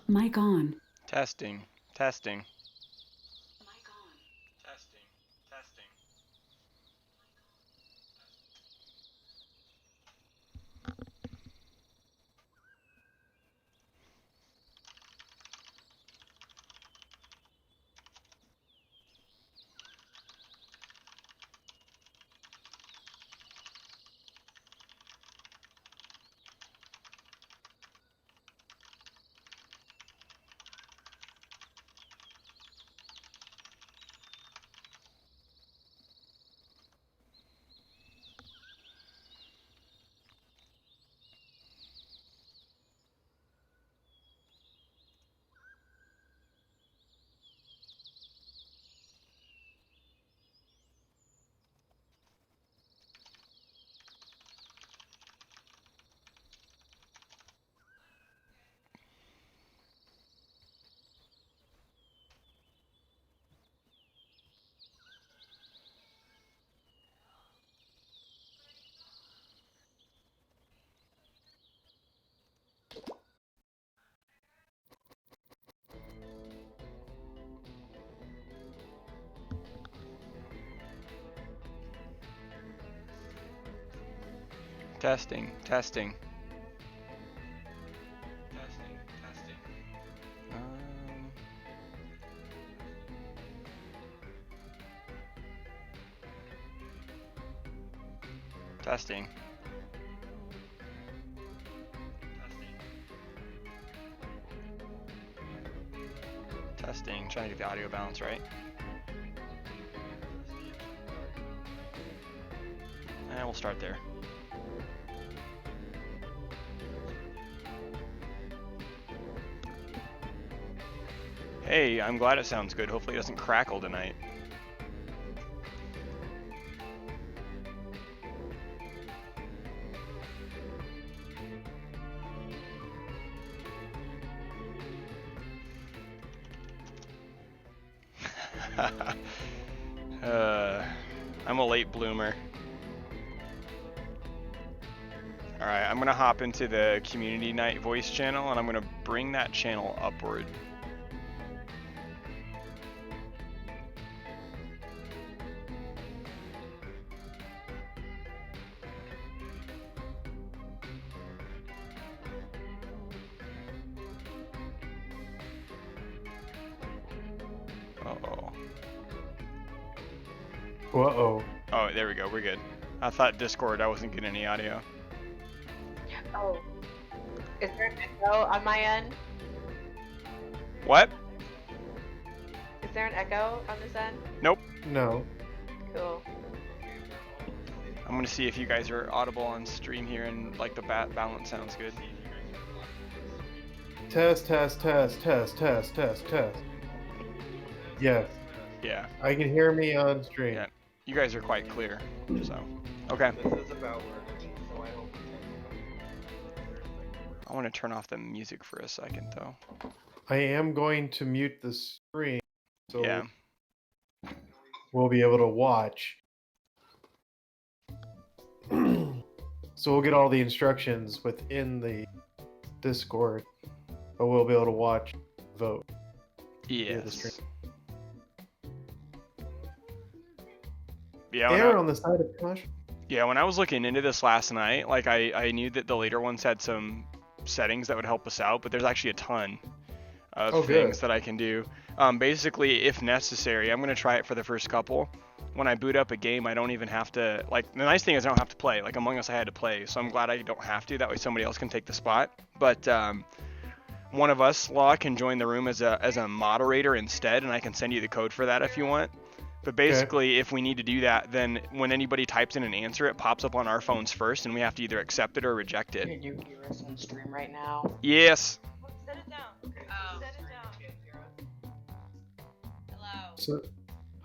Mic on. Testing. Testing. Mic on. Testing. Testing. Testing. Testing. Testing. Testing. Testing. Testing. Trying to get the audio balance right. And we'll start there. Hey, I'm glad it sounds good. Hopefully it doesn't crackle tonight. I'm a late bloomer. Alright, I'm gonna hop into the community night voice channel and I'm gonna bring that channel upward. Uh-oh. Uh-oh. Oh, there we go. We're good. I thought Discord, I wasn't getting any audio. Oh. Is there an echo on my end? What? Is there an echo on this end? Nope. No. Cool. I'm gonna see if you guys are audible on stream here and like the balance sounds good. Test, test, test, test, test, test, test. Yes. Yeah. I can hear me on stream. Yeah. You guys are quite clear. So, okay. This is about working, so I hope I want to turn off the music for a second though. I am going to mute the screen, so Yeah. we'll be able to watch. So we'll get all the instructions within the Discord, but we'll be able to watch, vote. via the Yes. stream. Yeah. They're on the side of Josh. Yeah, when I was looking into this last night, like I knew that the later ones had some settings that would help us out, but there's actually a ton of things that I can do. Basically, if necessary, I'm gonna try it for the first couple. When I boot up a game, I don't even have to, like, the nice thing is I don't have to play. Like Among Us I had to play, so I'm glad I don't have to. That way somebody else can take the spot. But one of us, Law, can join the room as a moderator instead, and I can send you the code for that if you want. But basically, if we need to do that, then when anybody types in an answer, it pops up on our phones first, and we have to either accept it or reject it. Can you hear us on stream right now? Yes. Set it down. Oh. Set it down. Hello. So,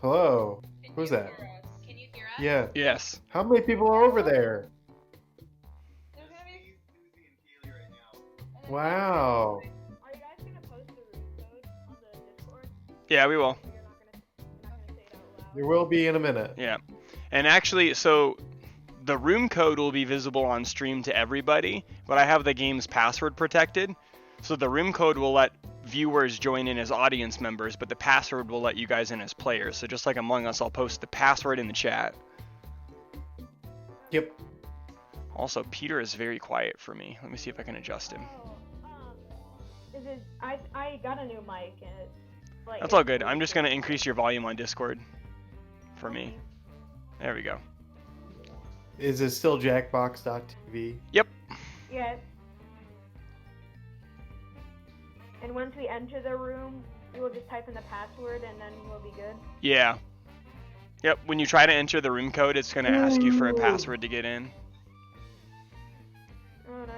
hello. Can Who's you that? hear us? Can you hear us? Yeah. Yes. How many people are over there? There's gonna be... Wow. Are you guys gonna post the room code on the Discord? Yeah, we will. You're not gonna say it out loud? There will be in a minute. Yeah. And actually, so the room code will be visible on stream to everybody, but I have the game's password protected. So the room code will let viewers join in as audience members, but the password will let you guys in as players. So just like Among Us, I'll post the password in the chat. Yep. Also, Peter is very quiet for me. Let me see if I can adjust him. Is it? I got a new mic and it's like. That's all good. I'm just gonna increase your volume on Discord for me. There we go. Is it still Jackbox.tv? Yep. Yes. And once we enter the room, we will just type in the password and then we'll be good. Yeah. Yep. When you try to enter the room code, it's gonna ask you for a password to get in. Oh, nice.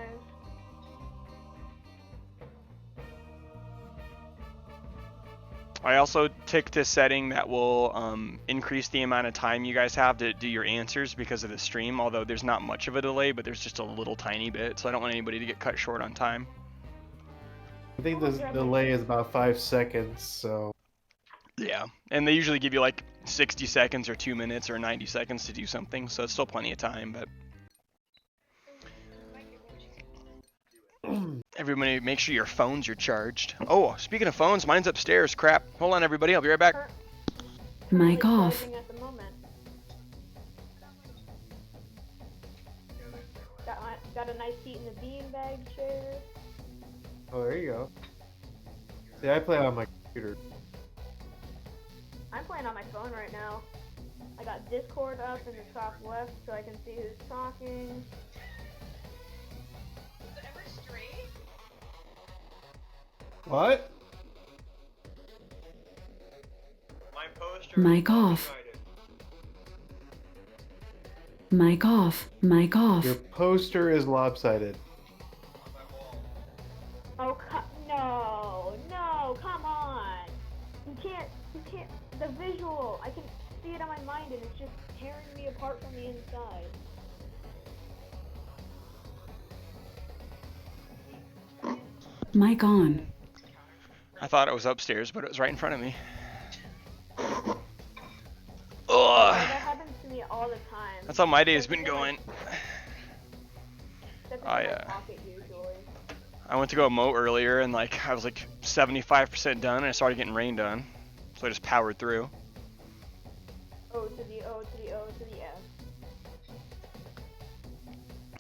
I also ticked a setting that will increase the amount of time you guys have to do your answers because of the stream, although there's not much of a delay, but there's just a little tiny bit, so I don't want anybody to get cut short on time. I think the delay is about 5 seconds, so... Yeah, and they usually give you like 60 seconds or 2 minutes or 90 seconds to do something, so it's still plenty of time, but... Everybody make sure your phones are charged. Oh, speaking of phones, mine's upstairs. Crap. Hold on, everybody. I'll be right back. Mic off. At the moment. Got a nice seat in the beanbag chair. Oh, there you go. See, I play on my computer. I'm playing on my phone right now. I got Discord up in the top left so I can see who's talking. What? My poster Mic is off. lopsided. Mic off. Mic off. Your poster is lopsided. On my wall. Oh, no, come on. You can't, the visual, I can see it on my mind and it's just tearing me apart from the inside. Mic on. I thought it was upstairs, but it was right in front of me. That Ugh. happens to me all the time. That's how my day's been going. That's in I, my pocket usually. I went to go mow earlier, and like I was like 75% done, and I started getting rained on, so I just powered through. O to the O to the O to the F.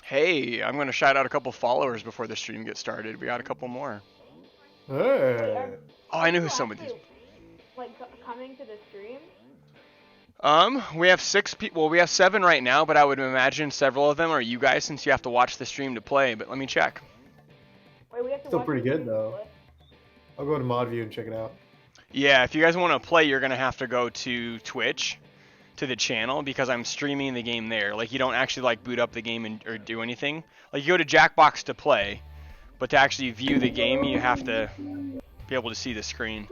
Hey, I'm gonna shout out a couple followers before the stream gets started. We got a couple more. Hey. Oh, I know who People some of these. actually, like coming to the stream. We have 6 people. Well, we have 7 right now, but I would imagine several of them are you guys since you have to watch the stream to play. But let me check. Wait, we have to Still watch pretty the good, stream to though. play? I'll go to ModView and check it out. Yeah, if you guys want to play, you're gonna have to go to Twitch, to the channel, because I'm streaming the game there. Like, you don't actually like boot up the game or do anything. Like, you go to Jackbox to play, but to actually view the game, you have to be able to see the screen.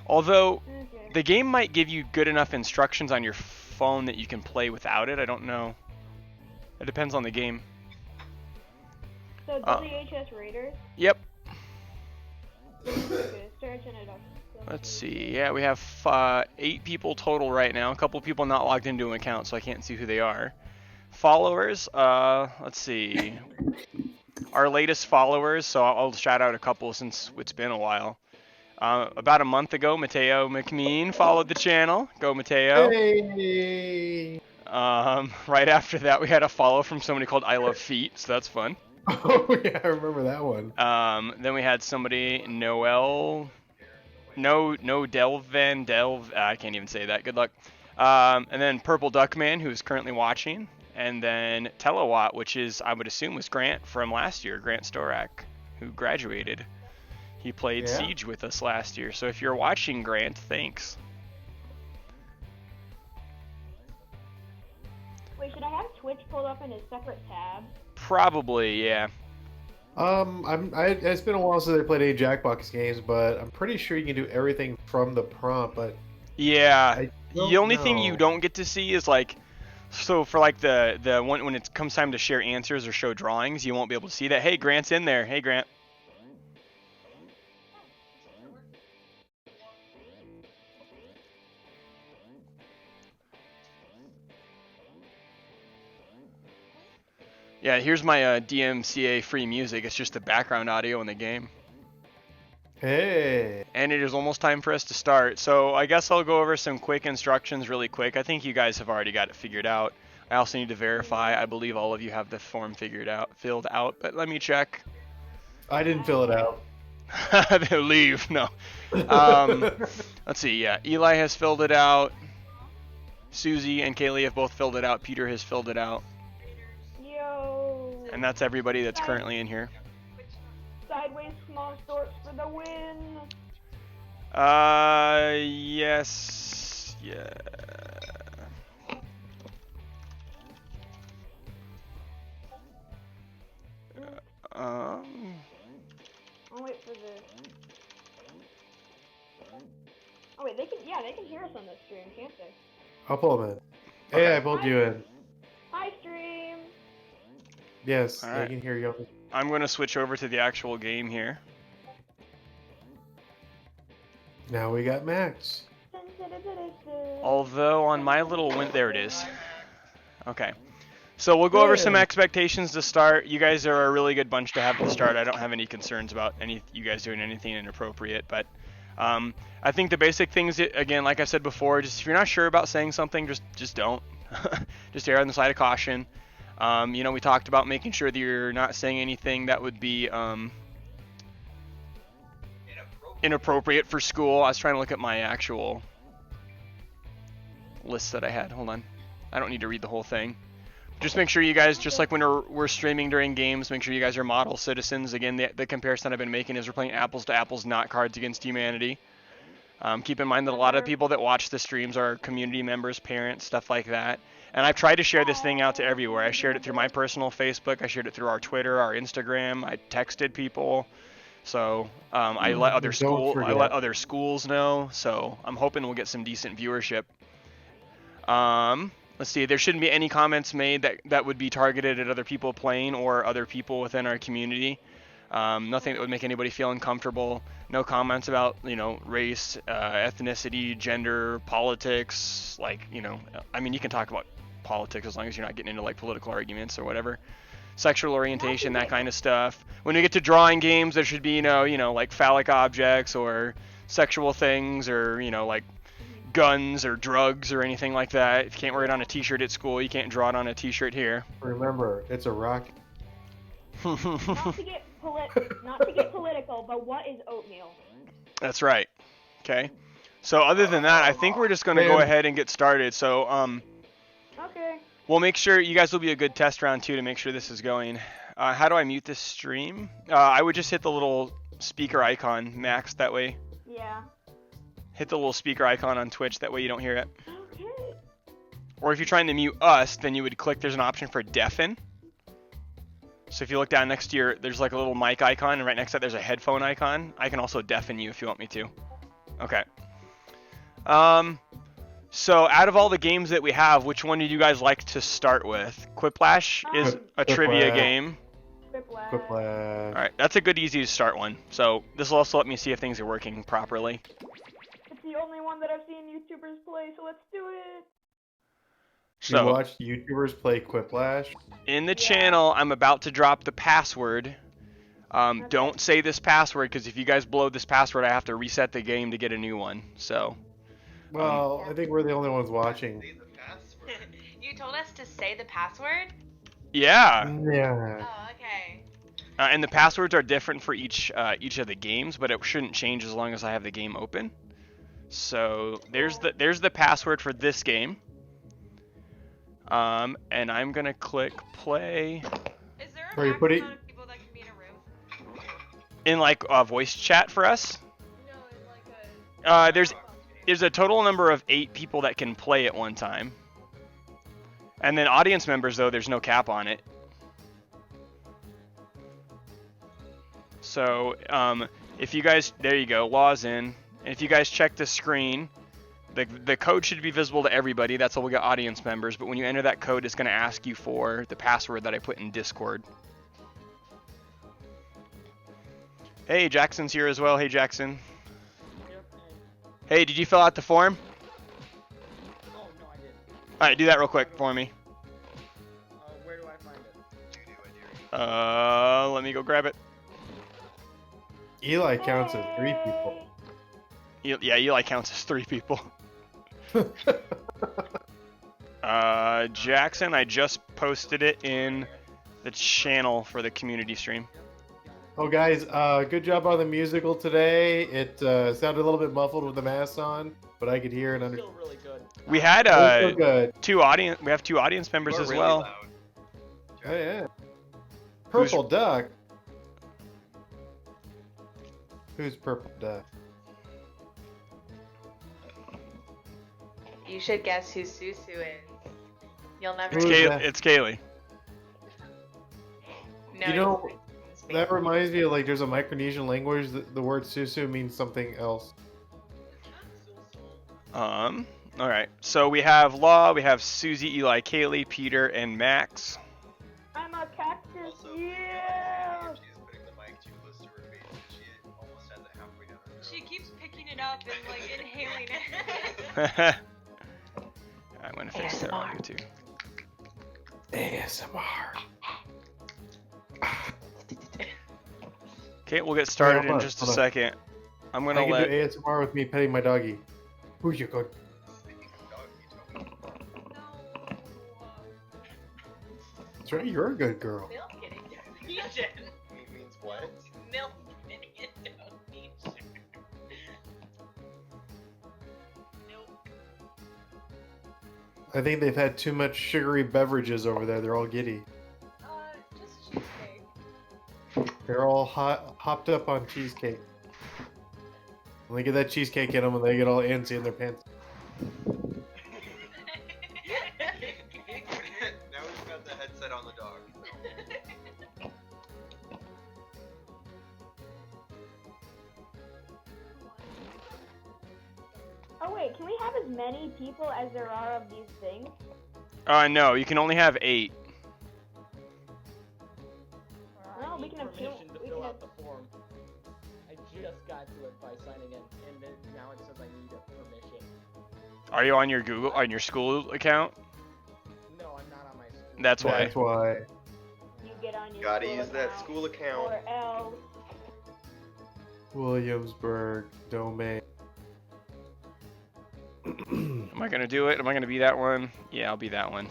Although Okay. the game might give you good enough instructions on your phone that you can play without it. I don't know. It depends on the game. So WHS Raiders. Yep. Okay, searching it up. Let's see. Yeah, we have 8 people total right now. A couple people not logged into an account, so I can't see who they are. Followers. Let's see. Our latest followers. So I'll shout out a couple since it's been a while. About a month ago, Mateo McMean followed the channel. Go, Mateo. Hey. Right after that, we had a follow from somebody called I Love Feet, so that's fun. Oh yeah, I remember that one. Then we had somebody, Noel. No, Delv. I can't even say that. Good luck. And then Purple Duckman, who is currently watching. And then Telewatt, which is, I would assume, was Grant from last year, Grant Storak, who graduated. He played Yeah. Siege with us last year. So if you're watching, Grant, thanks. Wait, should I have Twitch pulled up in a separate tab? Probably, yeah. It's been a while since I played any Jackbox games, but I'm pretty sure you can do everything from the prompt. But Yeah. I The don't only thing you know. don't get to see is like, so for like the one when it comes time to share answers or show drawings, you won't be able to see that. Hey, Grant's in there. Hey, Grant. Yeah, here's my DMCA free music. It's just the background audio in the game. Hey. And it is almost time for us to start. So I guess I'll go over some quick instructions really quick. I think you guys have already got it figured out. I also need to verify. I believe all of you have the form filled out, but let me check. I didn't fill it out. They'll leave. No. Let's see. Yeah, Eli has filled it out. Susie and Kaylee have both filled it out. Peter has filled it out. Yo. And that's everybody that's currently in here. Sideways small sorts for the win. Yes. Yeah. I'll wait for this. Oh wait, they can hear us on this stream, can't they? I'll pull them in. Hey, I pulled you in. Hi stream. Yes, All I right. can hear you. I'm going to switch over to the actual game here. Now we got Max. Although on my little there it is. Okay. So we'll go over some Good. expectations to start. You guys are a really good bunch to have at the start. I don't have any concerns about you guys doing anything inappropriate, but I think the basic things, again, like I said before, just if you're not sure about saying something, just don't. Just err on the side of caution. We talked about making sure that you're not saying anything that would be inappropriate for school. I was trying to look at my actual list that I had. Hold on. I don't need to read the whole thing. Just make sure you guys, just like when we're streaming during games, make sure you guys are model citizens. Again, the comparison I've been making is we're playing apples to apples, not Cards Against Humanity. Keep in mind that a lot of people that watch the streams are community members, parents, stuff like that. And I've tried to share this thing out to everywhere. I shared it through my personal Facebook. I shared it through our Twitter, our Instagram. I texted people. So I let other schools know. So I'm hoping we'll get some decent viewership. Let's see. There shouldn't be any comments made that would be targeted at other people playing or other people within our community. Nothing that would make anybody feel uncomfortable. No comments about, race, ethnicity, gender, politics. You can talk about politics as long as you're not getting into political arguments or whatever. Sexual orientation, that kind of stuff. When we get to drawing games, there should be, phallic objects or sexual things or, guns or drugs or anything like that. If you can't wear it on a t-shirt at school, you can't draw it on a t-shirt here. Remember, it's a rock. Not to get political, but what is oatmeal? That's right. Okay. So other than that, I think we're just going to go ahead and get started. So Okay. we'll make sure you guys will be a good test round too to make sure this is going. How do I mute this stream? I would just hit the little speaker icon, Max, that way. Yeah. Hit the little speaker icon on Twitch, that way you don't hear it. Okay. Or if you're trying to mute us, then you would click, there's an option for deafen. So if you look down next to there's a little mic icon, and right next to that there's a headphone icon. I can also deafen you if you want me to. Okay. So out of all the games that we have, which one did you guys like to start with? Quiplash is a trivia game. Quiplash. Alright, that's a good, easy to start one. So this will also let me see if things are working properly. It's the only one that I've seen YouTubers play, so let's do it. So You watch YouTubers play Quiplash? in the channel, I'm about to drop the password. Don't say this password, because if you guys blow this password, I have to reset the game to get a new one. So, Well, I think we're the only ones watching. Say the password. You told us to say the password? yeah. Yeah. Oh, okay. And the passwords are different for each of the games, but it shouldn't change as long as I have the game open. So there's the password for this game. And I'm gonna click play. Is there Are a you max putting- amount of people that can be in a room? In a voice chat for us. No, in like a... There's a total number of 8 people that can play at one time. And then audience members, though, there's no cap on it. So, if you guys, there you go, laws in. And if you guys check the screen, the code should be visible to everybody. That's how we got audience members. But when you enter that code, it's going to ask you for the password that I put in Discord. Hey, Jackson's here as well. Hey, Jackson. Hey, did you fill out the form? Oh, no, I didn't. All right, do that real quick for me. Where do I find it? Let me go grab it. Eli counts as 3 people. Yeah, Eli counts as 3 people. Jackson, I just posted it in the channel for the community stream. Oh, guys, good job on the musical today. It sounded a little bit muffled with the mask on, but I could hear and understand. Still really good. We had So good. 2 audience. We have 2 audience members We're as really well. loud. Oh, yeah. Purple Duck. Who's Purple Duck? You should guess who Susu is. You'll never. It's Who's Kaylee. that? It's Kaylee. No, You know, it's that reminds me of like there's a Micronesian language that the word susu means something else. All right. So we have Law, we have Susie, Eli, Kaylee, Peter, and Max. I'm a cactus. Also, Yeah. she's putting the mic too close to her face, and she almost has it halfway down her throat. She keeps picking it up and like inhaling it. I'm gonna fix their audio too. ASMR. Okay, we'll get started hold in on, just a hold on. second. I'm I gonna can let. do ASMR with me petting my doggy. Who you going? That's right, you're a good girl. Milk in Indonesia. Means what? Milk in Indonesia. Nope. I think they've had too much sugary beverages over there. They're all giddy. Just cheesecake. They're all hopped up on cheesecake. When they get that cheesecake in them, and they get all antsy in their pants. Now we've got the headset on the dog. Oh wait, can we have as many people as there are of these things? No, you can only have 8. No, I we need can have two- permission to we fill can out the form. I just got to it by signing in, and then now it says I need a permission. Are you on your school account? No, I'm not on my school. That's why. That's why. You get on your Gotta school use that account, school account. or else. Williamsburg domain. Am I gonna do it? Am I gonna be that one? Yeah, I'll be that one.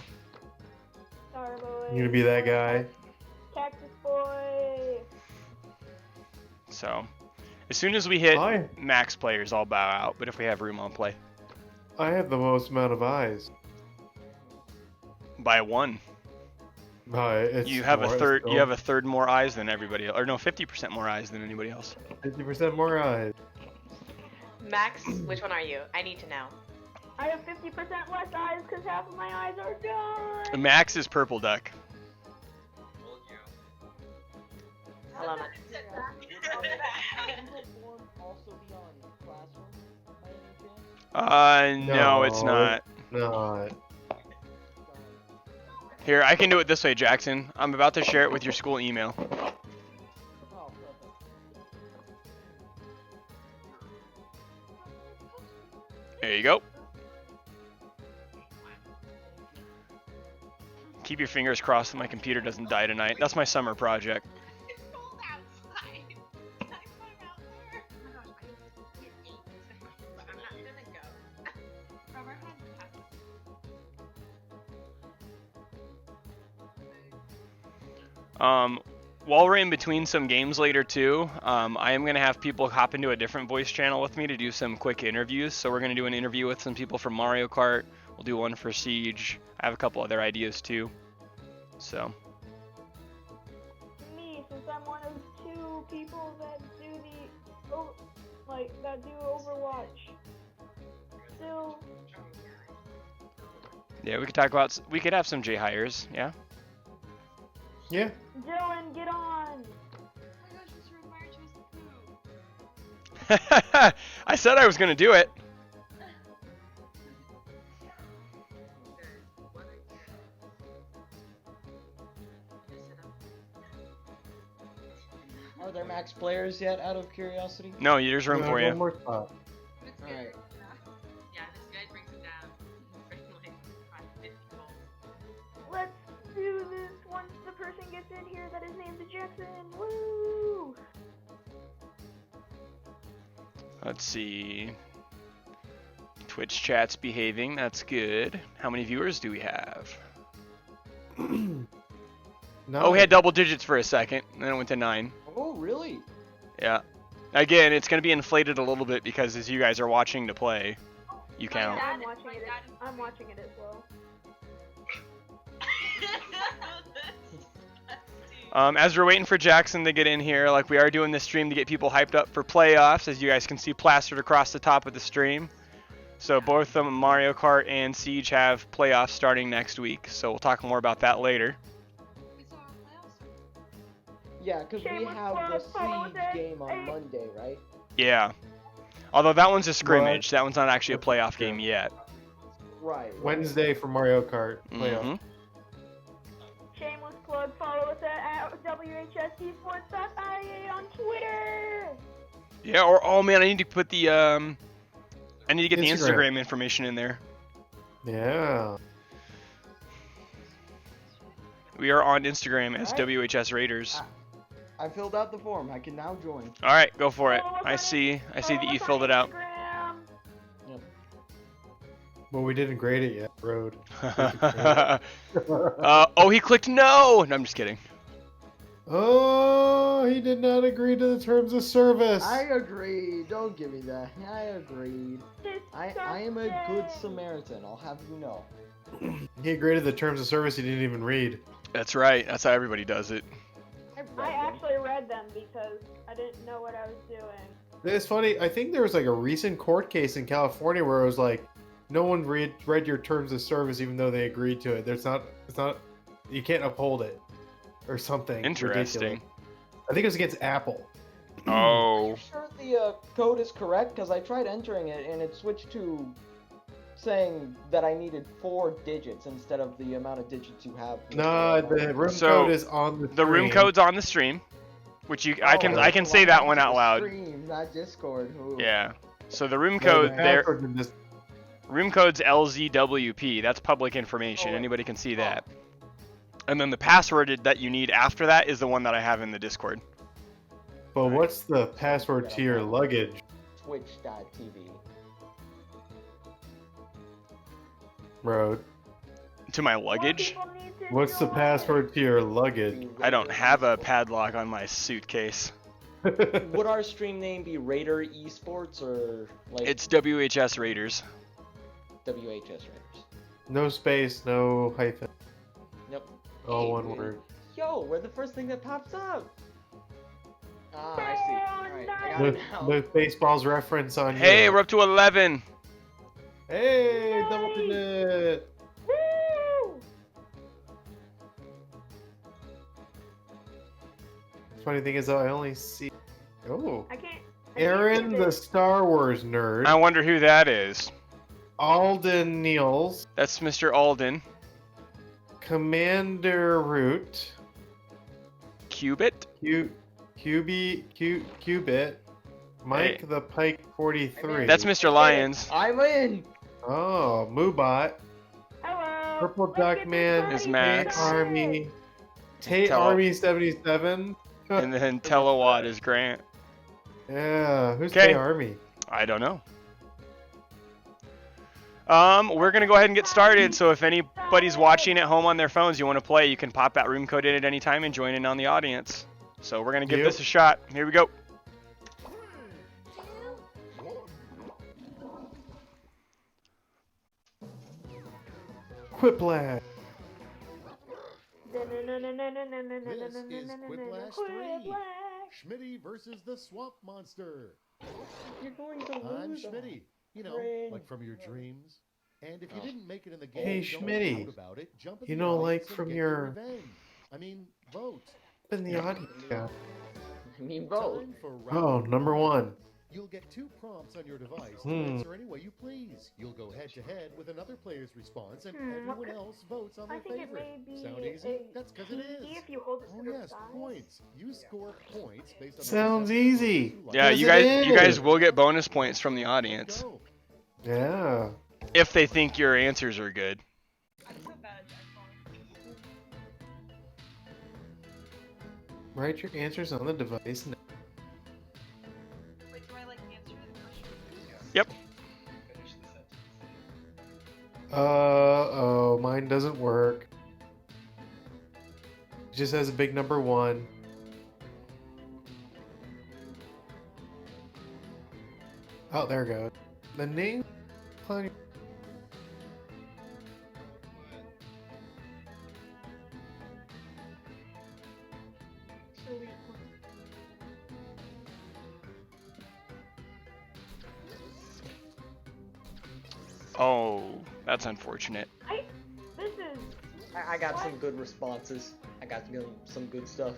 Starboy. You gonna be that guy? Cactus boy. So, as soon as we hit I max players, I'll bow out. But if we have room, I'll play. have the most amount of eyes. By 1. It's You have more, a third. it's You have a third more eyes than everybody else, or no, 50% more eyes than anybody else. 50% more eyes. Max, which one are you? I need to know. I have 50% less eyes because half of my eyes are gone. Max is purple duck. Told you. Hello, Max. Will the form also be on Classroom by any chance? No, it's No. not. Not. Here, I can do it this way, Jackson. I'm about to share it with your school email. Oh, perfect. There you go. Keep your fingers crossed that my computer doesn't die tonight. That's my summer project. It's cold outside. Can I put him out there? Oh my gosh, I hit 8. But I'm not gonna go. Rubber hand While we're in between some games later too, I am gonna have people hop into a different voice channel with me to do some quick interviews. So we're gonna do an interview with some people from Mario Kart. We'll do one for Siege. I have a couple other ideas too. So Me, since I'm one of 2 people that do that do Overwatch. Still, yeah, we could have some J hires. Yeah. Yeah. Dylan, get on. Oh my gosh, Mr. Required chose the poo. I said I was gonna do it. Are there max players yet, out of curiosity? No, there's room for One you. more spot. It's All good. right. Yeah, this guy brings it down. Bring like 50 goals. Let's do this once the person gets in here that is named Jackson. Woo! Let's see. Twitch chat's behaving. That's good. How many viewers do we have? No. Oh, we had double digits for a second, and then it went to 9. Oh, really? Yeah. Again, it's going to be inflated a little bit because as you guys are watching to play, you My count. dad- I'm watching my it. dad is- I'm watching it as well. As we're waiting for Jackson to get in here, like we are doing this stream to get people hyped up for playoffs, as you guys can see plastered across the top of the stream. So both Mario Kart and Siege have playoffs starting next week, so we'll talk more about that later. We saw our playoffs. Yeah, because we Shameless have the plug, follow Siege that. game on Hey. Monday, right? Yeah. Although that one's a scrimmage, that one's not actually a playoff game yet. Right. Wednesday for Mario Kart playoff. Mhm. Shameless plug. Follow us at WHS on Twitter. Yeah, or oh man, I need to put the I need to get the Instagram. Instagram information in there. Yeah. We are on Instagram as Alright. WHS Raiders. I filled out the form. I can now join. All right, go for it. Follow us I on see that Follow you us on filled it out. Instagram. Well, we didn't grade it yet, Road. Oh, he clicked no. No, I'm just kidding. Oh, he did not agree to the terms of service. I agree. Don't give me that. I agreed. I am a good Samaritan. I'll have you know. He agreed to the terms of service he didn't even read. That's right. That's how everybody does it. I actually read them because I didn't know what I was doing. It's funny. I think there was like a recent court case in California where it was like, no one read your terms of service even though they agreed to it. It's not. You can't uphold it, or something. Interesting. ridiculous. I think it was against Apple. Oh. You sure the code is correct? Because I tried entering it and it switched to saying that I needed 4 digits instead of the amount of digits you have. No, the room So, code is on the. The room screen. code's on the stream, which you I can Oh, say that one out loud. Stream, not Discord. Ooh. Yeah. So the room No, code the there. password's in this- Room code's LZWP. That's public information. Oh, Anybody can see that. And then the password that you need after that is the one that I have in the Discord. But what's the password to your luggage? Twitch.tv. Road. To my More luggage? people need to What's the join. password to your luggage? I don't have a padlock on my suitcase. Would our stream name be Raider Esports or like It's WHS Raiders. WHS Raiders? No space, no hyphen. Yep. All Hey, one dude. word. Yo, we're the first thing that pops up. Ah, I see. Alright, I got No, it now. no baseball's reference on Hey, you. we're up to 11. Hey, double digit. Woo! Funny thing is, though, I only see. Oh, I can't. Aaron, the Star Wars nerd. I wonder who that is. Alden Niels, That's Mr. Alden. Commander Root, Cubit? Qbit, Mike Hey. the Pike 43. That's Mr. Lyons. I'm in. Oh, Moobot, Hello. Purple Let's get this Duckman, party Is Max. Tate Army, Tate Tell- Army 77. And then Telewatt is Grant. Yeah, who's Okay. Tate Army? I don't know. We're gonna go ahead and get started. So if anybody's watching at home on their phones, you want to play, you can pop that room code in at any time and join in on the audience. So we're gonna give Yep. this a shot. Here we go. Quiplash. This is Quiplash 3. Schmitty versus the Swamp Monster. You're going to I'm lose. Schmitty. You know, Rain. like from your dreams. And if you didn't make it in the game, Hey, don't Schmitty. pout about it. Jump in You the know, audience like and from get your- revenge. I mean, vote. In the audience. Yeah. I mean, vote. Time for Oh, round number one. You'll get 2 prompts on your device to Hmm. answer any way you please. You'll go head to head with another player's response, and everyone else votes on I their think it favorite. may be Sound easy? a That's because it is. if you hold it Oh to the yes, side. points. You score points based on the Sounds success easy. you like. Yeah, Yes, you it guys is. will get bonus points from the audience Go. Yeah. if they think your answers are good. I'm so bad at Jackbox. Write your answers on the device now. Wait, do I like answer the question? Yep. Finish the sentence. Oh, mine doesn't work. It just has a big number 1. Oh, there it goes. The name. Oh, that's unfortunate. This is. I got some good responses. I got some good stuff.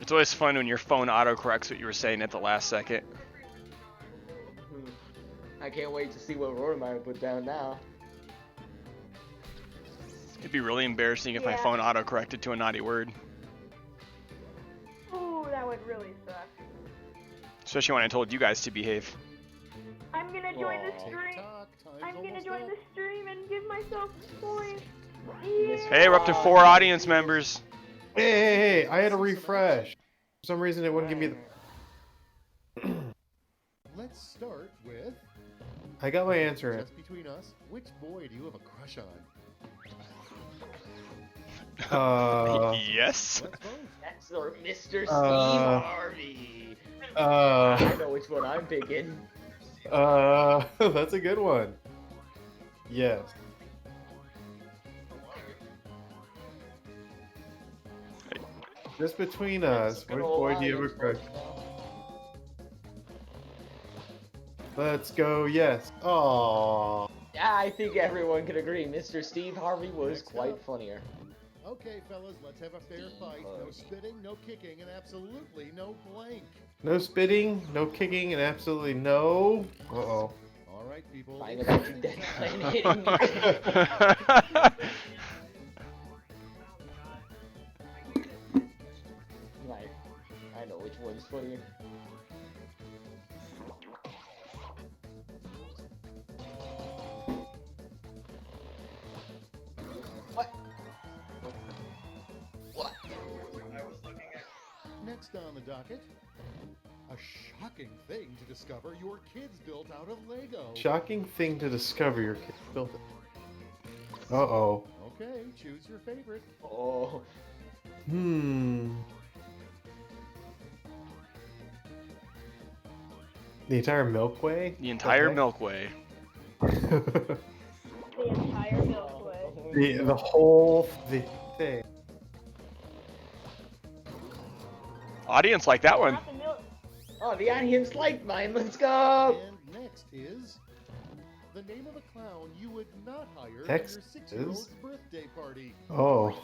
It's always fun when your phone autocorrects what you were saying at the last second. I can't wait to see what Rodemeyer put down now. It'd be really embarrassing if my Yeah. phone autocorrected to a naughty word. Ooh, that would really suck. Especially when I told you guys to behave. I'm gonna join the Aw. stream. Tick-tock, time's I'm gonna almost join up. the stream and give myself points. Yeah. Hey, we're up to 4 audience members. Hey, I had a refresh. For some reason, it wouldn't give me the. Let's start with. I got my answer in. Just between us, which boy do you have a crush on? Yes. Let's vote. That's our Mr. Steve Harvey. I know which one I'm picking. That's a good one. Yes. Just between us, which boy do you have a crush? Let's go, yes. Aww. Yeah, I think everyone can agree. Mr. Steve Harvey was Next quite up. funnier. Okay, fellas, let's have a fair fight. No spitting, no kicking, and absolutely no blank. No spitting, no kicking, and absolutely no. Uh-oh. All right, people. Lying about you dead and hitting me. Like, I know which one's funnier. What? What? I was looking at Next on the docket, a shocking thing to discover your kids built out of Lego. Shocking thing to discover your kid built it. Uh-oh. Okay, choose your favorite. Oh, The entire Milkway? The entire Okay. Milkway. The entire Milkway. the whole thing. Audience like that one. Not the milk. oh, the audience liked mine. Let's go. And next is the name of a clown you would not hire Next for your 6-year-old's is- birthday party. Oh.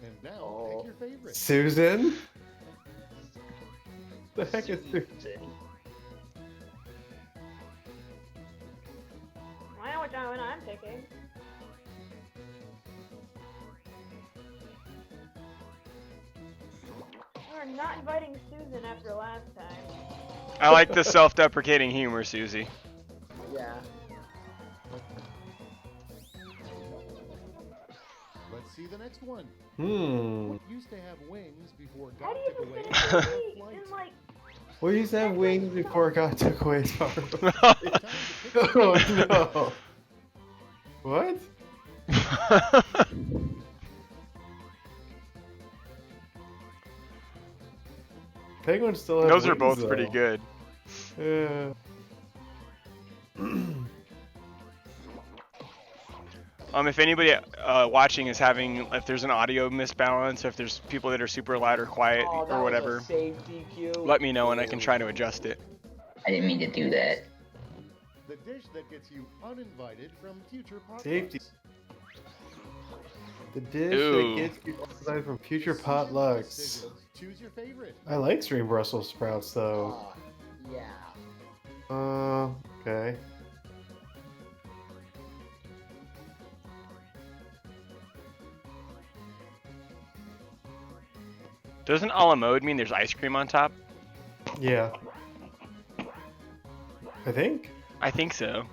And now Oh. pick your favorite. Susan? The heck is Susan? I know which one I'm picking. We're not inviting Susan after last time. I like the self-deprecating humor, Susie. Yeah. Let's see the next one. Hmm. What used to have wings before How God do you took away finish their the meat flight? in like We used to have wings before God took away his arm. It's time to pick your Oh no. What? Penguins still have Those are wings, both though. pretty good. Yeah. If anybody watching is having, if there's an audio misbalance, if there's people that are super loud or quiet Oh, that or was whatever, a safety cue. let me know and I can try to adjust it. I didn't mean to do that. The dish that gets you uninvited from future potlucks. Safety. The dish Ooh. that gets you outside from future potlucks. Decisions. Choose your favorite. I like stream Brussels sprouts though. Yeah. Okay. Doesn't a la mode mean there's ice cream on top? Yeah. I think. I think so.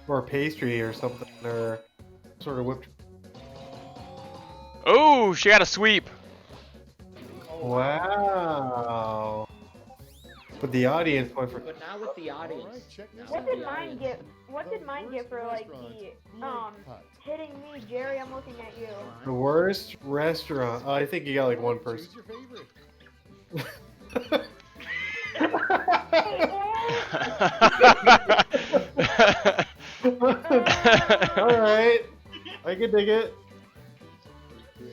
or pastry or something, or sort of whipped. Oh, she got a sweep. Wow. But the audience went for. But not with the audience. Alright, check this What out. did mine get? What did mine get for like the hitting me, Jerry? I'm looking at you. The worst restaurant. Oh, I think you got like one person. Choose your favorite. All right, I can dig it. Well,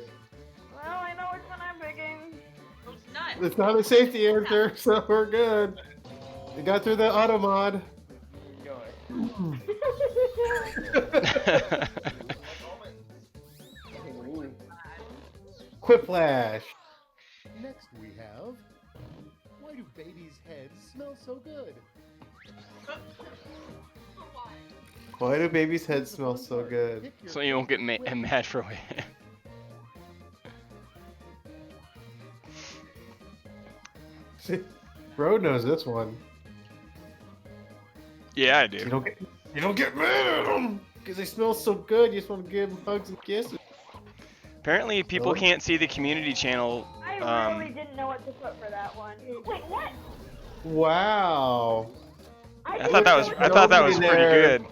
I know which one I'm picking. Well, it's nuts. It's not a safety answer, so we're good. We got through the auto mod. Quiplash. Next we have. Why do babies' heads smell so good? Why? Why do babies' heads smell so good? Pick your So you won't get favorite mad for it. Bro knows this one. Yeah, I You do. don't get mad at them because they smell so good. You just want to give them hugs and kisses. Apparently, people Oh. can't see the community channel. I really didn't know what to put for that one. Wait, what? Wow. I thought that was Nobody pretty there. good.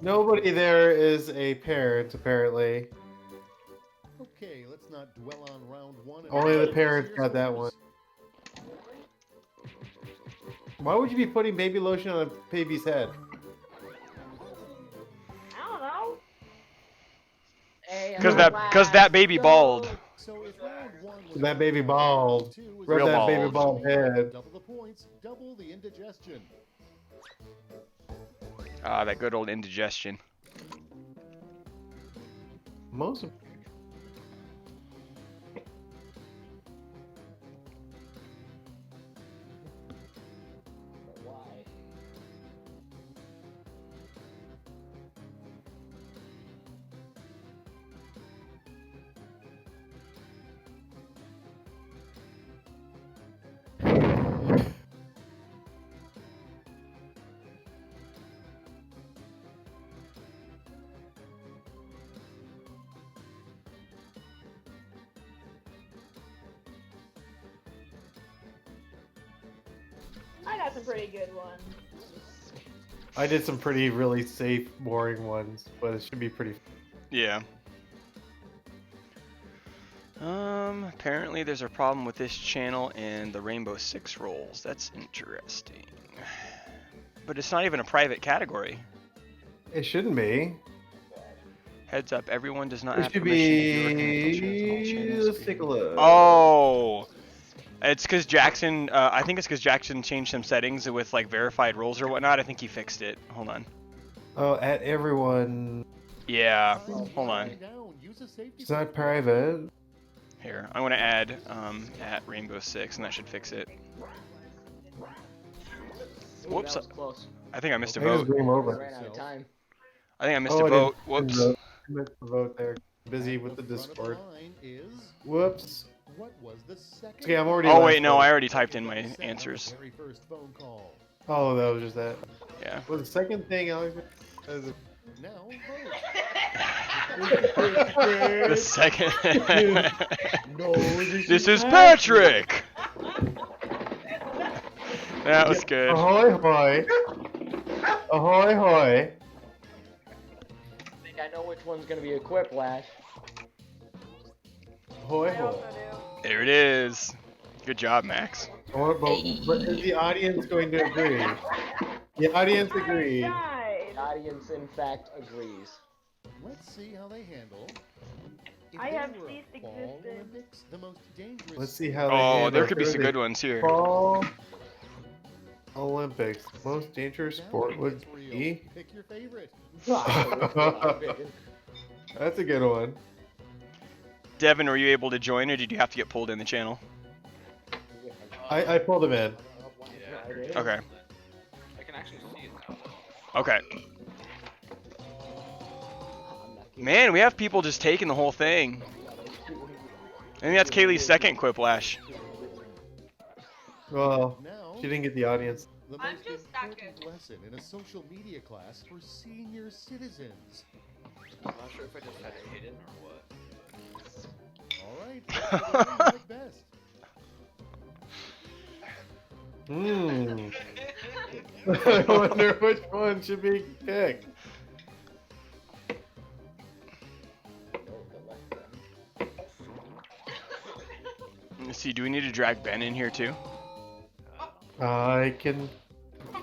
Nobody there is a parent, apparently. Okay, let's not dwell on round one. and Only the let's parents see got that scores. one. Why would you be putting baby lotion on a baby's head? I don't know. Hey, Cause that baby bald. So if round one was That baby bald. two was Rub Real that baby bald. bald head. double the points, double the indigestion. Ah, that good old indigestion. Most of Why? I got some pretty good ones. I did some pretty really safe, boring ones, but it should be pretty. Yeah. Apparently there's a problem with this channel and the Rainbow Six rolls. That's interesting. But it's not even a private category. It shouldn't be. Heads up, everyone does not It have should permission to view or connect all be. channels. Let's take a look. Oh! It's because Jackson, I think it's because Jackson changed some settings with like verified roles or whatnot. I think he fixed it. Hold on. Oh, at everyone. Yeah, hold on. It's not private. Here, I'm gonna add at Rainbow Six, and that should fix it. Ooh, Whoops, that was close. I think I missed a I think vote. it's game I over. ran out of time. I think I missed Oh, a I vote. didn't Whoops. vote. I missed the vote there. Busy with the Discord. Whoops. What was the second? Okay, I'm already. Oh last wait, no, vote. I already typed in my answers. Very first phone call. Oh, that was just that. Yeah. Well, the second thing, Alex. Now The second. No, This is Patrick. That was good. Ahoy, hoy. Ahoy, hoy. I think I know which one's gonna be a quiplash. Ahoy, I hoy. also do. There it is. Good job, Max. But is the audience going to agree? The audience agreed. The audience, in fact, agrees. let's see how they handle. If I they have were a ceased fall existence. Olympics, the most dangerous Let's see how they Oh, handle there could be some Thursday. good ones here. Fall Olympics. Most dangerous Now sport it would gets real. be. Pick your favorite. That's a good one. Devin, were you able to join, or did you have to get pulled in the channel? I pulled him in. Okay. I can actually see it now. Okay. Man, we have people just taking the whole thing. I think that's Kaylee's second quiplash. Well, Now, she didn't get the audience. The I'm most just stuck important lesson in a social media class for senior citizens. I'm not sure if I just had it hidden or what. All right, let's see what you like best. I wonder which one should be picked. Let's see, do we need to drag Ben in here too? I can.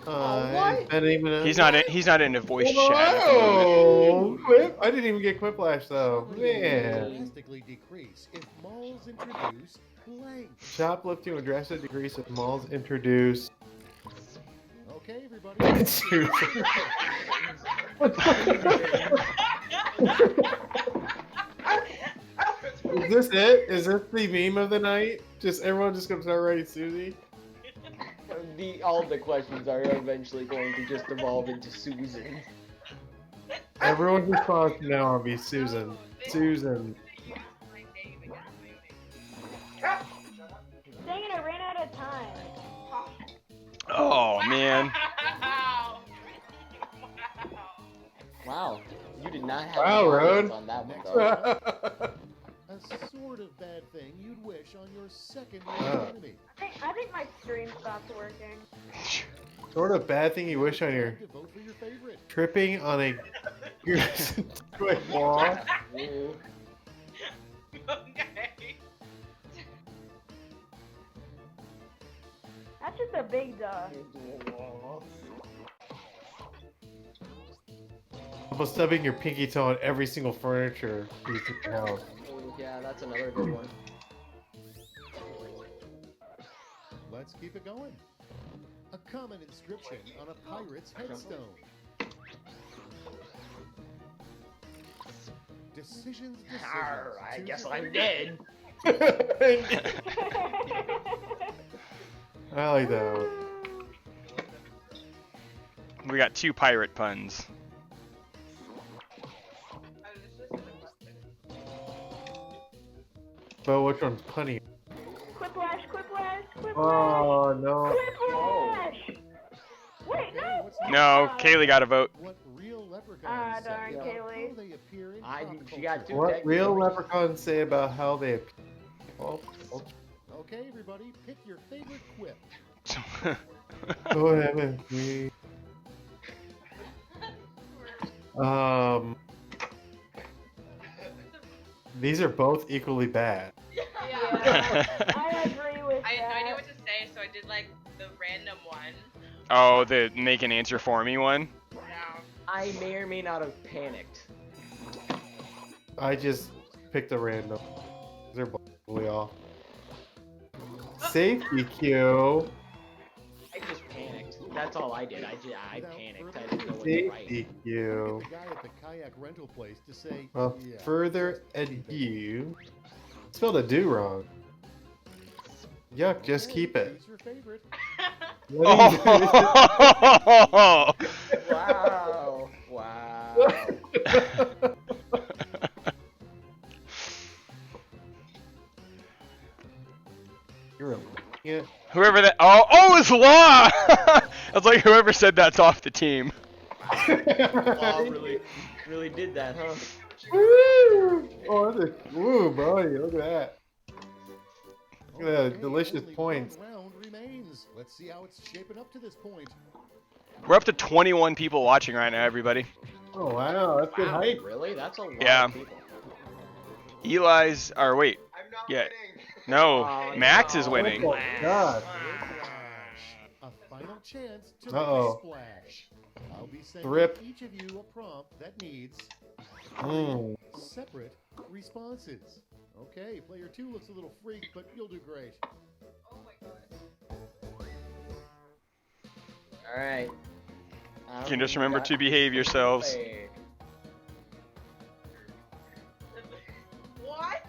I what? didn't even. He's not in a voice chat at the moment. Oh, Quip! I didn't even get Quiplash though. Man. Drastically decrease if malls introduce blank. Shoplifting would drastically decrease if malls introduce. Okay, everybody. Is this it? Is this the meme of the night? Just everyone just gonna start writing Susie? All the questions are eventually going to just evolve into Susan. Everyone's response from now on be Susan. Susan. Dang it, I ran out of time. Oh man. Wow, you did not have Wow, any Road. audience on that one, though. A sort of bad thing you'd wish on your second enemy. I think my stream stopped working. Sort of bad thing you wish on your To vote for your favorite. tripping on a quick wall. Okay. That's just a big duh. Almost stubbing your pinky toe on every single furniture piece in your house. Oh, yeah, that's another good one. Let's keep it going. A common inscription on a pirate's headstone. Decisions. I guess I'm dead. I like that one. We got 2 pirate puns. But which one's punny? Quiplash, quiplash, quiplash. Oh no. Quiplash! Wait, no! No, Kaylee got a vote. What real leprechauns Ah, say darn, about Kaylee. how they appear in She pop got culture. two. What real leprechauns say about how they appear? Oh, Okay, everybody, pick your favorite quip. oh heaven me. These are both equally bad. Yeah, I agree with that. I knew what to say, so I did like the random one. Oh, the make an answer for me one? Yeah. I may or may not have panicked. I just picked a random. They're both way off. Safety cue. I just panicked. That's all I did. I panicked. I didn't know what to write. Safety cue. The guy at the kayak rental place to say, Well, yeah. further ado. Spelled a do wrong. Yuck, just keep it. Choose your favorite. What do you Oh! Wow. Wow. You're a yeah. Whoever that. Oh, it's Law! I was like, whoever said that's off the team. Oh, really did that, huh? Woo! Oh, that's a woo, buddy. Look at that. Look at that delicious Only points. one round remains. Let's see how it's shaping up to this point. We're up to 21 people watching right now, everybody. Oh wow, that's good Wow, hype. really? That's a lot Yeah. of people. Eli's. Or wait. I'm not Yeah. winning. No, Oh, Max is no. winning. Oh god. A final chance to Uh-oh. splash. I'll be sending Rip. each of you a prompt that needs Mm. separate responses. Okay, player 2 looks a little freaked, but you'll do great. Oh my god. All right. You can just remember to behave yourselves. What?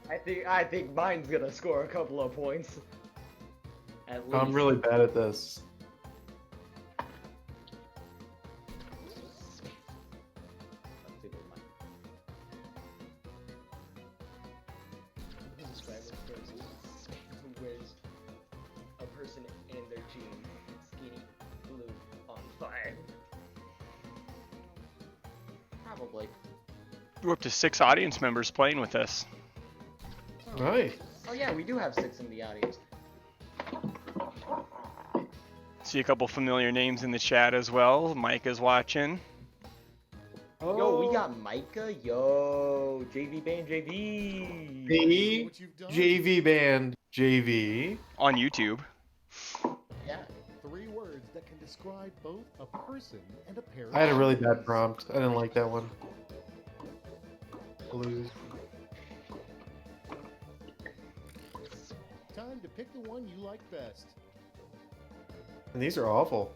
I think mine's gonna score a couple of points. At least. I'm really bad at this. Let's see what mine- Describe a person who wears a person in their jeans, skinny, blue, on fire. Probably. We're up to 6 audience members playing with us. Nice. Oh yeah, we do have 6 in the audience. See a couple familiar names in the chat as well. Mike is watching. Yo, we got Micah. Yo, JV Band JV. The What you've done? JV band JV. On YouTube. Yeah. 3 words that can describe both a person and a pair of I had a really shoes. bad prompt. I didn't like that one. Lose. Time to pick the one you like best. And these are awful.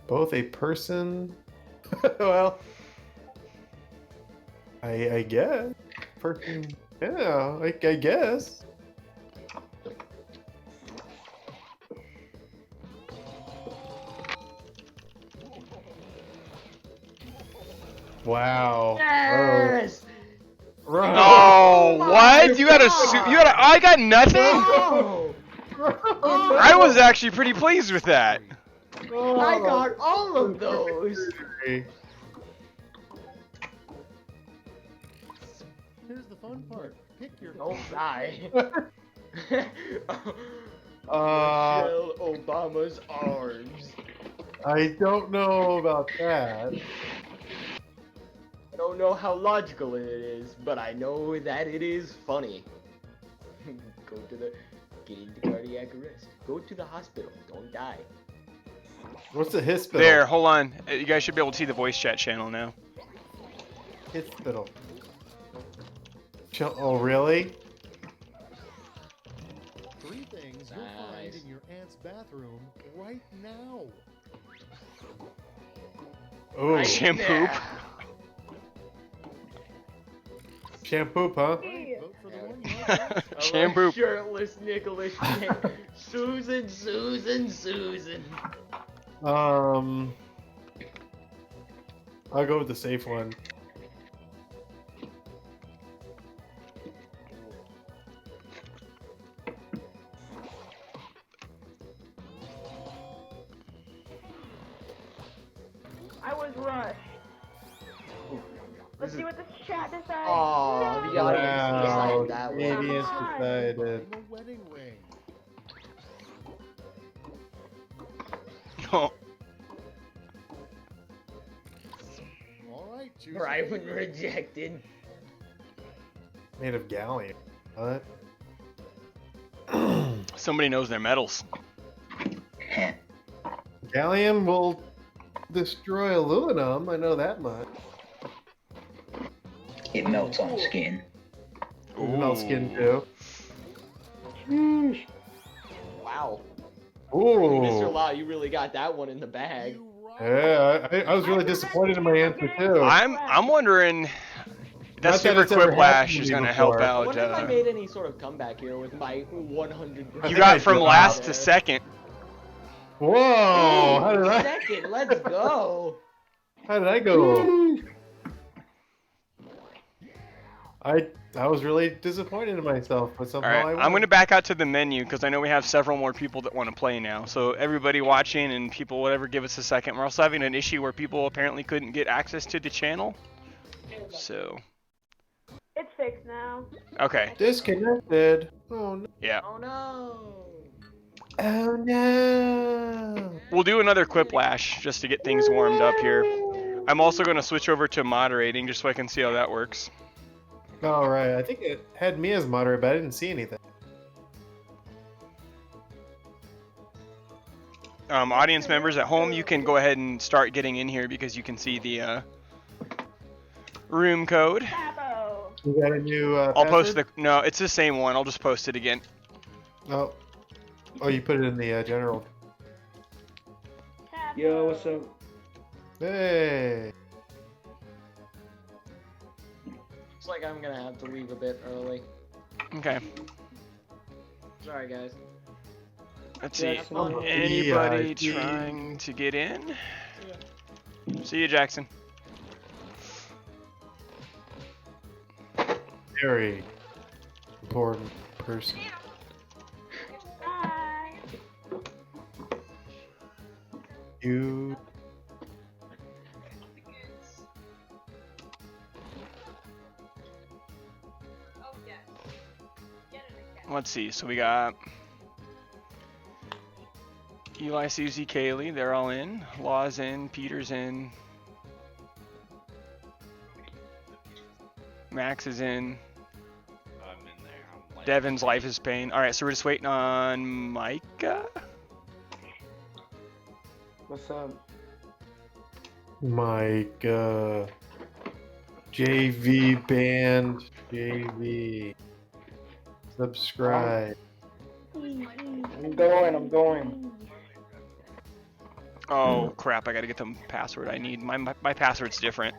Both a person. Well, I guess. Person. Yeah, I guess. Wow. Yes. Bro. Oh, my what? You got a God. you got a I got nothing? Oh, I was actually pretty pleased with that. I got all of those. Here's the fun part. Pick your Don't die. Uh, Michelle Obama's arms. I don't know about that. I don't know how logical it is, but I know that it is funny. Go to the get into cardiac arrest. Go to the hospital. Don't die. What's the hospital? There, hold on. You guys should be able to see the voice chat channel now. Hospital. Oh, really? 3 things you'll find Nice. in your aunt's bathroom right now. Oh, Right Shampoo. there. shampoo, huh? Right, vote for the one you like best. A Shampoo. shirtless Nicholas Cage. Susan, Susan, Susan. I'll go with the safe one. I was rushed. Let's see what the chat decides. Aw, No! the audience Wow, decided that one. idiots Come on. decided. And a wedding ring. Oh, All right, choose. Right your when favorite. rejected. Made of gallium. What? somebody knows their metals. Gallium will destroy aluminum. I know that much. It melts on skin. Melt skin too. Wow. Ooh. Mr. Lau, you really got that one in the bag. You rock. Yeah, I was really disappointed in my answer too. I'm wondering. That Not that super it's ever happened quiplash to is me gonna help before. I out. wonder if I made any sort of comeback here with my 100. You I got think from I last did. to second. Whoa! How did I? Second, let's go. How did I go? I was really disappointed in myself, but All somehow right, I won. I'm gonna back out to the menu because I know we have several more people that want to play now. So everybody watching and people, whatever, give us a second. We're also having an issue where people apparently couldn't get access to the channel. So It's fixed now. okay, Disconnected. Oh no! yeah, Oh no. Oh no! we'll do another quiplash just to get things warmed up here. I'm also gonna switch over to moderating just so I can see how that works. All right, I think it had me as moderator, but I didn't see anything. Audience members at home, you can go ahead and start getting in here because you can see the room code. Capo. You got a new I'll post password? the no, it's the same one. I'll just post it again. Oh, you put it in the general. Capo. Yo, what's up? Hey. like I'm gonna have to leave a bit early. Okay. Sorry, guys. Let's see. Have fun. Anybody Yeah, trying to get in? See you, Jackson. Very important person. Hi. You. The goods. Oh yes. Get it again. Let's see. So we got Eli, Susie, Kaylee. They're all in. Law's in. Peter's in. Max is in. I'm in there. I'm like, Devin's life is pain. All right, so we're just waiting on Micah. What's up? Mike, JV band, JV. Subscribe. I'm going. Oh crap! I gotta get the password I need. My password's different.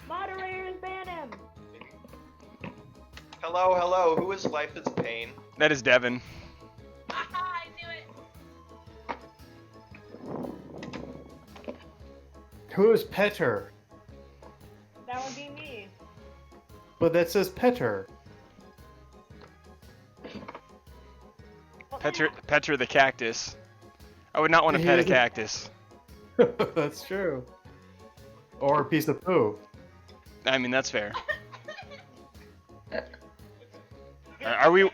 Moderators ban him. Hello, hello. Who is Life is Pain? That is Devin. I knew it. Who is Petter? That would be me. But that says Petter. Petter the cactus. I would not want to pet a cactus. That's true. Or a piece of poo. I mean, that's fair. Are we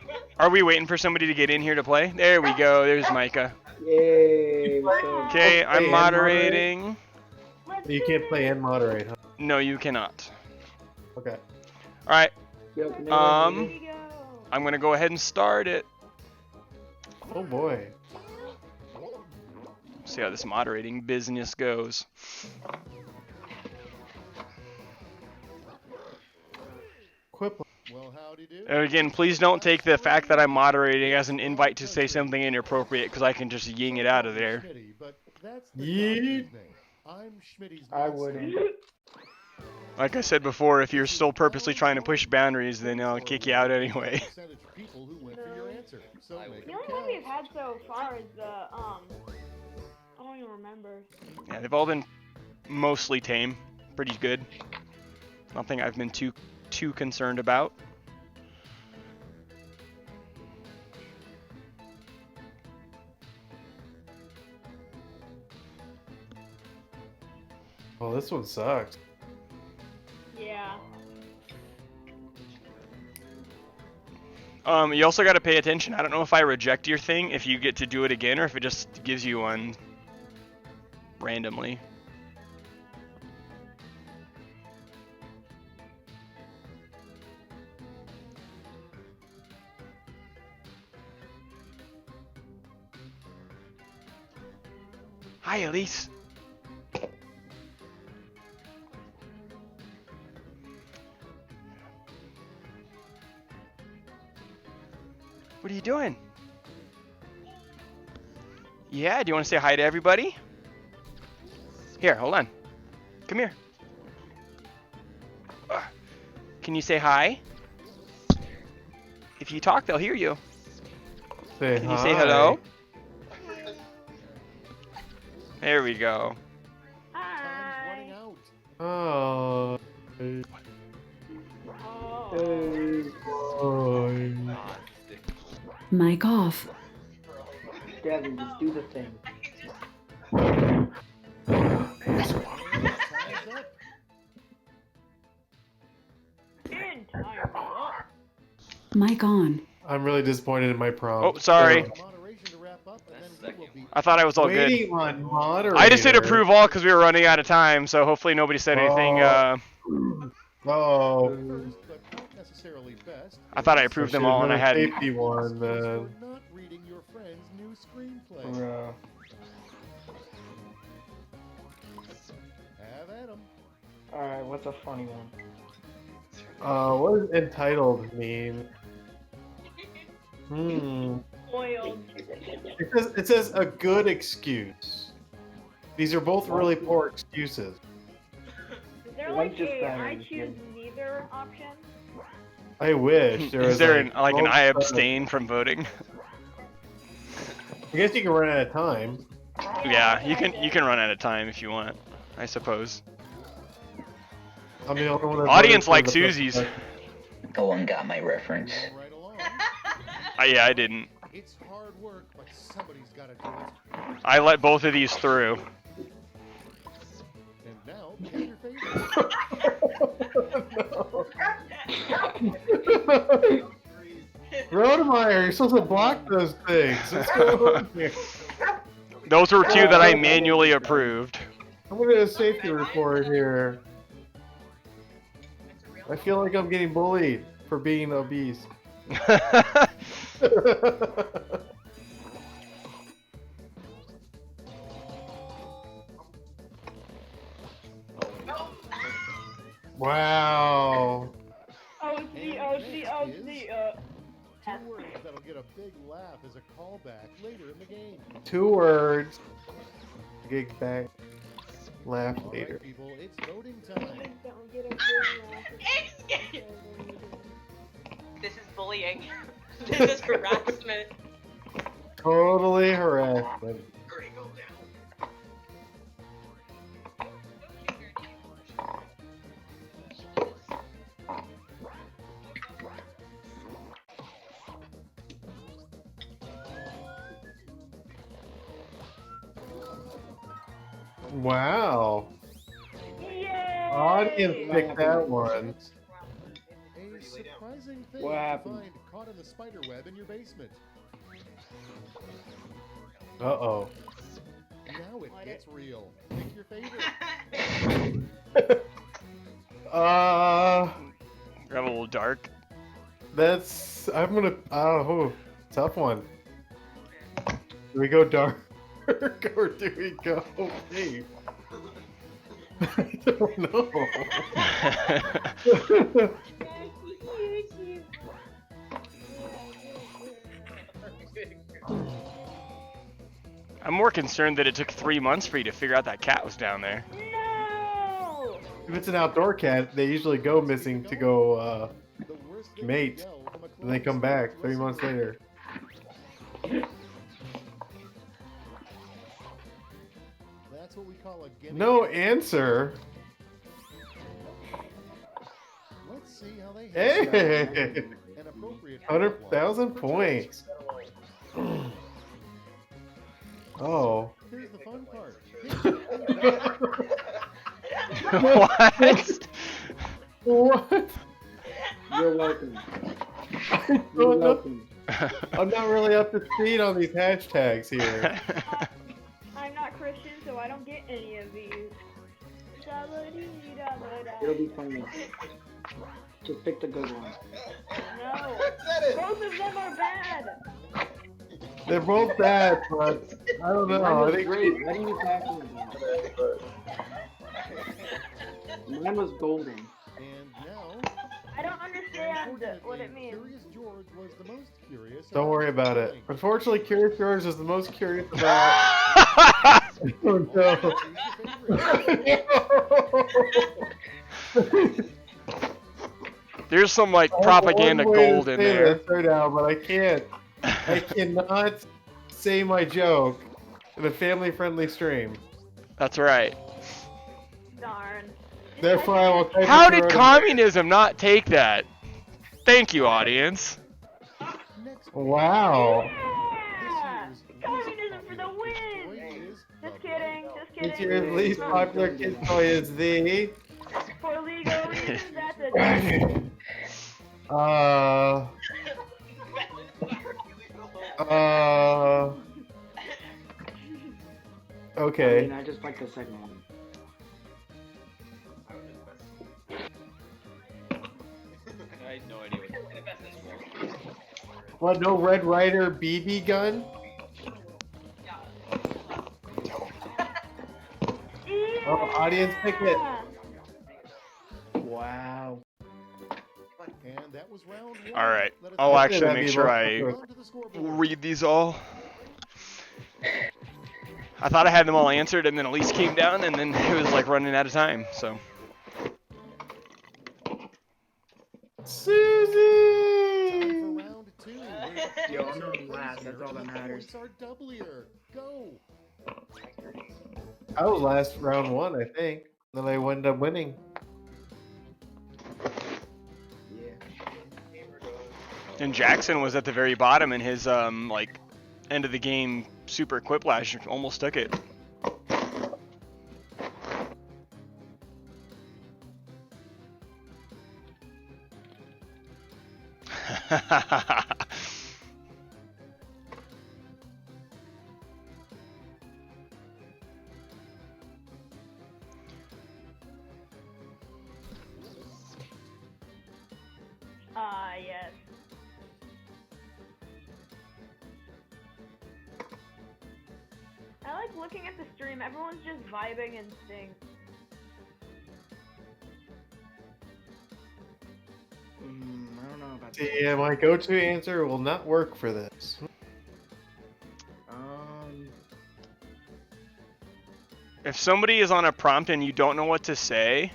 waiting for somebody to get in here to play? There we go. There's Micah. Yay! What's up? Okay, I'm and moderating. You can't play and moderate, huh? No, you cannot. Okay. All right. Yep, Here we go. I'm gonna go ahead and start it. Oh boy. See how this moderating business goes. Quip. Well, howdy do. And again, please don't take the fact that I'm moderating as an invite to say something inappropriate, because I can just ying it out of there. Schmitty, but that's the Yeet. doctor's name. I'm Schmitty's I godson. wouldn't. Like I said before, if you're still purposely trying to push boundaries, then I'll kick you out anyway. Percentage of people who went for your answer. So make The it only one count. we've had so far is the I don't even remember. Yeah, they've all been mostly tame, pretty good. Nothing I've been too concerned about. Well, this one sucks. Yeah. You also got to pay attention. I don't know if I reject your thing, if you get to do it again, or if it just gives you one randomly. Hi, Elise. What are you doing? Yeah, do you want to say hi to everybody? Here, hold on. Come here. Can you say hi? If you talk, they'll hear you. Say Can hi. you say hello? There we go. Hi. Running out. Oh. Oh. Mic off. Devin, just do the thing. Time's up. In time. Mic on. I'm really disappointed in my prompt. Oh, sorry. Moderation to wrap up, and then we will be I thought I was all good. Waiting on moderator. I just did approve all because we were running out of time, so hopefully nobody said anything. Oh. first, but not necessarily best. I thought I approved them all and I hadn't. Safety one, For man. not reading your friend's new screenplay. Bruh. Have at 'em. Alright, what's a funny one? What does entitled mean? Spoiled. It says a good excuse. These are both really poor excuses. Is there One like just a sounds I good. choose neither filter option? I wish there was. Is there an most, I abstain from voting? I guess you can run out of time. Yeah, you can run out of time if you want, I suppose. I'm the only one that Audience voted like for the Susie's. No one got my reference. Right along. Yeah, I didn't. It's hard work, but somebody's got to do it. I let both of these through. And now, pick your favorite. Rodemeyer, you're supposed to block those things. What's going on here? Those were two that I manually approved. I'm gonna do a safety report here. I feel like I'm getting bullied for being obese. Wow. Two words that'll get a big laugh as a callback later in the game. 2 words. Gig back. Laugh All later. right, people, it's voting time. This is bullying. This is harassment. Totally harassment. Wow. Yay! Audience picked that one. A surprising thing What to happened? find caught in the spider web in your basement. Uh-oh. Now it gets real. Pick your favorite. Got a little dark. That's... I'm gonna... Oh, tough one. Do we go dark? Or do we go deep? I don't know. I'm more concerned that it took 3 months for you to figure out that cat was down there. No! If it's an outdoor cat, they usually go missing to go The worst thing mate, to yell from a and they come close back 3 months later. That's what we call a gimmick. No answer. Let's see how they Hey! An appropriate 100,000 points. Oh. Here's the fun part. What? What? You're welcome. I You're don't know. welcome. I'm not really up to speed on these hashtags here. I'm not Christian, so I don't get any of these. It'll be funny. Just pick the good one. No. Both of them are bad. They're both bad, but I don't know. Mine I was think great. What are you talking about? Mine was golden. And now, I don't understand what it means. Curious George was the most curious. Don't worry about it. Unfortunately, Curious George is the most curious about. Oh no. There's some like propaganda One way to gold in say there. this right now, but I can't. I cannot say my joke in a family-friendly stream. That's right. Darn. Therefore, I will. type How it did through- communism not take that? Thank you, audience. Wow. Yeah! Communism for the win! Just kidding, just kidding. This year's least popular kid toy is the. For legal reasons, that's a Okay. I mean, I just like the second one. I had no idea what What? No Red Ryder BB gun? Oh, audience pick it. Wow. And that was round one. All right. Let us I'll know. actually that'd make be sure rough. I On to the scoreboard. read these all. I thought I had them all answered, and then Elise came down, and then it was like running out of time. So Susie! Time for round 2. Yo, I'm gonna last. That's all that matters. The points are doublier. Go. I was last round 1, I think. Then I wound up winning. Yeah. And Jackson was at the very bottom, and his like end of the game super quiplash almost took it. Yes. I like looking at the stream. Everyone's just vibing and sing. I don't know about that. Yeah, my go-to answer will not work for this. If somebody is on a prompt and you don't know what to say,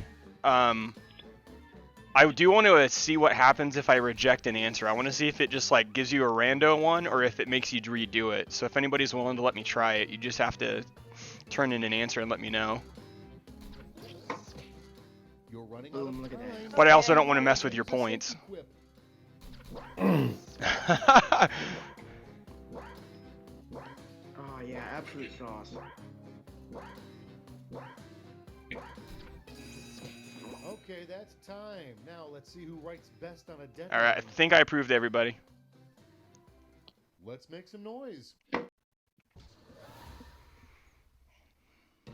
I do want to see what happens if I reject an answer. I want to see if it just like gives you a rando one or if it makes you redo it. So if anybody's willing to let me try it, you just have to turn in an answer and let me know. You're running Boom, look at that. But I also don't want to mess with your points. Oh yeah, absolute sauce. Okay, that's time. Now let's see who writes best on a deadline. All right, I think I approved everybody. Let's make some noise.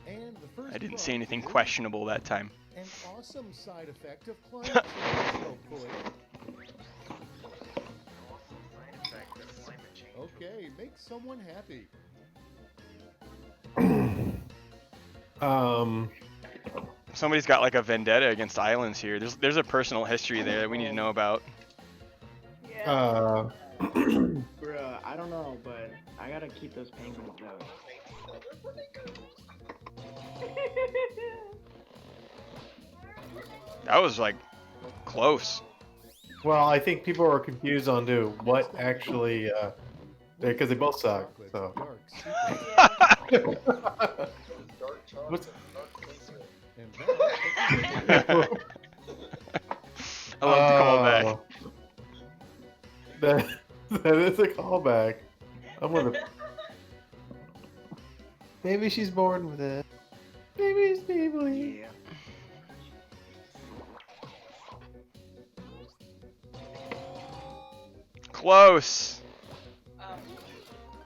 And the first I didn't prompt say anything is questionable that time. an awesome side effect of climate change, hopefully. Okay, make someone happy. Somebody's got like a vendetta against islands here. There's a personal history there that we need to know about. Uh, Bruh, I don't know, but I gotta keep those penguins out. That was like close. well, I think people are confused on what actually, because they both suck. So. What's... I love the callback. That is a callback. I'm gonna. Maybe she's born with it. Maybe it's Maybelline. Yeah. Close.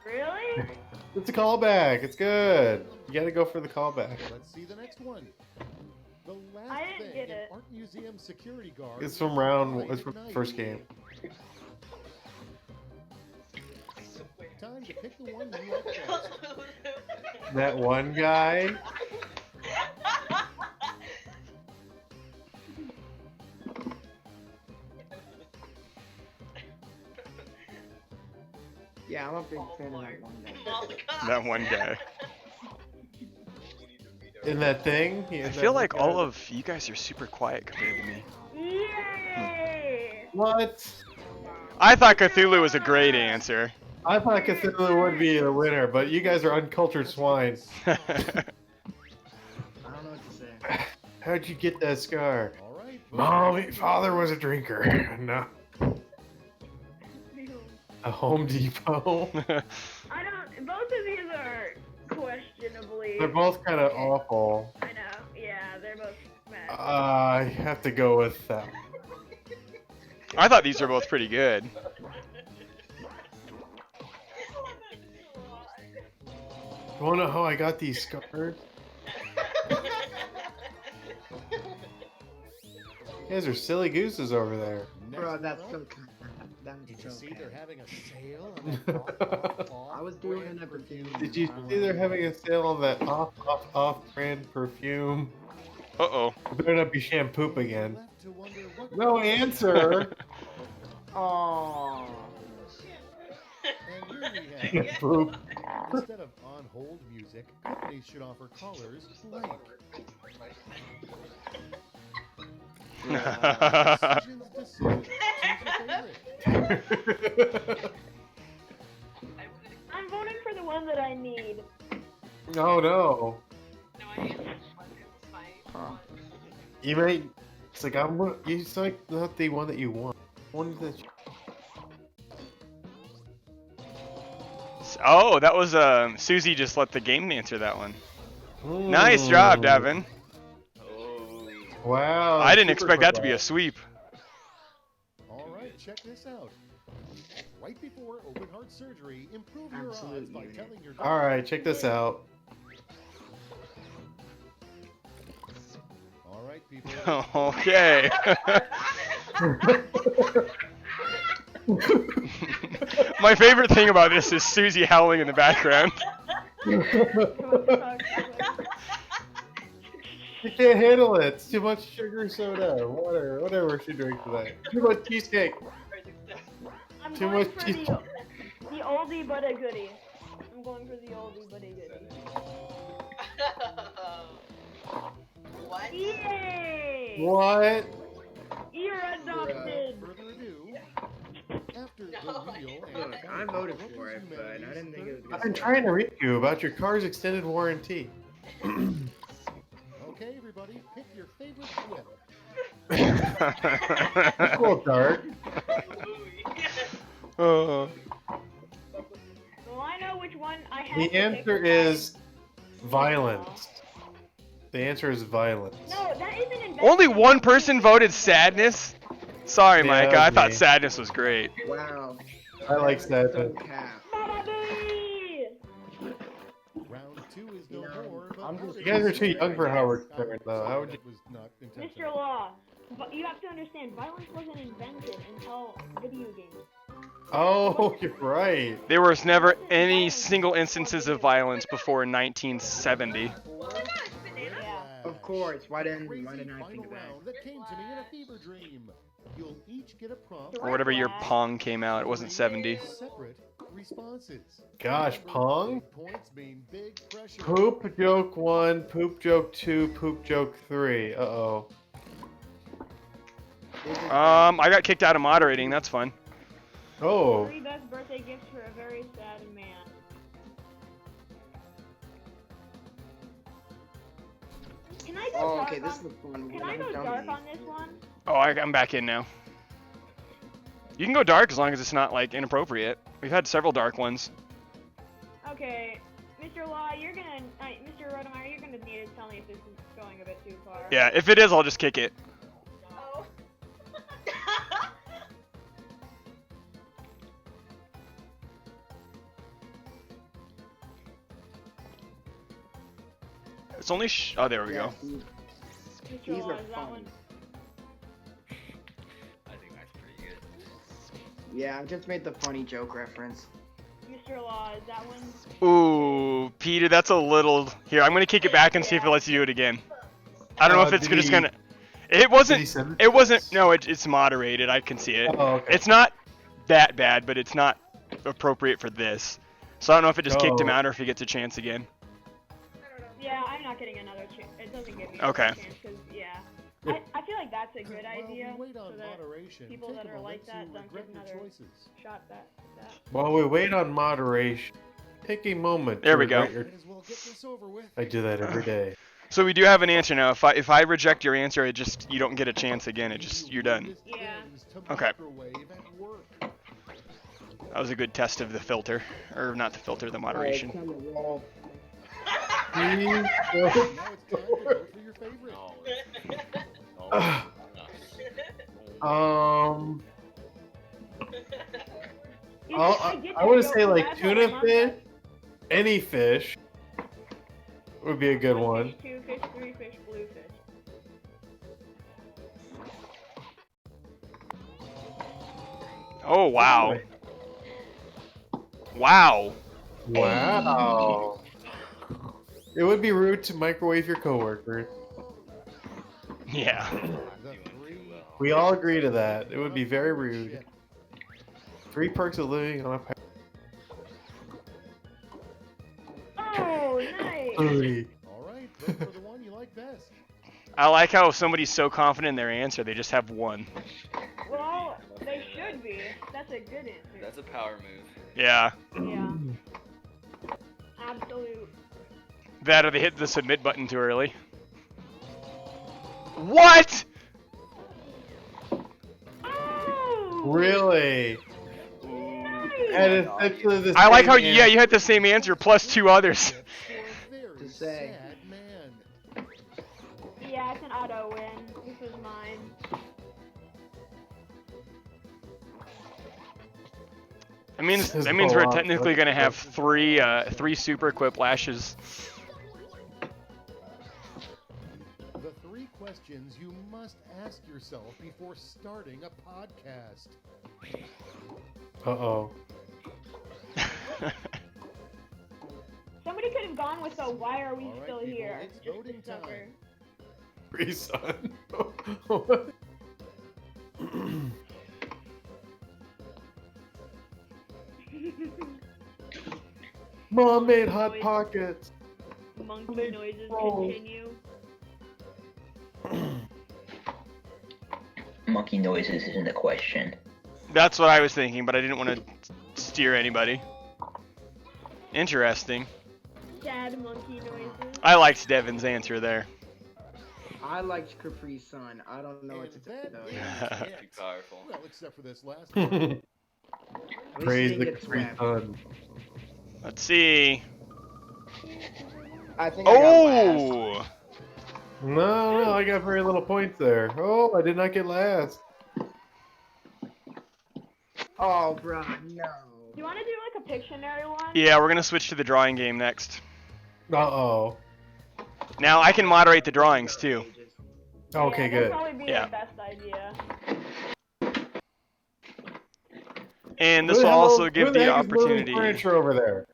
Really? It's a callback. It's good. You gotta go for the callback. Let's see the next one. The last I didn't thing get an it. art museum security guard. It's from it's from the first game. Time to pick the one you like best. That one guy. Yeah, I'm a big fan of that one guy. That one guy. In that thing. I feel like all of you guys are super quiet compared to me. Yay! What? I thought Cthulhu was a great answer. I thought Cthulhu would be a winner, but you guys are uncultured swine. I don't know what to say. How'd you get that scar? All right. Mommy, father was a drinker. No. A Home Depot. I don't. Both of these are questionably. They're both kind of awful. I know. Yeah, they're both bad. I have to go with that. I thought these were both pretty good. You wanna know how I got these scars? You guys are silly gooses over there. Bro, that's so kind. Did you That's see okay. they're having a sale on that I was doing a perfume. Did you see they're having a sale on that off-brand perfume? Uh-oh. It better not be shampoo again. left to wonder what No answer! Aww. And here we have Shampoo. instead of on hold music, companies should offer callers blank. Decisions decision. Choose your favorite. I'm voting for the one that I need. Oh no. No, I answered one. It was fine. You may. It's like it's like not the one that you want. One that. Oh, that was Susie just let the game answer that one. Nice job, Devin. Wow. I didn't super expect that to be quick. a sweep. All right, check this out. Right before open heart surgery, improve your odds by telling your doctor. All right, check this out. All right, people. Okay. My favorite thing about this is Susie howling in the background. You can't handle it. It's too much sugar soda, water, whatever she drinks today. Too much cheesecake. I'm Too going much for cheese. the oldie but a goodie. I'm going for the oldie but a goodie. What? Yay! What? You're adopted. Further ado, after No, the real Look, I voted for it, but I didn't think it was I've been trying to read you about your car's extended warranty. Okay, everybody, pick your favorite whip. Cool, Dark. Oh. Well, I know which one I have The to pick answer with is mine. violence. The answer is violence. No, that isn't invented. Only one person voted sadness? Sorry, Yeah, Micah. that I was thought me. sadness was great. Wow. I like Don't sadness. cap. Mama baby! Round 2 is no You know, more, but I'm how just- did You guys are you too do young it? for Howard I Stern, though. How would you? that was not Mr. intentional. Law, but you have to understand, violence wasn't invented until video games. Oh, you're right. There was never any single instances of violence before 1970. Yeah. Of course. Why didn't Crazy I think of final that? round that came to me in a fever dream. You'll each get a prompt. Or whatever year Pong came out. It wasn't 70. Separate responses. Gosh, Pong? Big points mean big pressure. Poop joke 1, poop joke 2, poop joke 3. Uh-oh. I got kicked out of moderating. That's fun. Oh. 3 best birthday gifts for a very sad man. Can I go Oh, dark okay, this on, is the fun Can one. I go I'm dark dummy. on this one? Oh, I'm back in now. You can go dark as long as it's not, like, inappropriate. We've had several dark ones. Okay, Mr. Law, you're gonna, Mr. Rodemeyer, you're gonna need to tell me if this is going a bit too far. Yeah, if it is, I'll just kick it. Oh. It's only oh, there we Yeah, go. these- Mr. These Law, are is that fun. one? I think that's pretty good. Yeah, I just made the funny joke reference. Mr. Law, is that one? Ooh, Peter, that's a little... Here, I'm gonna kick it back and see if it lets you do it again. I don't know if it's did just he- gonna... It wasn't... Did he send It wasn't... to us? No, it's moderated. I can see it. Oh, okay. It's not that bad, but it's not appropriate for this. So I don't know if it just kicked him Oh. out or if he gets a chance again. Yeah, I'm not getting another chance. It doesn't give me Okay. another chance, because, yeah. I feel like that's a good idea, While we wait so on that moderation, people take that a are like moment that to don't get regret your another choices. shot that. While we wait on moderation, take a moment. There to we go. regret your- Might as well get this over with. I do that every day. So we do have an answer now. If I reject your answer, it just... You don't get a chance again. It just... You're done. Yeah. Okay. Microwave at work. That was a good test of the filter. Or not the filter, the moderation. Alright, time to roll. Now it's time to vote for your favorite. I want to say like tuna fish, any fish would be a good one. Fish, 2 fish, 3 fish, blue fish. Oh, wow. Wow. Wow. It would be rude to microwave your coworkers. Yeah. The three We all agree to that. It would be very rude. 3 perks of living on a Oh, nice! Three. All right, vote for the one you like best. I like how somebody's so confident in their answer, they just have one. Well, that's a good answer. That's a power move. Yeah. Yeah. Absolute. That or they hit the submit button too early. What? Oh! Really? Nice! And it's essentially the I like same how answer. you had the same answer plus 2 others. To say. Sad man. Yeah, it's an auto win. This was mine. That means This is we're a lot. technically gonna have three super equip lashes. The 3 questions you must ask yourself before starting a podcast. Uh-oh. Somebody could have gone with the why are we All right, still people, here? it's Just voting this number. time. Free son. Mom made hot pockets. Monkey noises Oh. continue. Monkey noises isn't a question. That's what I was thinking, but I didn't want to steer anybody. Interesting. Sad monkey noises. I liked Devin's answer there. I liked Capri Sun. I don't know what to And say that though. is Too it. powerful. Well, except for this last one. At least Praise he the gets Capri swept. Sun. Let's see. I think I got last. Oh! No, I got very little points there. Oh, I did not get last. Oh, bro, no. Do you want to do like a Pictionary one? Yeah, we're gonna switch to the drawing game next. Uh-oh. Now I can moderate the drawings too. Okay, Yeah, good. that'd probably be Yeah. the best idea. And this Who will hell- also who give the the heck is moving opportunity. furniture over there.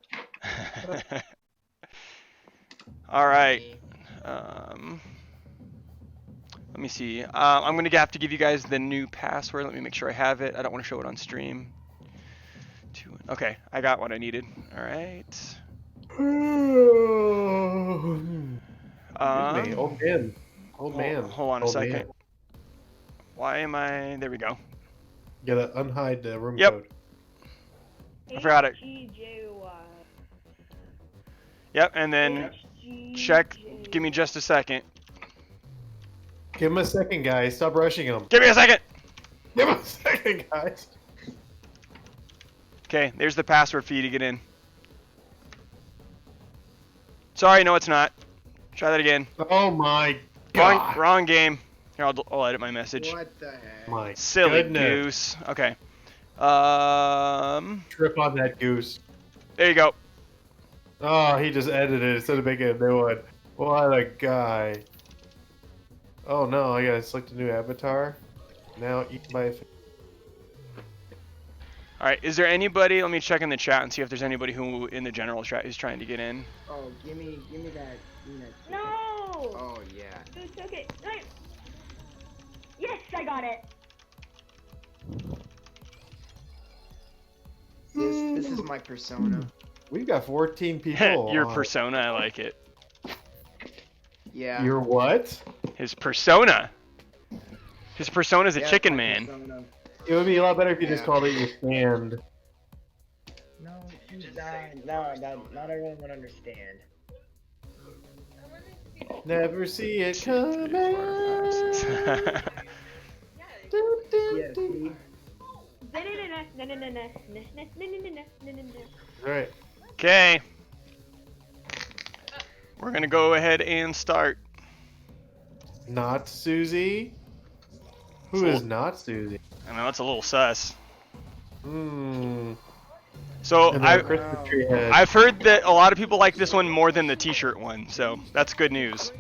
All right. Let me see. I'm gonna have to give you guys the new password. Let me make sure I have it. I don't want to show it on stream. Okay, I got what I needed. All right. Hey, old man. Old man. Hold on a Old second. man. Why am I? There we go. You gotta unhide the room Yep. code. I forgot it. HGJY. Yep, and then check. Give me just a second. Give him a second, guys. Stop rushing him. Give me a second. Give him a second, guys. Okay, there's the password for you to get in. Sorry, no, it's not. Try that again. Oh my god. Wrong game. Here, I'll edit my message. What the heck? My Silly goodness. goose. Okay. Trip on that goose. There you go. Oh, he just edited it instead of making a new one. What a guy. Oh no, I gotta select a new avatar. Now eaten by a fish. All right. Is there anybody? Let me check in the chat and see if there's anybody who in the general chat is trying to get in. Oh, give me that. No! Oh yeah. It was okay. Wait. Yes, I got it. This is my persona. We've got 14 people. Your on. persona, I like it. Yeah. Your what? His persona. His persona's a Yeah, chicken my man. persona. It would be a lot better if you just Yeah. called it your stand. No, not everyone would understand. Never see it coming. Yeah, see? Alright. Okay. We're gonna go ahead and start. Not Susie? Who is not Susie? I know it's a little sus. Hmm. So And then a Christmas tree head. I've heard that a lot of people like this one more than the T-shirt one, so that's good news.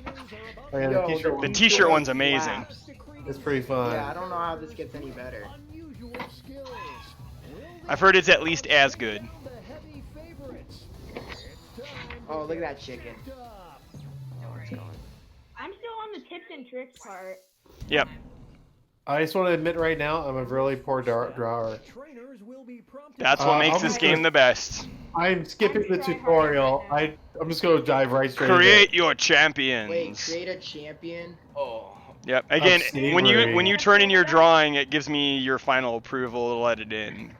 Oh, yeah, the Yo, t-shirt The one- T-shirt one's amazing. Slaps. It's pretty fun. Yeah, I don't know how this gets any better. Unusual skills. I've heard it's at least as good. The heavy favorites. It's time Oh, look at that chicken. up. I'm still on the tips and tricks part. Yep. I just want to admit right now, I'm a really poor drawer. Trainers will be prompted. That's what makes I'm this just game gonna- the best. I'm skipping the tutorial. I'm just going to dive right straight Create into your Wait, champions. create a champion. Oh. Yep. Again, when savory. you turn in your drawing, it gives me your final approval to let it in.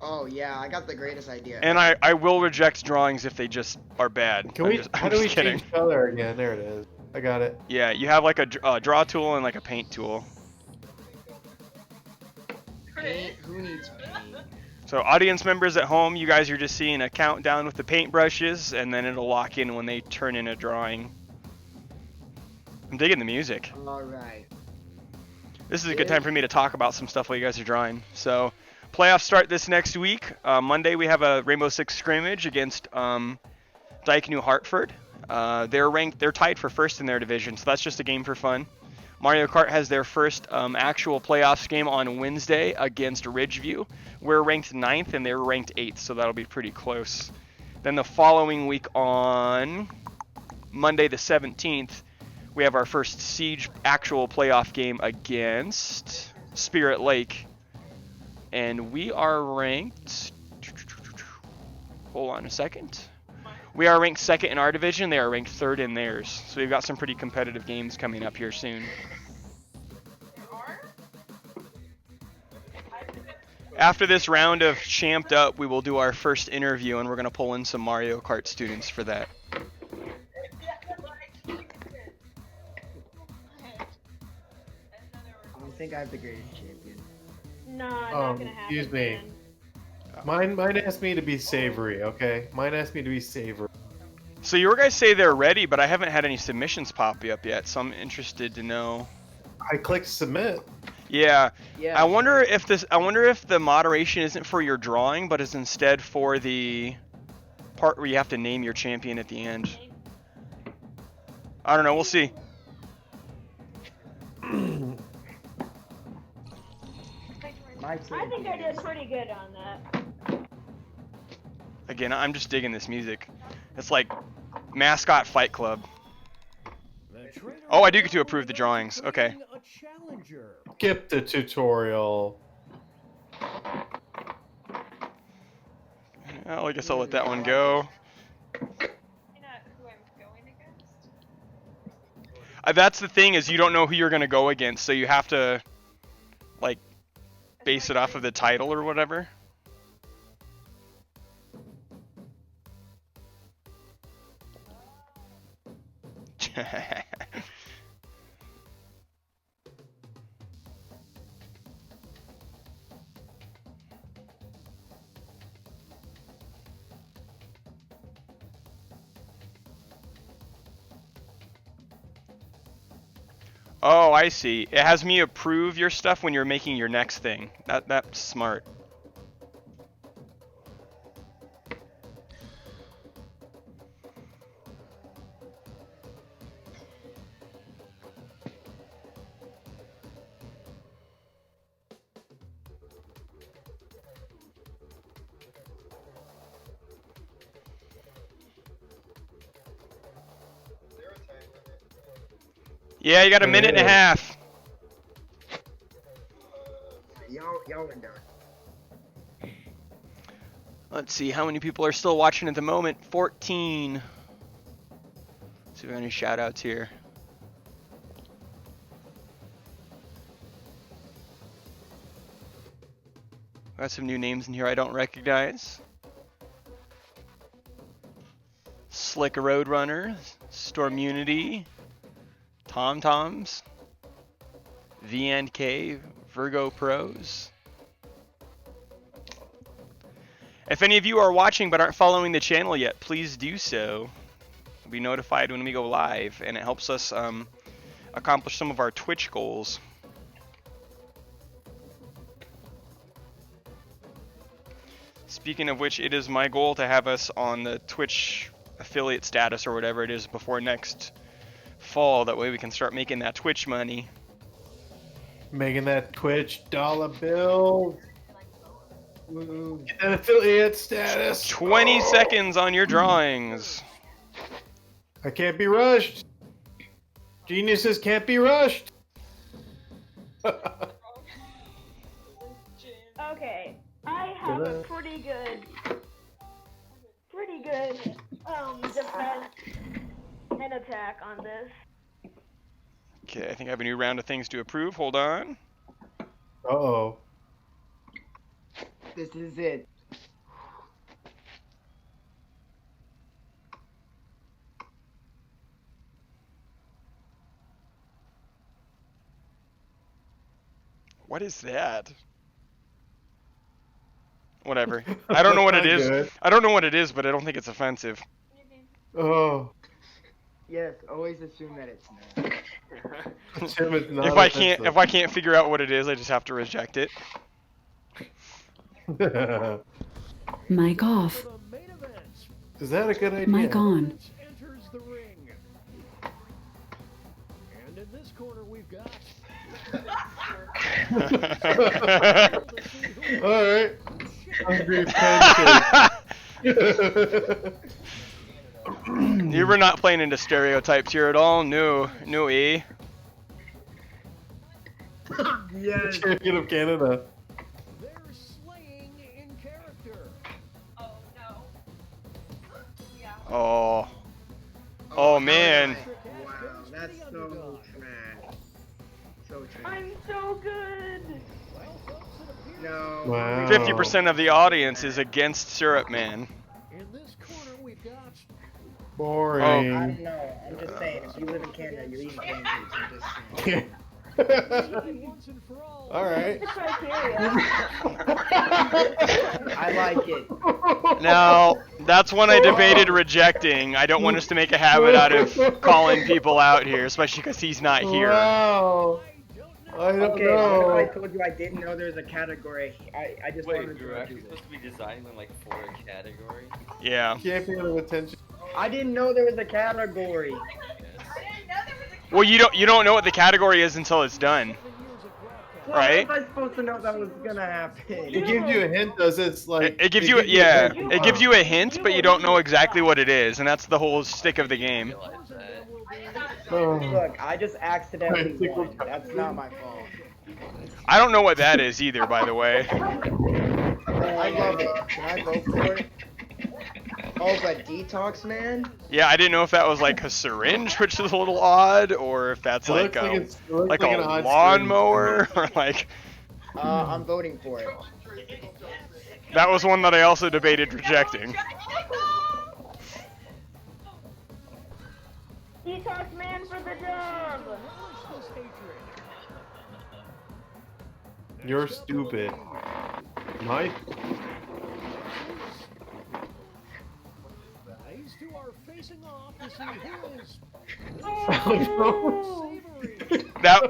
Oh yeah, I got the greatest idea. And I will reject drawings if they just are bad. How do we change color again? There it is. I got it. Yeah, you have like a draw tool and like a paint tool. Paint? Who needs paint? So audience members at home, you guys are just seeing a countdown with the paintbrushes, and then it'll lock in when they turn in a drawing. I'm digging the music. Alright. This is a good time for me to talk about some stuff while you guys are drawing. So, playoffs start this next week. Monday we have a Rainbow Six scrimmage against Dyke New Hartford. They're tied for first in their division, so that's just a game for fun. Mario Kart has their first actual playoffs game on Wednesday against Ridgeview. We're ranked 9th and they're ranked 8th, so that'll be pretty close. Then the following week on Monday the 17th, we have our first Siege actual playoff game against Spirit Lake. And we are ranked... Hold on a second. We are ranked 2nd in our division. They are ranked 3rd in theirs. So we've got some pretty competitive games coming up here soon. After this round of Champed Up, we will do our first interview, and we're going to pull in some Mario Kart students for that. I think I have the greatest champion. No, not gonna happen. Excuse me. Man. Mine asked me to be savory, okay? Mine asked me to be savory. So your guys say they're ready, but I haven't had any submissions pop up yet, so I'm interested to know. I clicked submit. Yeah. Yeah. I wonder if the moderation isn't for your drawing, but is instead for the part where you have to name your champion at the end. I don't know. We'll see. I think I did pretty good on that. Again, I'm just digging this music. It's like Mascot Fight Club. Oh, I do get to approve the drawings. Okay. Skip the tutorial. Well, I guess I'll let that one go. That's the thing, is you don't know who you're gonna go against, so you have to like base it off of the title or whatever. Oh, I see. It has me approve your stuff when you're making your next thing. That's smart. Yeah, you got a minute and a half. Y'all are done. Let's see how many people are still watching at the moment. 14. Let's see if we have any shout outs here. Got some new names in here I don't recognize. Slick Roadrunner, Stormunity, Tom Toms, V&K, Virgo Pros. If any of you are watching but aren't following the channel yet, please do so. You'll be notified when we go live, and it helps us accomplish some of our Twitch goals. Speaking of which, it is my goal to have us on the Twitch affiliate status or whatever it is before next fall. That way we can start making that Twitch money. Making that Twitch dollar bill. Get that affiliate status. 20 seconds on your drawings. I can't be rushed. Geniuses can't be rushed. Okay, I have a pretty good defense, and an attack on this. Okay, I think I have a new round of things to approve. Hold on. Uh-oh. This is it. What is that? Whatever. I don't know what it is. Good. I don't know what it is, but I don't think it's offensive. Oh. Yes, always assume that it's not. Tim is not If I can't figure out what it is, I just have to reject it. Mic off. Is that a good idea? Mic on. Enters the ring. And in this corner we've got All right. Hungry pancake. You were not playing into stereotypes here at all. No, no, Yes. Champion of Canada. they're slaying in character. Oh no. Yeah. Oh. Oh man. Wow, that's so trash. So trash. I'm so good. No. Wow. 50% of the audience is against Syrup Man. In this corner we've got Boring. I don't know. I'm just saying, if you live in Canada, you're eating pancakes. I'm just saying. once and for all. All right. The criteria. I like it. Now, that's one I debated rejecting. I don't want us to make a habit out of calling people out here, especially because he's not here. Wow. I don't Okay, what know. if I told you I didn't know there was a category? I just wanted Wait, to you're do actually this. supposed to be designing them like for a category? Yeah. Champion of attention. I didn't know there was a category. Well, you don't know what the category is until it's done. Well, Right? how was I supposed to know that was gonna happen? It gives you a hint, does it's like It gives you a hint, but you don't know exactly what it is, and that's the whole stick of the game. Look, I just accidentally won. That's not my fault. I don't know what that is either, by the way. I love it. Can I vote for it? Oh, but detox, man? Yeah, I didn't know if that was like a syringe, which is a little odd, or if that's It like looks like a it's- it looks like like a an odd lawnmower, or like I'm voting for it. that was one that I also debated rejecting. Detox man for the job. You're stupid. Mike? These two are facing off to see who is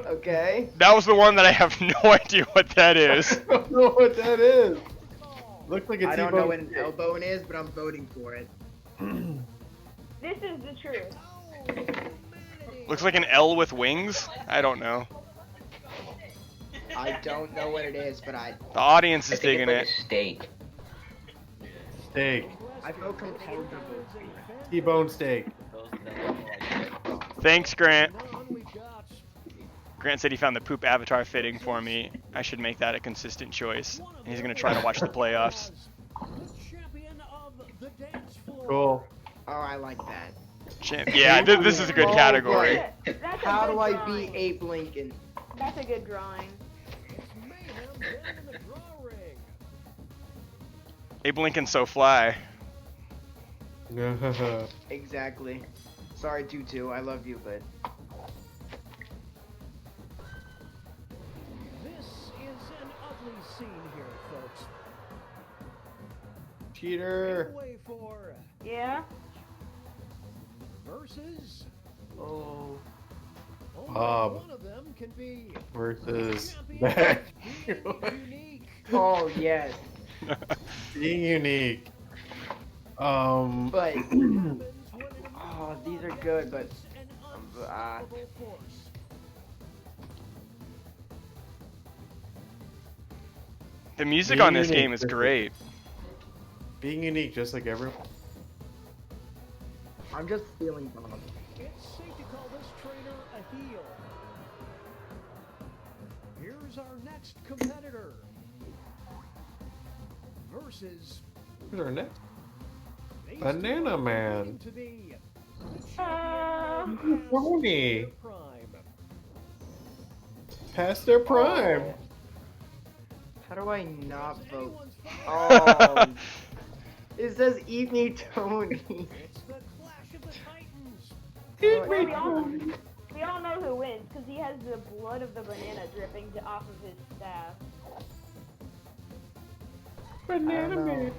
Okay. That was the one that I have no idea what that is. I don't know what that is. Looks like a I don't T-bone know what an steak. elbow is, but I'm voting for it. This is the truth. Looks like an L with wings. I don't know. I don't know what it is, but I The audience I is think digging it's like it. a steak. Steak. I feel compelled to vote. T-bone steak. Thanks, Grant. Grant said he found the poop avatar fitting for me. I should make that a consistent choice. And he's gonna try to watch the playoffs. Cool. Oh, I like that. Yeah, this is a good category. That's a How good do I drawing. beat Abe Lincoln? That's a good drawing. Abe Lincoln's so fly. Exactly. Sorry, Tutu. I love you, but This is an ugly scene here, folks. Cheater. Away for Yeah? versus oh, only Bob. one of them can be Versus champion Mac. unique. oh yes. Being unique. But oh, these are good, but The music Being on this unique, game is just- great. Being unique, just like everyone. I'm just feeling bummed. It's safe to call this trainer a heel. Here's our next competitor. Versus Who's our next? these Banana two are Man. going to be Pony. Past their prime. How do I not vote? Oh, it says "Eat me, Tony." Eat me, Tony. We all know who wins because he has the blood of the banana dripping off of his staff. Banana Man.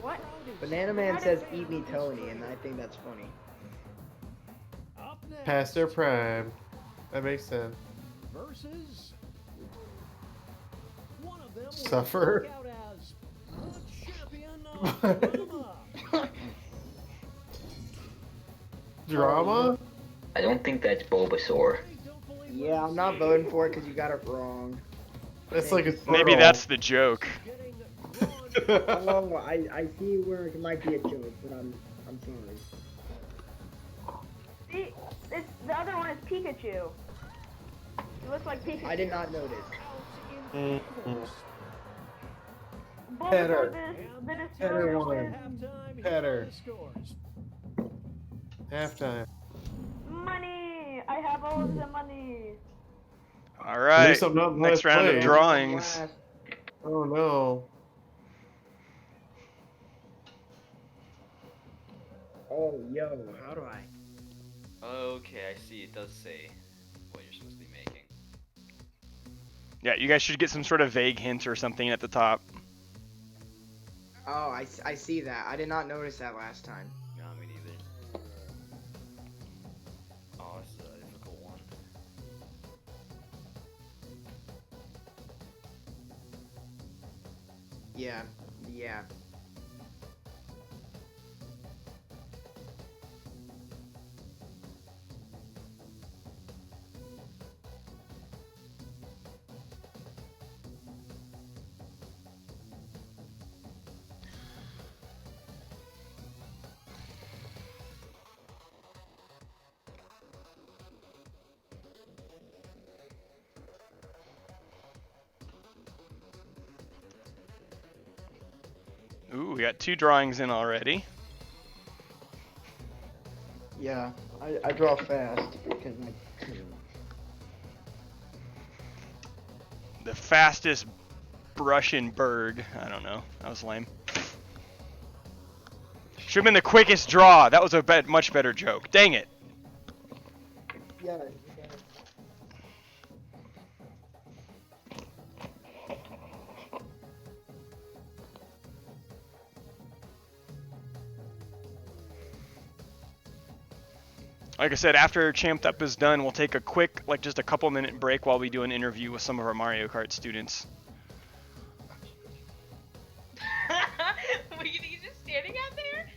What? Banana Man says "Eat me, Tony," and I think that's funny. Past their prime. That makes sense. Versus one of them Suffer. will out as the champion of drama. Drama? I don't think that's Bulbasaur. Yeah, I'm not voting for it because you got it wrong. That's like a Maybe turtle. that's the joke. Oh, I see where it might be a joke, but I'm sorry. See, the other one is Pikachu. It looks like Pikachu. I did not notice. Header. The Header destroyer one. Header. Scores. Halftime. money. I have all of the money. All At right. least I'm not in Next last round of place. drawings. Oh no. Oh, yo, how do I? Okay, I see. It does say what you're supposed to be making. Yeah, you guys should get some sort of vague hint or something at the top. Oh, I see that. I did not notice that last time. No, me neither. Oh, this is a difficult one. Yeah. Ooh, we got 2 drawings in already. Yeah, I draw fast because The fastest Russian bird. I don't know. That was lame. Should have been the quickest draw. That was a much better joke. Dang it. Yeah. Like I said, after Champed Up is done, we'll take a quick, like just a couple minute break while we do an interview with some of our Mario Kart students. Were you just standing out there?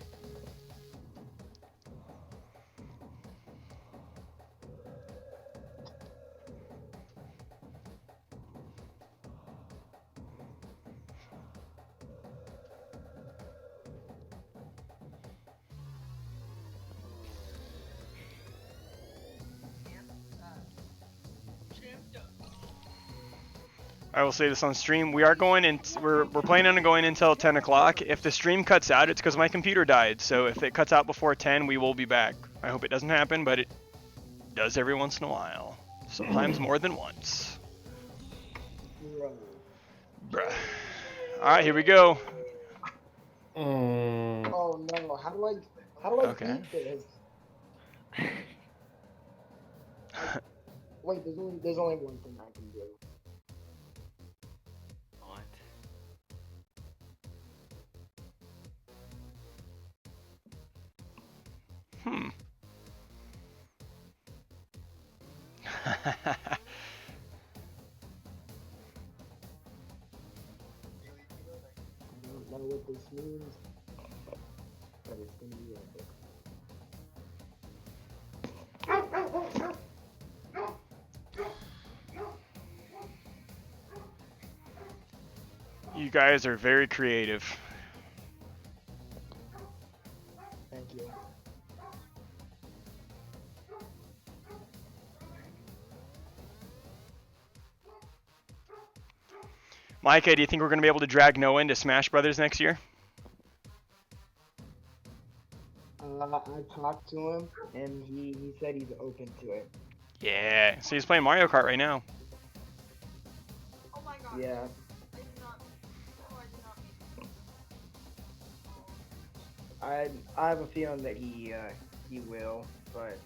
I will say this on stream. We are going in. We're planning on going until 10 o'clock. If the stream cuts out, it's because my computer died. So if it cuts out before 10, we will be back. I hope it doesn't happen, but it does every once in a while. Sometimes more than once. Bruh. All right, here we go. Oh no! How do I Okay. beat this? Wait, there's only one thing I can do. What? I don't know what this means, but it's gonna be epic. You guys are very creative. Thank you. Micah, do you think we're going to be able to drag Noah into Smash Brothers next year? I talked to him, and he said he's open to it. Yeah. So he's playing Mario Kart right now. Oh my god. Yeah. I did not. Oh, I did not. I have a feeling that he will, but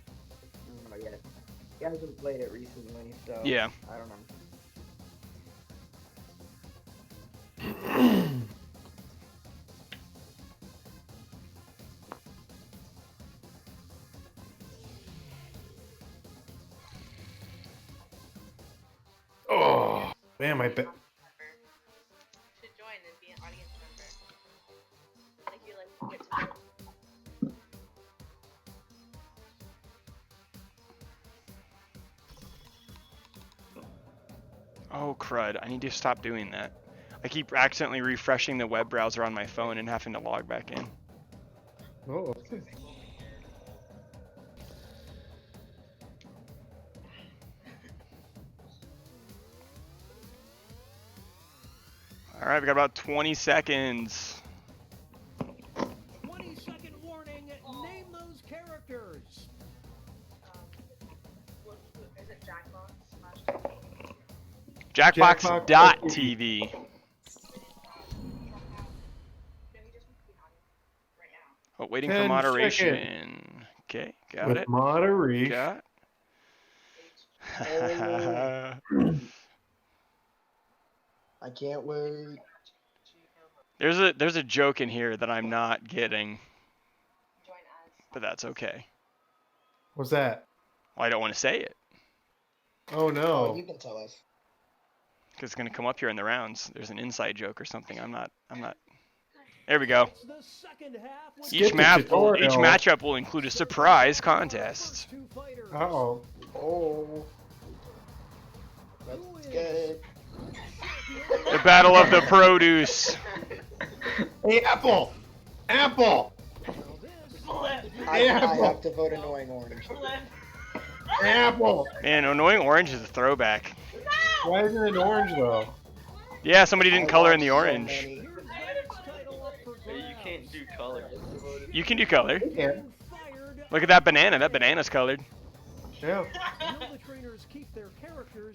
yeah, he hasn't played it recently, so Yeah. I don't know. Oh, damn! I bet. Should join and be an audience member. Like you get to know. Oh crud! I need to stop doing that. I keep accidentally refreshing the web browser on my phone and having to log back in. Oh. All right, we got about 20 seconds. 20-second warning. Name those characters. Is it Jackbox? Jackbox.tv. Oh, waiting for 10 moderation. Okay, got With it. moderation. Got. I can't wait. There's a joke in here that I'm not getting, but that's okay. What's that? Well, I don't want to say it Oh no. Oh, you can tell us. because it's gonna come up here in the rounds. There's an inside joke or something. I'm not. There we go. It's the second half with Skip the tutorial. Each matchup will include a surprise contest. two fighters. Uh-oh. Oh. Let's get it. The battle of the produce. Hey, Apple! Apple! I Apple! have to vote annoying orange. Apple! Man, annoying orange is a throwback. Why isn't it orange though? Yeah, somebody didn't I color in the watched so orange. many. Hey, you can't do color. You can do color. Yeah. Look at that banana. That banana's colored. Yeah.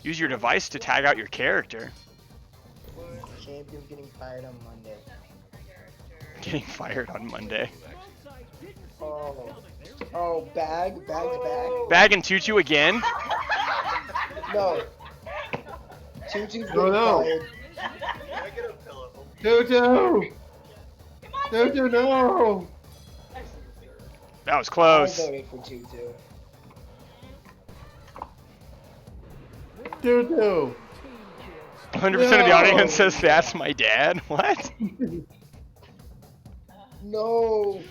Use your device to tag out your character. Champion's getting fired on Monday. Getting fired on Monday. Oh. Oh, bag's back. Bag and Tutu again? No. Tutu's No, getting no. fired. Tutu! Tutu, no! That was I close. voted for Tutu. Tutu! 100% of the audience says that's my dad. What? No.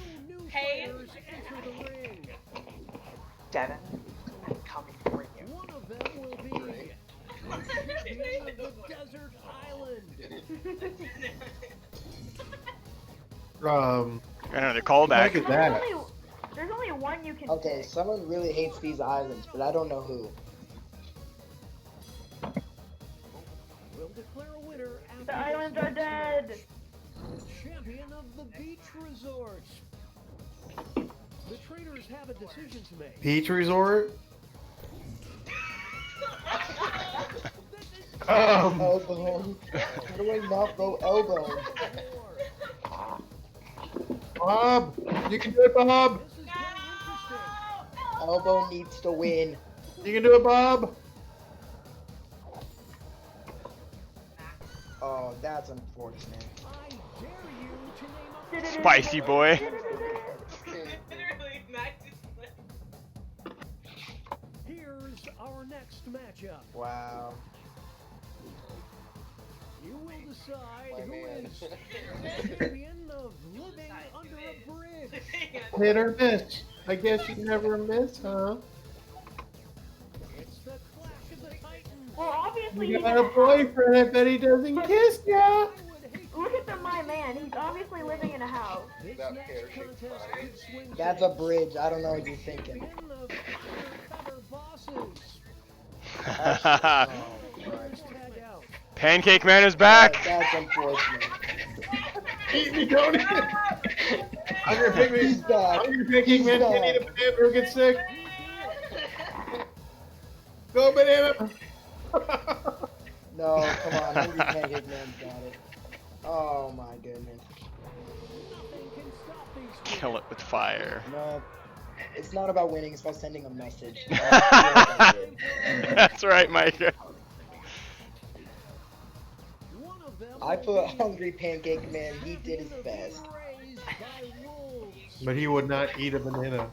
Hey. Devin, I'm coming for you. One of them will be champion of the desert island. Another callback. Look at that. There's only one you can Okay, pick. someone really hates these islands, but I don't know who. We'll declare a winner after The islands are dead. champion of the beach resort. The trainers have a decision to make. Peach Resort? Elbow. How do I not vote elbow? Bob! You can do it, Bob! This is getting interesting. Elbow needs to win. You can do it, Bob! Oh, that's unfortunate. I dare you to name a Spicy boy. Literally, Max is Here's our next matchup. Wow. You will decide My who man. is champion of living under a bridge. Hit or miss. I guess you never miss, huh? It's the clash of the titans. Well, obviously You he's got in a a boyfriend, I bet he doesn't kiss ya! I would hate house. Look at my man. He's obviously living in a house. this That next pear-shaped contest body. could swing That's a things. bridge. I don't know what you're thinking. Champion of undercover bosses. Oh, Players tag out. Pancake Man is back. That's unfortunate. Eat me, Tony! Hungry Pigman. He's back. Hungry Pigman He's can't back. eat a banana or get sick. Go banana. No, come on. Hungry Pancake Man's got it. Oh my goodness. Kill it with fire. No, it's not about winning. It's about sending a message. That's right, Micah. I put Hungry Pancake Man. He did his best. But he would not eat a banana.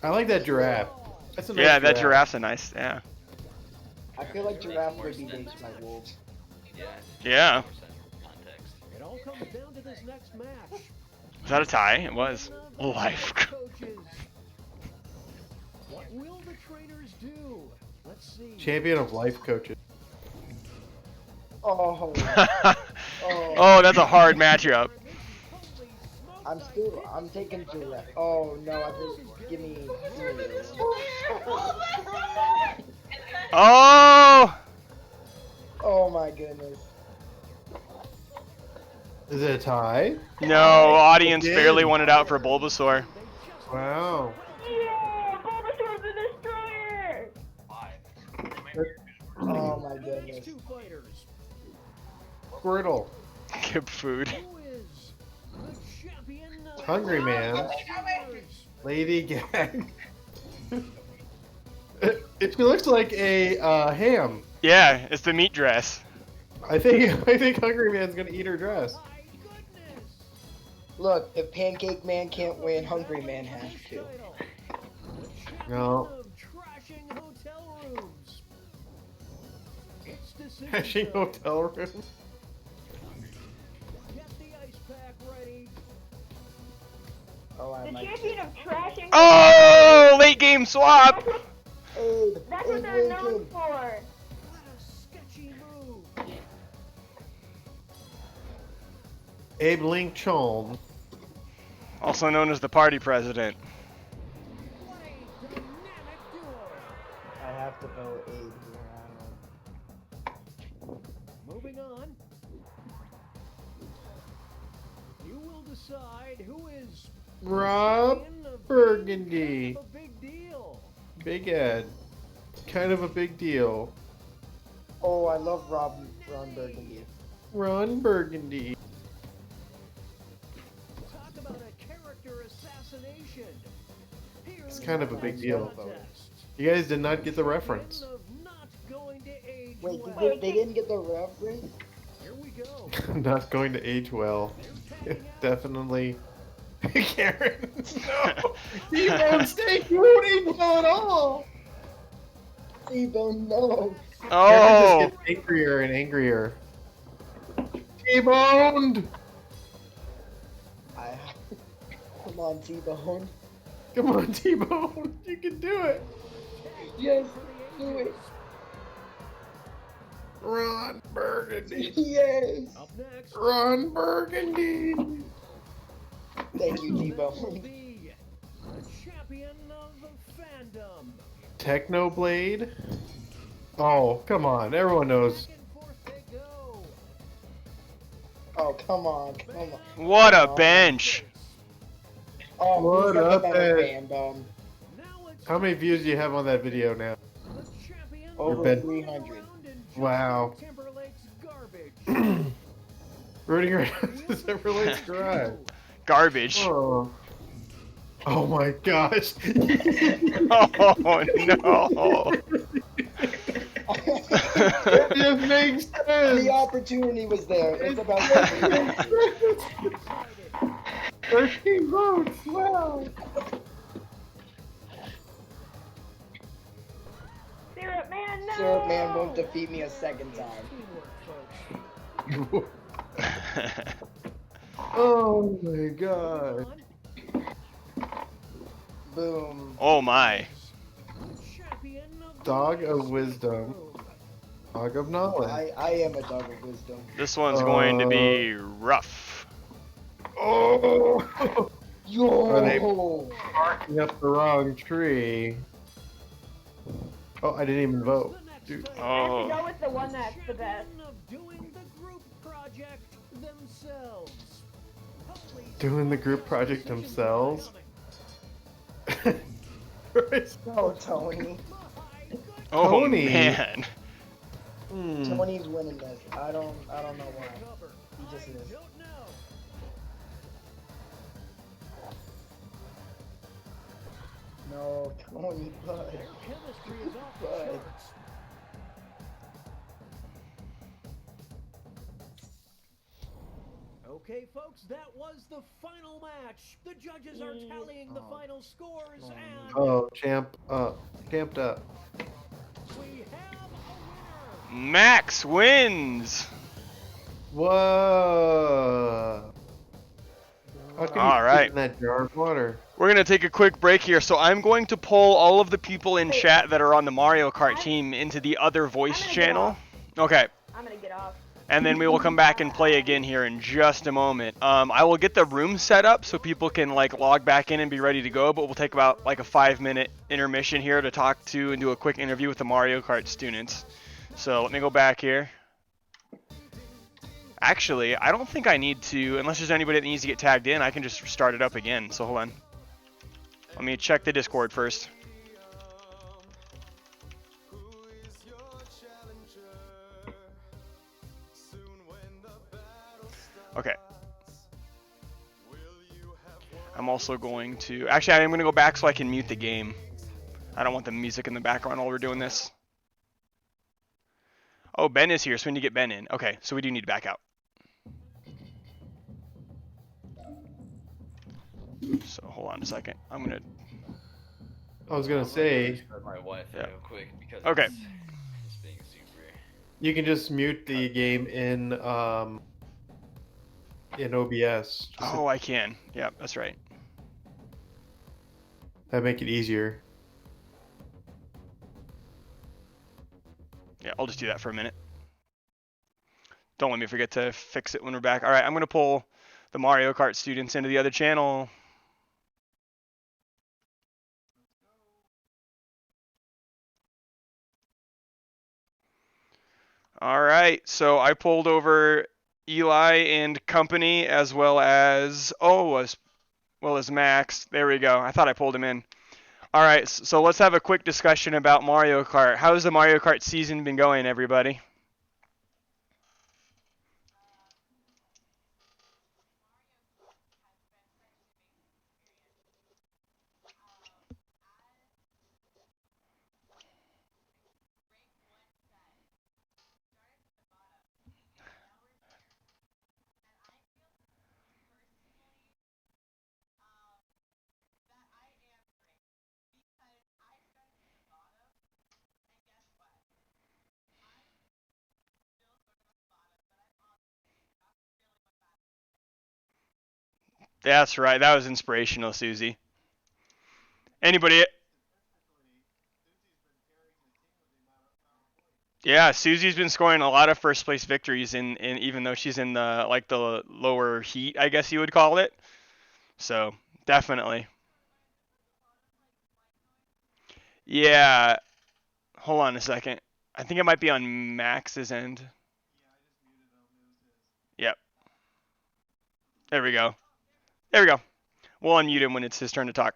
I like that giraffe. That's a nice Yeah, that giraffe's a nice. Yeah. I feel like giraffe would be raised by wolves. Yeah. Context. It all comes down to this next match. Is that a tie? It was. Life. Coaches. What will the trainers do? Let's see. Champion of life coaches. Oh. Oh, that's a hard matchup. I'm taking giraffe. Oh no, I just give me this. Oh! Oh my goodness. Is it a tie? No, audience barely won it out for Bulbasaur. Wow. Yeah, Bulbasaur's the destroyer. Oh my goodness. Squirtle. Give food. Hungry Man. Lady Gag. It looks like a ham. Yeah, it's the meat dress. I think Hungry Man's gonna eat her dress. Look, if Pancake Man can't win, Hungry Man has to. No. Trashing hotel room. Oh, I The might. champion of trashing. Oh, late game swap. That's what they're known for. Abe Lincoln. Also known as the party president. I have to vote Abe here. Moving on. You will decide who is Rob Burgundy. a big deal. Big Ed. Kind of a big deal. Oh, I love Ron Burgundy. Ron Burgundy. Talk about a character assassination. It's kind of a big deal, though. You guys did not get the reference. Wait, they didn't get the reference? Here we go. Not going to age well. Definitely. Karen, no! T-Bone steak, you won't age well at all! T-Bone, no! Oh! Karen just gets angrier and angrier. T-Boned! Come on, T-Bone. Come on, T-Bone! You can do it! Yes, do it! Ron Burgundy! Yes! Up next. Ron Burgundy! Thank you, T-Bone. The champion of fandom. Technoblade? Oh, come on. Everyone knows. Oh, come on, come on. What a bench. Oh, What who's got a the better bench. fandom? How many views do you have on that video now? Over Ben- 300. Wow. Rooting around to Timberlake's garage. Garbage. Oh. Oh my gosh. Oh no. It just makes sense. The opportunity was there. It's about 13 votes. Wow. Syrup Man, no. Syrup Man won't defeat me a second time. Oh my god. Boom. Oh my. Dog of wisdom. Dog of knowledge. I am a dog of wisdom. This one's going to be rough. Oh! Are they Yo! barking up the wrong tree? Oh, I didn't even vote. Dude. I have to Oh. go with the one that's the best. Of doing the group project themselves. doing the group project themselves. No, Tony. Oh Tony. man. Tony's winning this. I don't know why. He just is. No, Tony, bud. Bud. Okay, folks, that was the final match. The judges are tallying the final scores, and Oh, champed up. we have a winner. Max wins. Whoa. How can All you right. fit in that jar of water? We're going to take a quick break here. So I'm going to pull all of the people in chat that are on the Mario Kart team into the other voice channel. Okay. I'm gonna get off. And then we will come back and play again here in just a moment. I will get the room set up so people can like log back in and be ready to go, but we'll take about like a 5-minute intermission here to talk to and do a quick interview with the Mario Kart students. So let me go back here. Actually, I don't think I need to, unless there's anybody that needs to get tagged in, I can just start it up again. So hold on. Let me check the Discord first. Okay. I'm also going to... Actually, I'm going to go back so I can mute the game. I don't want the music in the background while we're doing this. Oh, Ben is here, so we need to get Ben in. Okay, so we do need to back out. So hold on a second. I'm going to... I was going to say... My Wi-Fi real quick because okay. it's being super... You can just mute the game in OBS. Oh, I can. Yeah, that's right. That'd make it easier. Yeah, I'll just do that for a minute. Don't let me forget to fix it when we're back. All right, I'm going to pull the Mario Kart students into the other channel. All right, so I pulled over Eli and company as well as Max. There we go. I thought I pulled him in. All right, so let's have a quick discussion about Mario Kart. How's the Mario Kart season been going, everybody? That's right. That was inspirational, Susie. Anybody? Yeah, Susie's been scoring a lot of first place victories in even though she's in the lower heat, I guess you would call it. So, definitely. Yeah. Hold on a second. I think it might be on Max's end. Yep. There we go. There we go. We'll unmute him when it's his turn to talk.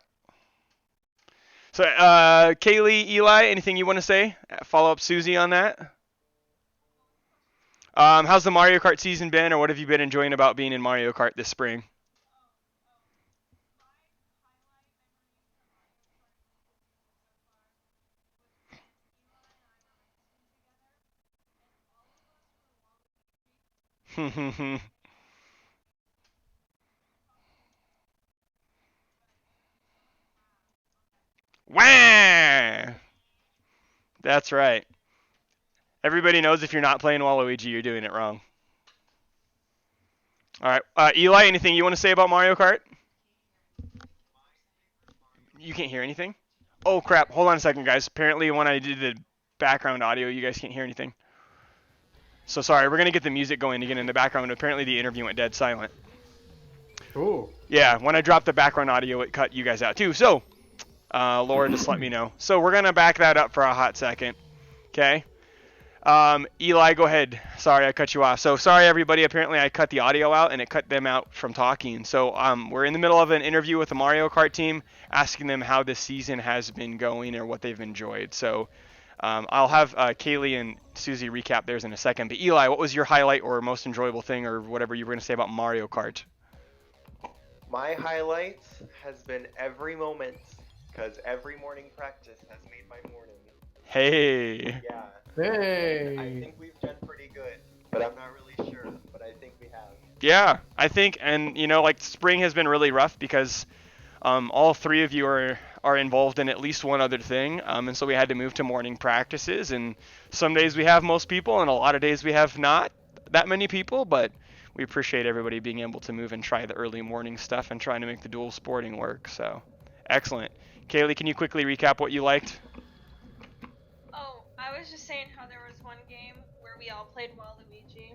So, Kaylee, Eli, anything you want to say? Follow up Susie on that? How's the Mario Kart season been, or what have you been enjoying about being in Mario Kart this spring? Wah! That's right. Everybody knows if you're not playing Waluigi, you're doing it wrong. All right. Eli, anything you want to say about Mario Kart? You can't hear anything? Oh, crap. Hold on a second, guys. Apparently, when I did the background audio, you guys can't hear anything. So, sorry. We're going to get the music going again in the background. Apparently, the interview went dead silent. Ooh. Yeah, when I dropped the background audio, it cut you guys out, too. So, Laura just let me know. So, we're going to back that up for a hot second. Okay? Eli, go ahead. Sorry, I cut you off. So sorry, everybody. Apparently, I cut the audio out and it cut them out from talking. So we're in the middle of an interview with the Mario Kart team, asking them how this season has been going or what they've enjoyed. So I'll have Kaylee and Susie recap theirs in a second. But Eli, what was your highlight or most enjoyable thing or whatever you were going to say about Mario Kart? My highlight has been every moment, because every morning practice has made my morning. Hey. Yeah. Hey. I think we've done pretty good, but I'm not really sure. But I think we have. Yeah, I think, and like spring has been really rough because all three of you are involved in at least one other thing, and so we had to move to morning practices. And some days we have most people, and a lot of days we have not that many people. But we appreciate everybody being able to move and try the early morning stuff and trying to make the dual sporting work. So, excellent. Kaylee, can you quickly recap what you liked? Oh, I was just saying how there was one game where we all played Waluigi,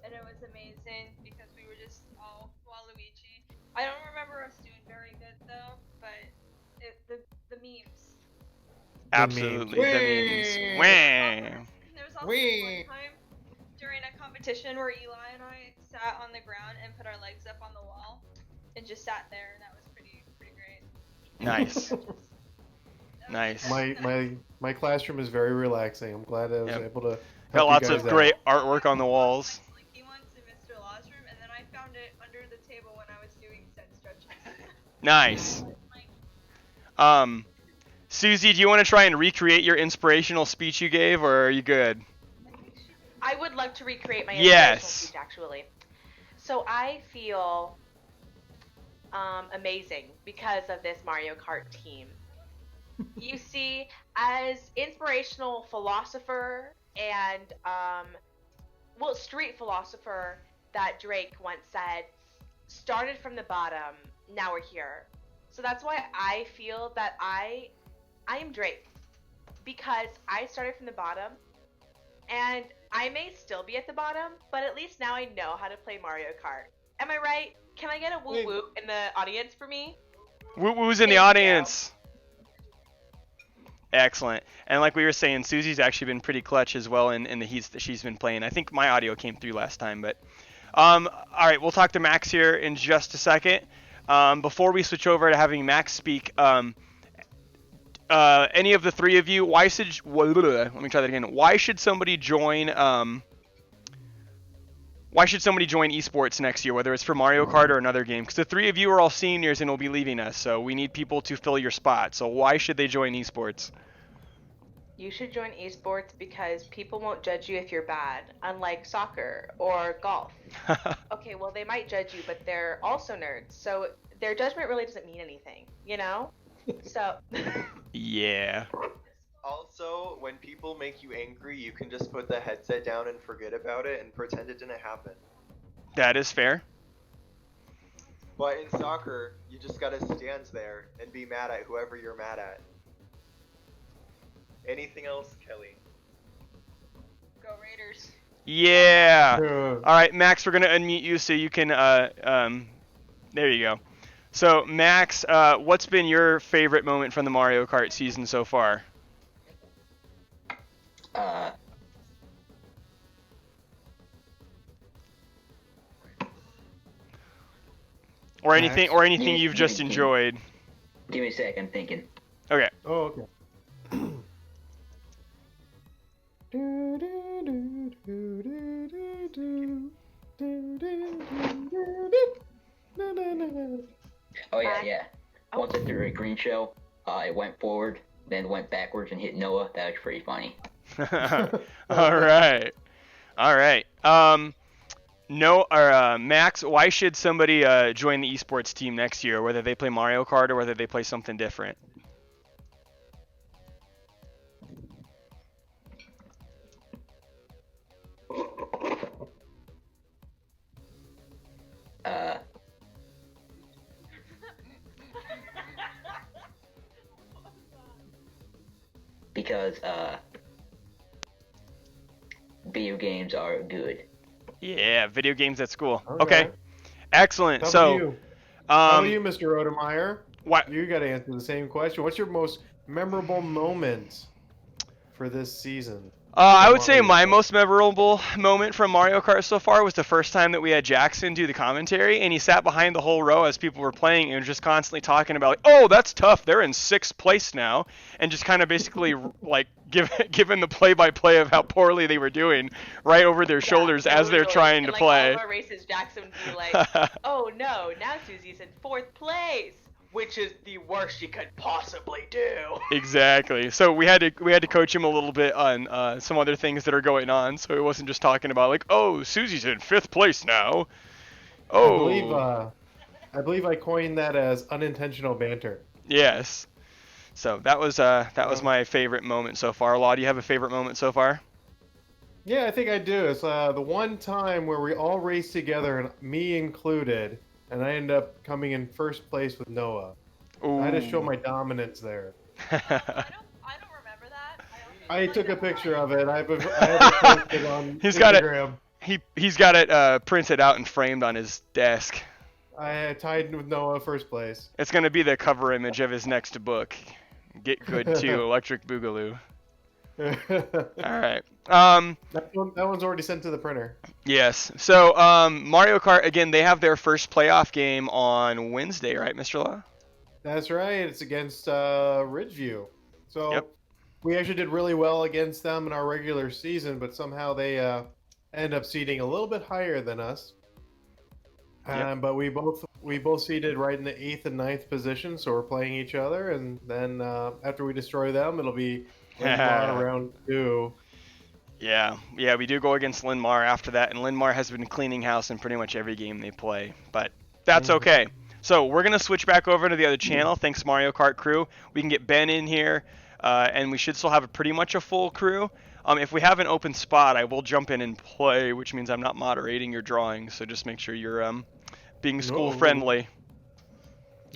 and it was amazing because we were just all Waluigi. I don't remember us doing very good though, but the memes. Absolutely, the memes. Wham! There was also one time during a competition where Eli and I sat on the ground and put our legs up on the wall and just sat there, and that was pretty great. Nice. Nice. My classroom is very relaxing. I'm glad I was able to. Got lots of great artwork on the walls. He went to Mr. Law's room, and then I found it under the table when I was doing set stretches. Nice. Susie, do you want to try and recreate your inspirational speech you gave, or are you good? I would love to recreate my Yes. speech, actually. So I feel amazing because of this Mario Kart team. You see, as inspirational philosopher and street philosopher that Drake once said, started from the bottom, now we're here. So that's why I feel that I am Drake, because I started from the bottom, and I may still be at the bottom, but at least now I know how to play Mario Kart. Am I right? Can I get a woo woo in the audience for me? Woo woo's in the audience. Excellent. And like we were saying, Susie's actually been pretty clutch as well in the heats that she's been playing. I think my audio came through last time, but all right, we'll talk to Max here in just a second. Before we switch over to having Max speak, any of the three of you, let me try that again. Why should somebody join esports next year, whether it's for Mario Kart or another game? Because the three of you are all seniors and will be leaving us, so we need people to fill your spot. So why should they join esports? You should join esports because people won't judge you if you're bad, unlike soccer or golf. Okay, well, they might judge you, but they're also nerds, so their judgment really doesn't mean anything, you know? So. Yeah. Also, when people make you angry, you can just put the headset down and forget about it and pretend it didn't happen. That is fair. But in soccer, you just gotta stand there and be mad at whoever you're mad at. Anything else, Kelly? Go Raiders. Yeah. All right, Max, we're gonna unmute you so you can. There you go. So, Max, what's been your favorite moment from the Mario Kart season so far? Or anything you've just enjoyed. Give me a sec, I'm thinking. Okay. Oh, okay. Oh yeah. Once at the green shell, it went forward, then went backwards and hit Noah. That was pretty funny. All right. Max, why should somebody join the esports team next year, whether they play Mario Kart or whether they play something different? Because video games are good. Yeah, video games at school. Okay. Excellent. How So, about you, Mr. Odemeyer? What? You got to answer the same question. What's your most memorable moment for this season? I would say my most memorable moment from Mario Kart so far was the first time that we had Jackson do the commentary, and he sat behind the whole row as people were playing and was just constantly talking about, like, oh, that's tough, they're in 6th place now, and just kind of basically like giving the play-by-play of how poorly they were doing right over their shoulders as they're trying to like, play. All of our races, Jackson would be like, oh no, now Susie's in 4th place. Which is the worst she could possibly do. Exactly. So we had to coach him a little bit on some other things that are going on, so he wasn't just talking about like, oh, Susie's in 5th place now. Oh. I believe I coined that as unintentional banter. Yes. So that was my favorite moment so far. Law, do you have a favorite moment so far? Yeah, I think I do. It's the one time where we all raced together, and me included. And I ended up coming in 1st place with Noah. Ooh. I had to show my dominance there. I don't remember that. I took a picture of it. I have it posted on Instagram. He's got it printed out and framed on his desk. I tied with Noah 1st place. It's gonna be the cover image of his next book. Get Good Too, Electric Boogaloo. All right. That one's already sent to the printer. Yes. So Mario Kart, again, they have their first playoff game on Wednesday, right, Mr. Law? That's right. It's against Ridgeview. So we actually did really well against them in our regular season, but somehow they end up seeding a little bit higher than us. But we both seeded right in the 8th and 9th position, so we're playing each other, and then after we destroy them, it'll be round 2. Yeah, we do go against Linmar after that, and Linmar has been cleaning house in pretty much every game they play, but that's okay. So we're going to switch back over to the other channel. Thanks, Mario Kart crew. We can get Ben in here, and we should still have pretty much a full crew. If we have an open spot, I will jump in and play, which means I'm not moderating your drawings, so just make sure you're being school-friendly.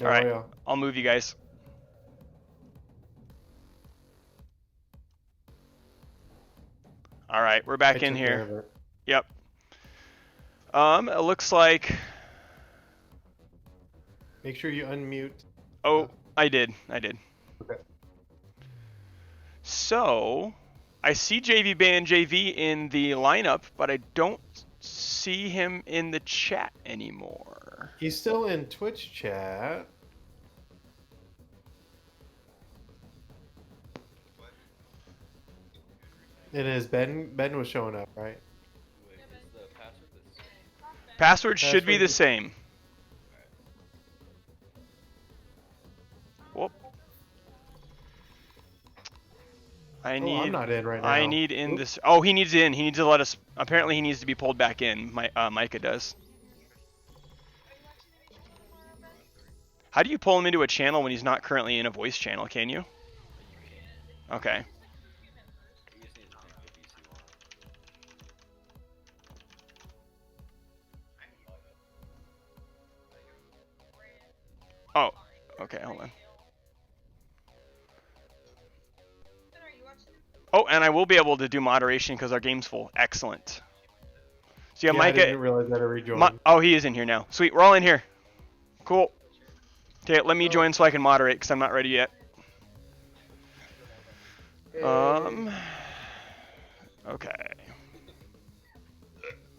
All right, I'll move you guys. All right, we're back in here. Yep. It looks like... Make sure you unmute. Oh, I did. Okay. So, I see JV Band JV in the lineup, but I don't see him in the chat anymore. He's still in Twitch chat. It is Ben was showing up, right? Password should be the same. Whoop. I'm not in right now. I need in this. Oh, he needs in. He needs to let us. Apparently, he needs to be pulled back in. Micah does. How do you pull him into a channel when he's not currently in a voice channel? Can you? Okay. Oh, okay, hold on. Oh, and I will be able to do moderation because our game's full. Excellent. So yeah, Micah. I didn't realize that I rejoined. Oh, he is in here now. Sweet, we're all in here. Cool. Okay, let me join so I can moderate because I'm not ready yet. Okay.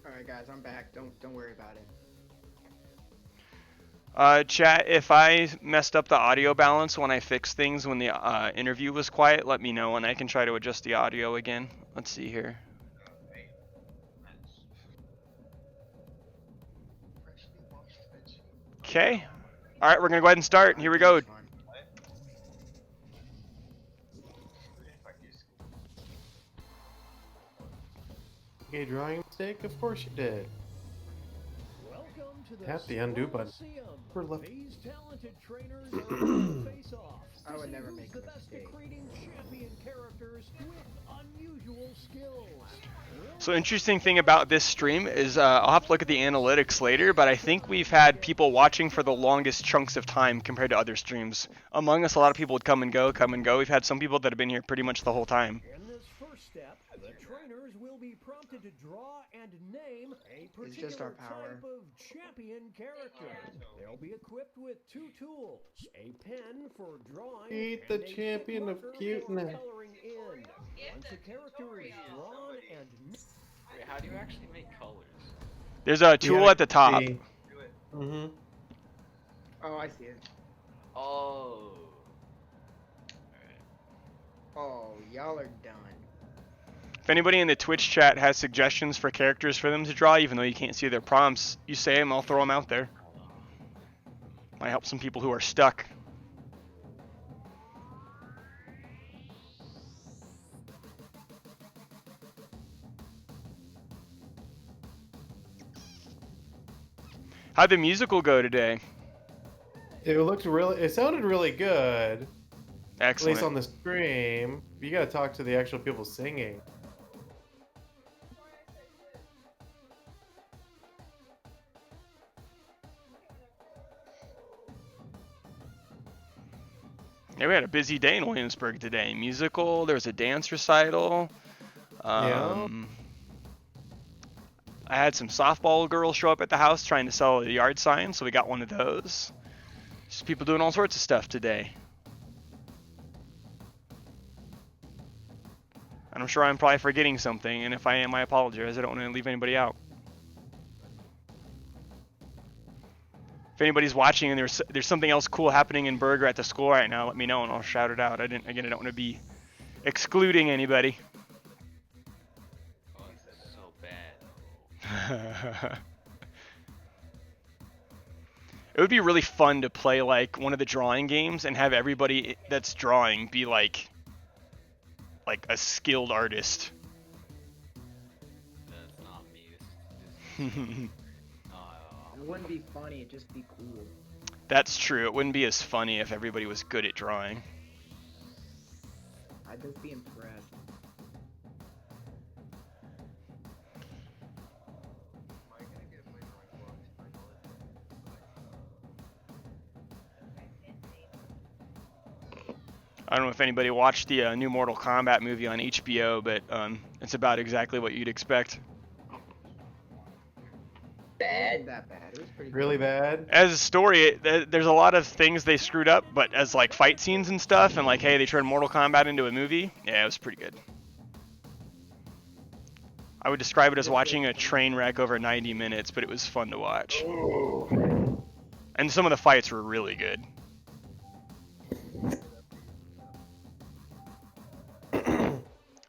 Alright guys, I'm back. Don't worry about it. Chat, if I messed up the audio balance when I fixed things when the interview was quiet, let me know and I can try to adjust the audio again. Let's see here. Okay. Alright, we're going to go ahead and start. Here we go. Okay, drawing mistake? Of course you did. Tap the undo button. These talented trainers are face off. I would never make the best at creating champion characters with unusual skills. So interesting thing about this stream is I'll have to look at the analytics later, but I think we've had people watching for the longest chunks of time compared to other streams. Among us, a lot of people would come and go. We've had some people that have been here pretty much the whole time. In this first step, the trainers will be prompted to draw and name a particular type of champion character. They'll be equipped with 2 tools: a pen for drawing Eat the and a champion of marker for cuteness. coloring in. Once a character is drawn and Wait, how do you actually make colors? There's a tool at the top. Mm-hmm. Oh, I see it. Oh. Oh, y'all are done. If anybody in the Twitch chat has suggestions for characters for them to draw, even though you can't see their prompts, you say them, I'll throw them out there. Might help some people who are stuck. How'd the musical go today? It sounded really good. Excellent. At least on the stream. You gotta talk to the actual people singing. Yeah, we had a busy day in Williamsburg today. Musical, there was a dance recital. Yeah. I had some softball girls show up at the house trying to sell a yard sign, so we got one of those. Just people doing all sorts of stuff today. And I'm sure I'm probably forgetting something, and if I am, I apologize. I don't want to leave anybody out. If anybody's watching and there's something else cool happening in Berger at the school right now, let me know and I'll shout it out. I don't want to be excluding anybody. Oh, that's so bad. It would be really fun to play like one of the drawing games and have everybody that's drawing be like a skilled artist. That's not me. It wouldn't be funny, it'd just be cool. That's true. It wouldn't be as funny if everybody was good at drawing. I'd just be impressed. I don't know if anybody watched the new Mortal Kombat movie on HBO, but it's about exactly what you'd expect. It wasn't that bad. It was pretty Really bad? As a story, there's a lot of things they screwed up, but as like fight scenes and stuff, and like, hey, they turned Mortal Kombat into a movie, yeah, it was pretty good. I would describe it as watching a train wreck over 90 minutes, but it was fun to watch. And some of the fights were really good.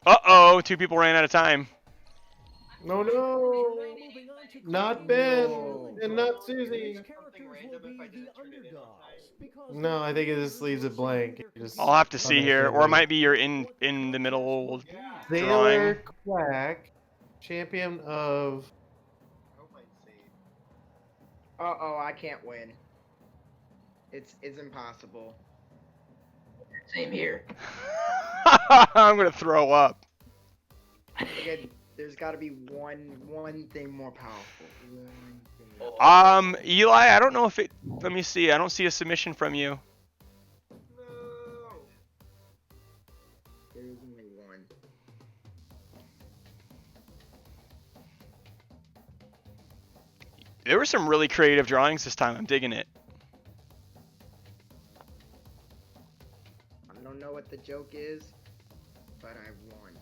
Uh-oh, 2 people ran out of time. No, not Ben and not Susie. No, I think it just leaves it blank. I'll have to see here, or it might be you're in the middle drawing. Sailor Quack, champion of. Uh-oh, I can't win. It's impossible. Same here. I'm gonna throw up. Okay, there's got to be one thing more powerful. Eli, I don't know if it. Let me see. I don't see a submission from you. There's only one. There were some really creative drawings this time. I'm digging it. I don't know what the joke is, but I won.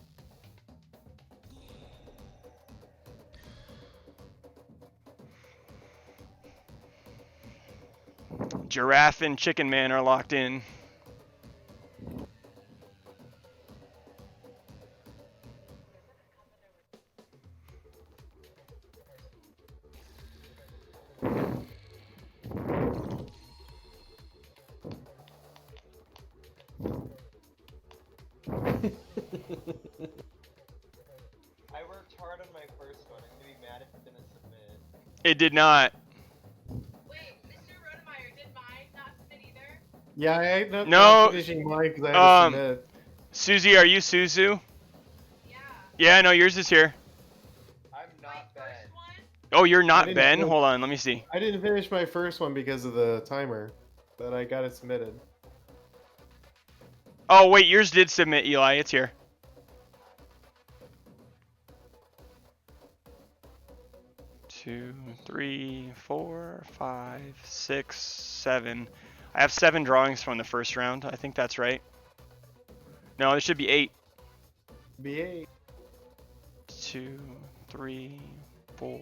Giraffe and Chicken Man are locked in. I worked hard on my first one. I'm gonna be mad if it didn't submit. It did not. Yeah, I ended up No. not finishing mine because I had to submit. Susie, are you Suzu? Yeah. Yeah, no, yours is here. I'm not Ben. Oh, you're not Ben? Hold on, let me see. I didn't finish my first one because of the timer, but I got it submitted. Oh, wait, yours did submit, Eli. It's here. 2, 3, 4, 5, 6, 7. I have 7 drawings from the first round. I think that's right. No, there should be 8. Be 8. 2, 3, 4,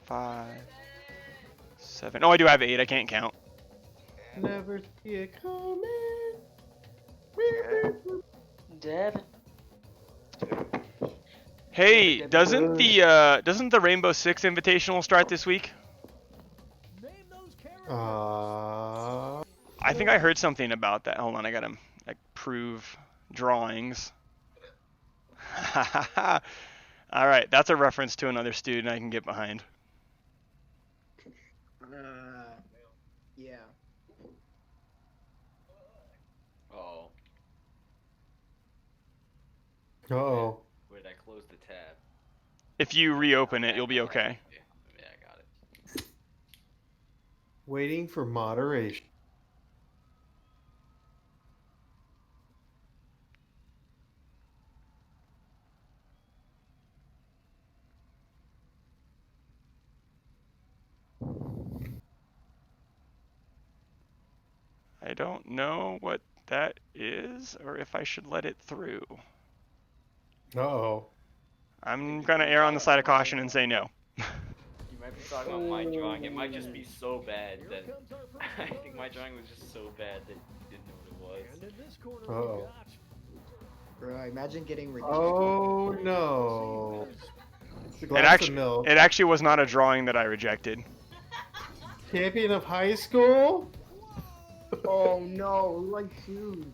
5, 7. Oh, I do have 8. I can't count. Never see it coming. Devin. Hey, doesn't the Rainbow Six Invitational start this week? I think I heard something about that. Hold on, I gotta like prove drawings. All right, that's a reference to another student I can get behind. Yeah. Oh. Uh-oh. Where did I close the tab? If you reopen it, you'll be okay. Yeah, I got it. Waiting for moderation. I don't know what that is, or if I should let it through. Uh-oh. I'm gonna err on the side of caution and say no. You might be talking about my drawing. It might just be so bad that I think my drawing was just so bad that you didn't know what it was. Uh-oh. Bro, imagine getting rejected. Oh no. It actually was not a drawing that I rejected. Champion of high school? Oh no, who I choose?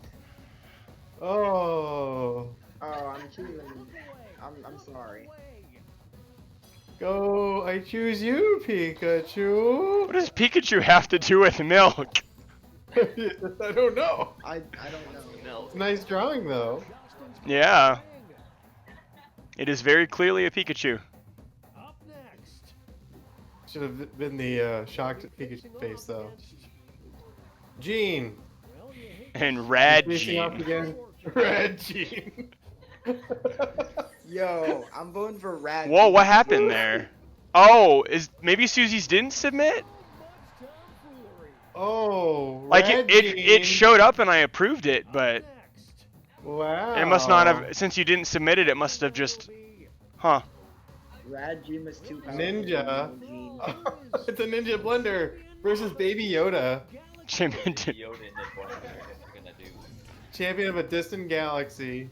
Oh. Oh, I'm choosing. I'm sorry. Go, I choose you, Pikachu. What does Pikachu have to do with milk? I don't know. I don't know. It's a nice drawing though. Yeah. It is very clearly a Pikachu. Should have been the shocked Pikachu face though. Gene. And Rad Facing off Gene. again. Rad Gene. Yo, I'm voting for Rad. Whoa, what happened there? Oh, maybe Susie's didn't submit? Oh, like Rad it Gene. showed up and I approved it, but Wow. it must not have, since you didn't submit it, it must have just, huh? Rad Gene is too powerful. Ninja. It's a Ninja Blender versus Baby Yoda. Champion. Champion of a distant galaxy.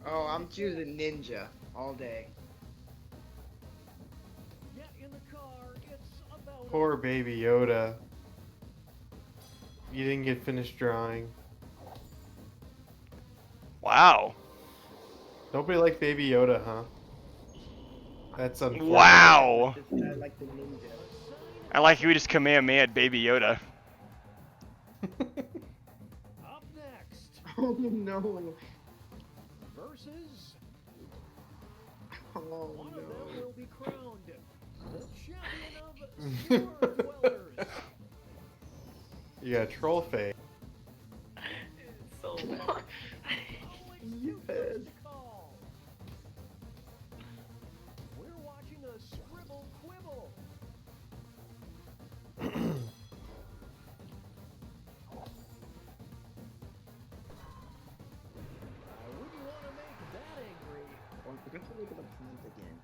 Oh, I'm choosing Ninja all day. Poor Baby Yoda. You didn't get finished drawing. Wow. Nobody liked Baby Yoda, huh? That's unfortunate. Wow. I like the Ninja. I like you just Kamehameha Baby Yoda. Oh no. Versus Oh one of them no. will be crowned the champion of Sewer Dwellers. You got troll face. So bad. Yes. We're watching a scribble quibble. I wouldn't want to make that angry. Oh, I forgot to look at the plant again.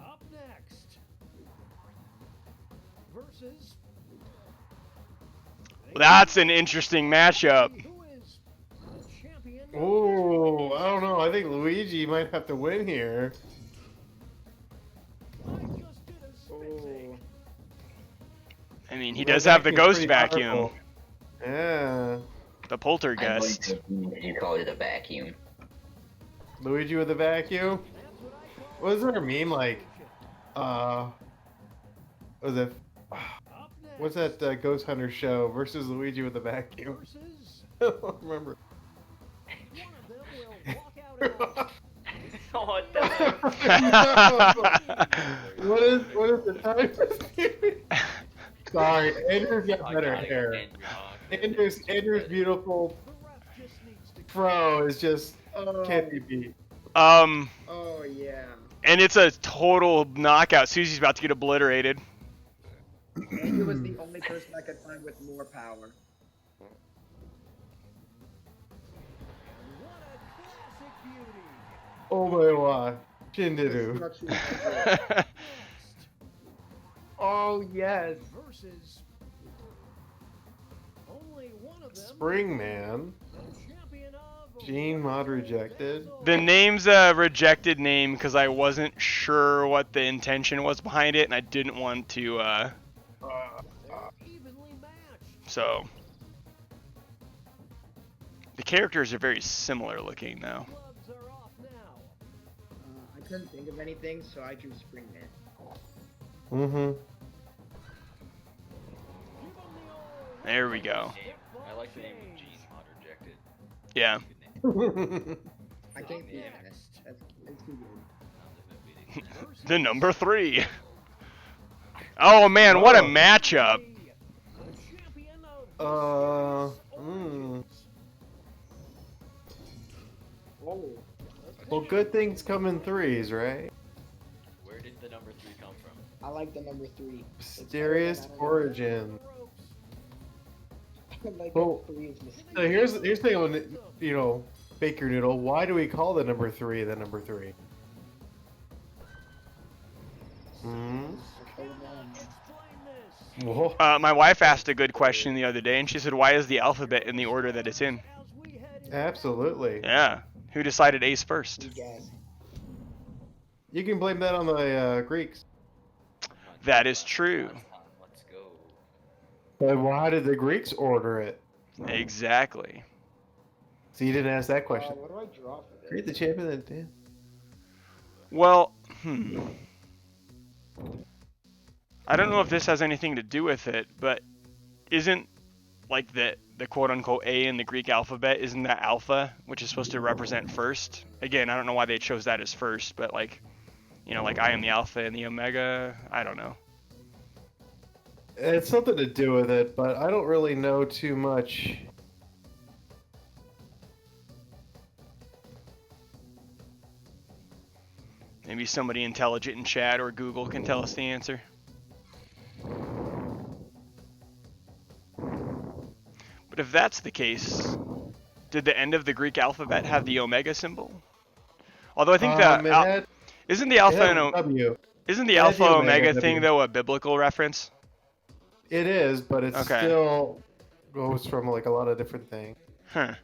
Up next. Versus. That's an interesting matchup. Who is the champion? Oh, I don't know. I think Luigi might have to win here. I just did a spin take. I mean, he does have the ghost Pretty vacuum. powerful. Yeah. The poltergeist. You called it a vacuum. Luigi with a vacuum. What is there a meme like? Was it? What's that Ghost Hunter show versus Luigi with a vacuum? I don't remember. Oh, it doesn't. What is the time? Sorry, Andrew's got better hair. Andrew's beautiful fro is just can't be beat. Oh yeah. And it's a total knockout. Susie's about to get obliterated. Andrew was the only person I could find with more power. Oh my god. Shindiru. Oh yes. Versus only one of them. Springman. Gene mod rejected. The name's a rejected name because I wasn't sure what the intention was behind it, and I didn't want to, So... The characters are very similar looking, though. I couldn't think of anything, so I drew Springman. Mm-hmm. There we go. I like the name Gene Mod Rejected. Yeah. I can't be honest. That's too good. The number 3. Oh man, what a matchup! Oh. Well, good things come in threes, right? Where did the number 3 come from? I like the number 3. Mysterious origin. Like Well, three is mysterious. so here's the thing on, Baker Noodle. Why do we call the number 3 the number 3? Whoa. My wife asked a good question the other day, and she said, why is the alphabet in the order that it's in? Absolutely. Yeah. Who decided ace first? You can blame that on the Greeks. That is true. Let's go. But why did the Greeks order it? Exactly. So you didn't ask that question. What do I draw for this? Create the champion then, Dan. Well, I don't know if this has anything to do with it, but isn't like the quote-unquote A in the Greek alphabet, isn't that alpha, which is supposed to represent first? Again, I don't know why they chose that as first, but like, like I am the alpha and the omega. I don't know. It's something to do with it, but I don't really know too much. Maybe somebody intelligent in chat or Google can tell us the answer. But if that's the case, did the end of the Greek alphabet have the omega symbol? Although I think isn't the alpha and isn't the alpha omega thing though a biblical reference? It is, but it still goes from like a lot of different things. Huh.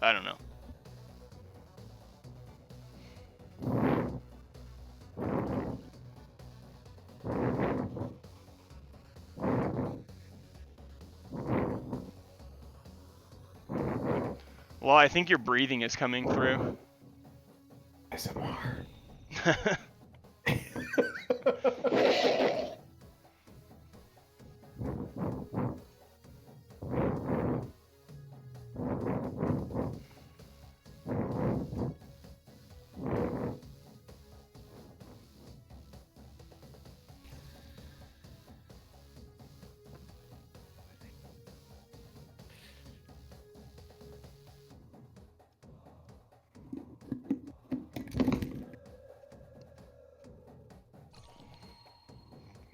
I don't know. Well, I think your breathing is coming through. SMR.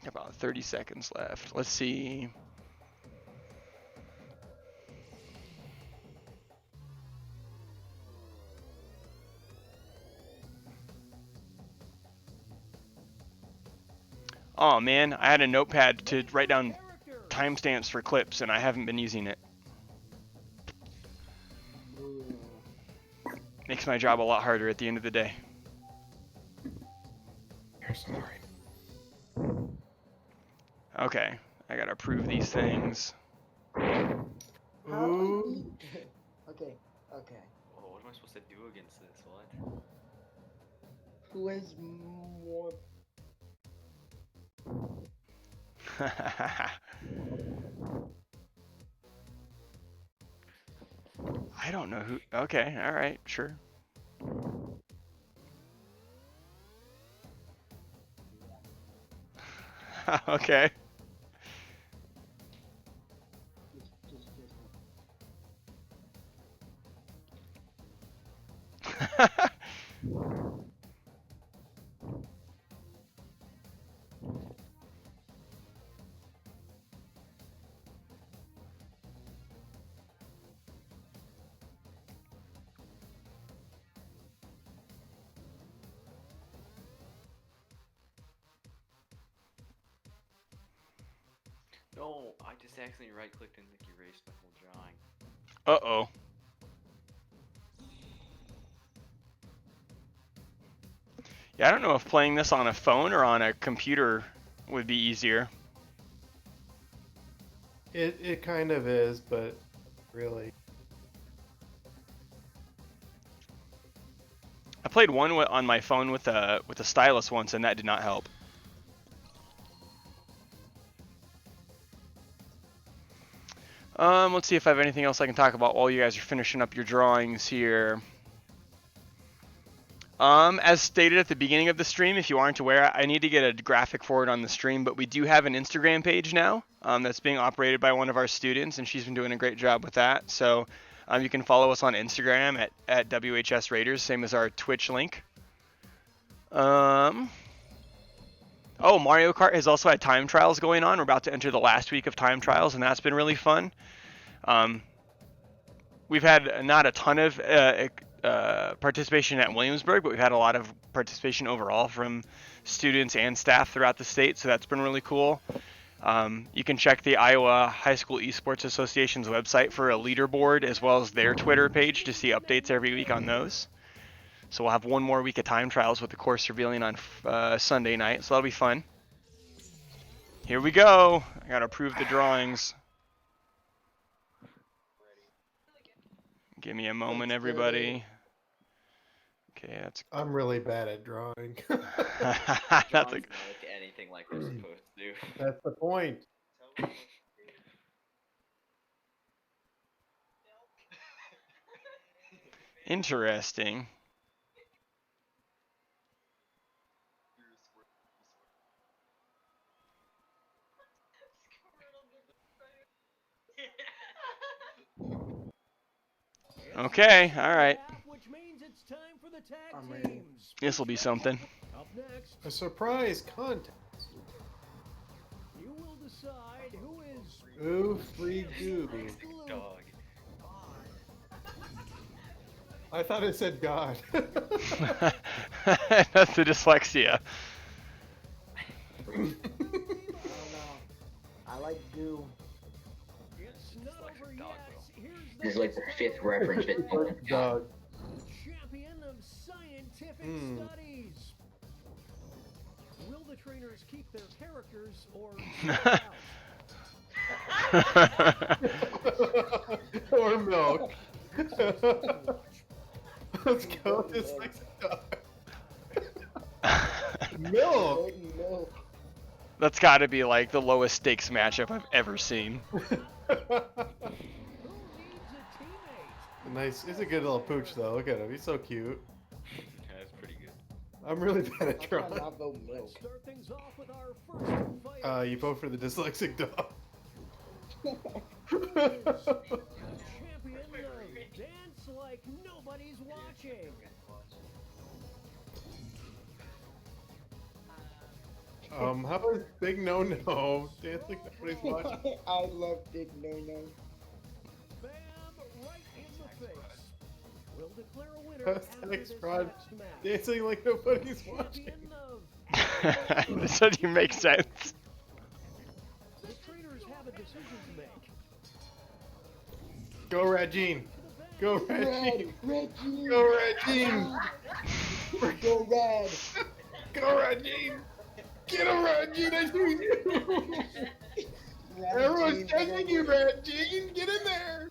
About 30 seconds left. Let's see. Oh man, I had a notepad to write down timestamps for clips and I haven't been using it. Makes my job a lot harder at the end of the day. You're sorry. Okay, I gotta approve these things. Okay. Okay. Oh, what am I supposed to do against this? What? Who has more? I don't know who. Okay, alright, sure. Okay. No, I just accidentally right-clicked and erased the whole drawing. Uh-oh. Yeah, I don't know if playing this on a phone or on a computer would be easier. It kind of is, but really. I played one on my phone with a stylus once, and that did not help. Let's see if I have anything else I can talk about while you guys are finishing up your drawings here. As stated at the beginning of the stream, if you aren't aware, I need to get a graphic for it on the stream, but we do have an Instagram page now that's being operated by one of our students, and she's been doing a great job with that. So you can follow us on Instagram at WHS Raiders, same as our Twitch link. Oh, Mario Kart has also had time trials going on. We're about to enter the last week of time trials, and that's been really fun. We've had not a ton of participation at Williamsburg, but we've had a lot of participation overall from students and staff throughout the state, so that's been really cool. You can check the Iowa High School Esports Association's website for a leaderboard, as well as their Twitter page to see updates every week on those. So we'll have one more week of time trials with the course revealing on Sunday night, so that'll be fun. Here we go. I gotta approve the drawings. Give me a moment, everybody. Okay, that's. I'm really bad at drawing. That's Drawings don't look anything like they're supposed to do. That's the point. Interesting. Okay, all right. Which means it's time for the tag I'm ready. teams. This will be something. Up next, A surprise contest. you will decide who is Ooh, free goo. Dog. I thought it said God. That's the dyslexia. I don't know. I like goo. It's not over yet. Here's the This is like the fifth reference that no one got. Dog. champion of scientific studies. Will the trainers keep their characters or Or milk. Let's go dyslexic dog. Milk. That's got to be like the lowest stakes matchup I've ever seen. Nice. He's a good little pooch, though. Look at him. He's so cute. Yeah, that's pretty good. I'm really bad at drawing. Let's start things off with our first fight. You vote for the dyslexic dog. Champion of dance like nobody's watching. How about Big No No? Dance like nobody's watching. I love Big No No. Bam! Right in the face. We'll declare a winner after Thanks, this Rod. next match. Dancing like nobody's watching. Champion of This doesn't even make sense. the trainers have a decision to make. Go Regine. Go Regine. Regine. Go Regine. Go Red. Go Regine. Get him, Regine. I see you. Everyone's checking you, Regine. Get in there.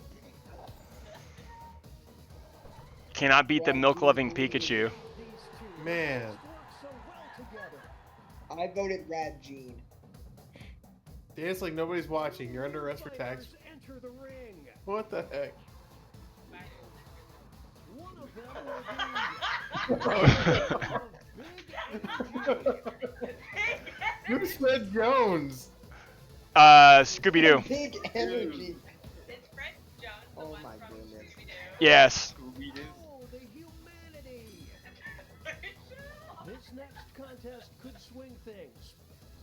Cannot beat the milk-loving Pikachu. Man. I voted Regine. Dance like nobody's watching. You're under arrest for tax. Enter the ring. What the heck? One of them will be Who said Jones? Scooby-Doo. Big energy. It's Fred Jones, the Oh one my from goodness. Scooby-Doo. Yes. Oh, the humanity. This next contest could swing things.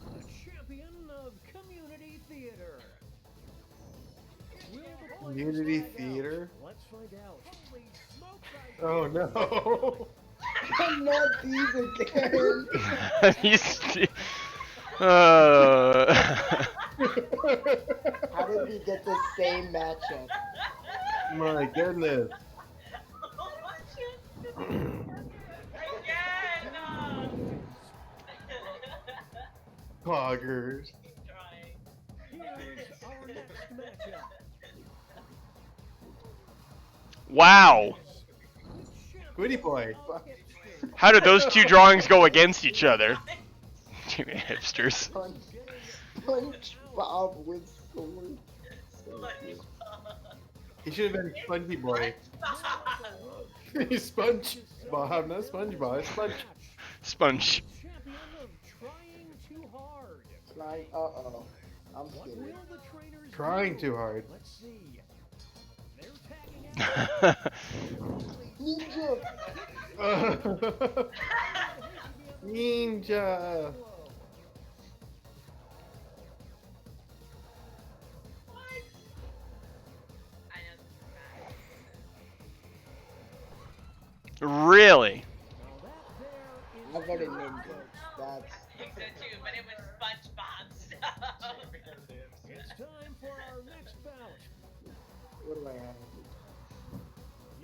The champion of community theater. Will the players Community tag out? theater? Let's find out. Holy smokes, I Oh no. Not these again. He's. if we get the same matchup. My goodness. Poggers. Here's our next matchup. Wow. Goody boy. How did those two drawings go against each other? Two hipsters. SpongeBob with sword. So cute. He should have been Spongy Boy. He's Sponge Bob, not SpongeBob. It's Sponge. Sponge. Champion of trying too hard. Uh-oh. I'm scared. Will the trainers Trying do? too hard. Let's see. They're tagging Ninja. Ninja. Really? I voted Ninja. That's. You said too, but it was SpongeBob stuff. It's time for our next bout. What do I have?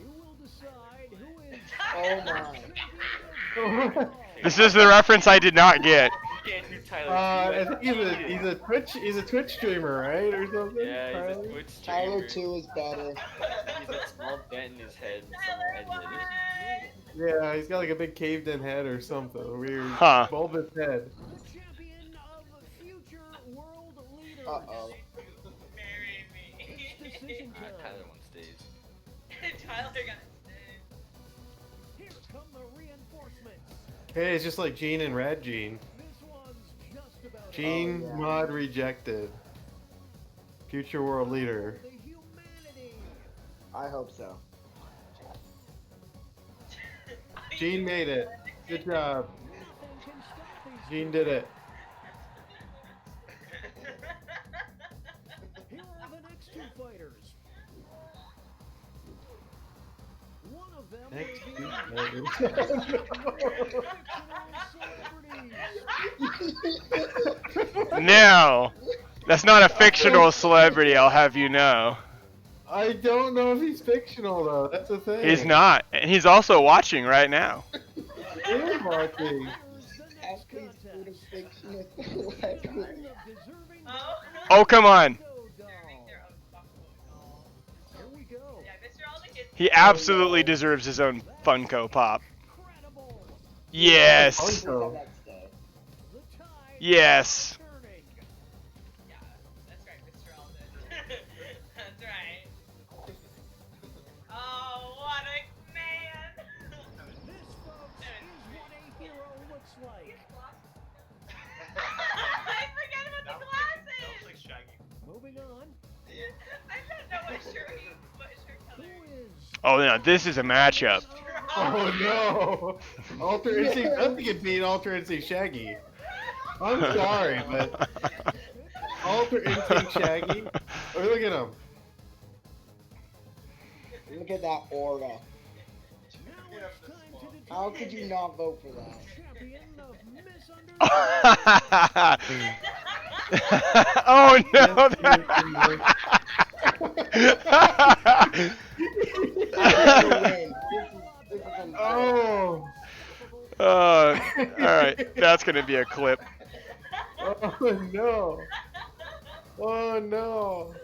You will decide who is. Oh my. This is the reference I did not get. I think he's a Twitch streamer, right, or something. Yeah, he's a Twitch streamer. Tyler 2 is better. He's a small dent in his head and someone edited it. Yeah, he's got like a big caved-in head or something weird. Huh. Bulbous head. The champion of future world leaders. Uh-oh. Marry me. It's decision time. Tyler one stays. Tyler got stay. Here come the reinforcements. Hey, it's just like Gene and Rad Gene. This one's just about Gene Oh, yeah. mod rejected. Future world leader. the humanity. I hope so. Gene made it. Good job. Nothing can stop these. Gene did it. Here are the next two fighters. One of them Next will be two celebrities. No. That's not a fictional celebrity, I'll have you know. I don't know if he's fictional though. That's the thing. He's not. And he's also watching right now. He is watching. Athletes with a fictional celebrity. Oh, come on. Here we go. Yeah, Mr. Alden gets He absolutely deserves his own Funko Pop. Yes. Funko. Yes. Yeah, that's right, Mr. Alden. That's right. Oh, what a man! This, folks, is what a hero looks like. I forgot about the glasses! Like Shaggy. Moving on. I don't know what shirt color. Who is Oh, no, this is a matchup. Oh no! Alter Instinct nothing can beat Alter Instinct Shaggy. I'm sorry, but Alter Instinct Shaggy. Oh, look at him. Look at that aura. now it's time to determine How could you not vote for that? champion of misunderstanding? Oh no! Oh! Alright, that's gonna be a clip. Oh no! Oh no!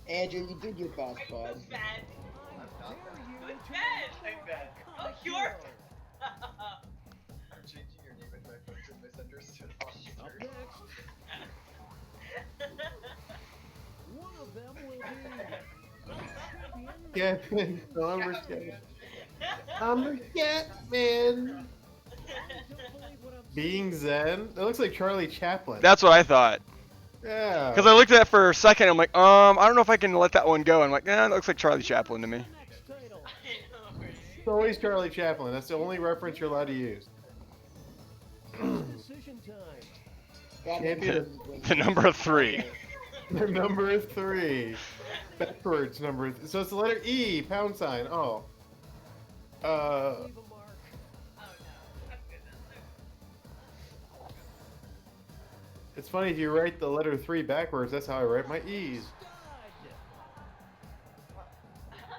Andrew, you did your best, bud. Who's Ben? Oh, you're. I'm changing your name in my phone to misunderstood Up next, one of them will be Captain Summer Catman. Being Zen? That looks like Charlie Chaplin. That's what I thought. Yeah. Because I looked at it for a second, I'm like, I don't know if I can let that one go. I'm like, that looks like Charlie Chaplin to me. It's always Charlie Chaplin. That's the only reference you're allowed to use. decision time. Champion. The number 3. The number 3. Backwards number. So it's the letter E, pound sign. Oh. Leave a mark. It's funny if you write the letter 3 backwards. That's how I write my E's.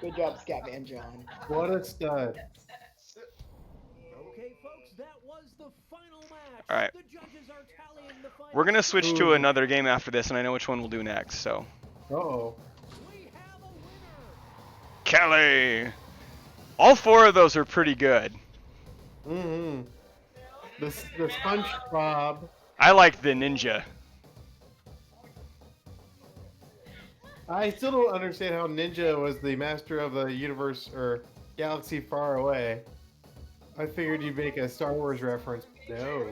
Good job, Scatman John. What a stud. Okay, folks, that was the final match. All right. The judges are tallying the final. We're gonna switch to another game after this, and I know which one we'll do next. So. Uh-oh. Kelly. All 4 of those are pretty good. Mm-hmm. The SpongeBob. I like the ninja. I still don't understand how Ninja was the master of the universe or galaxy far away. I figured you'd make a Star Wars reference. No.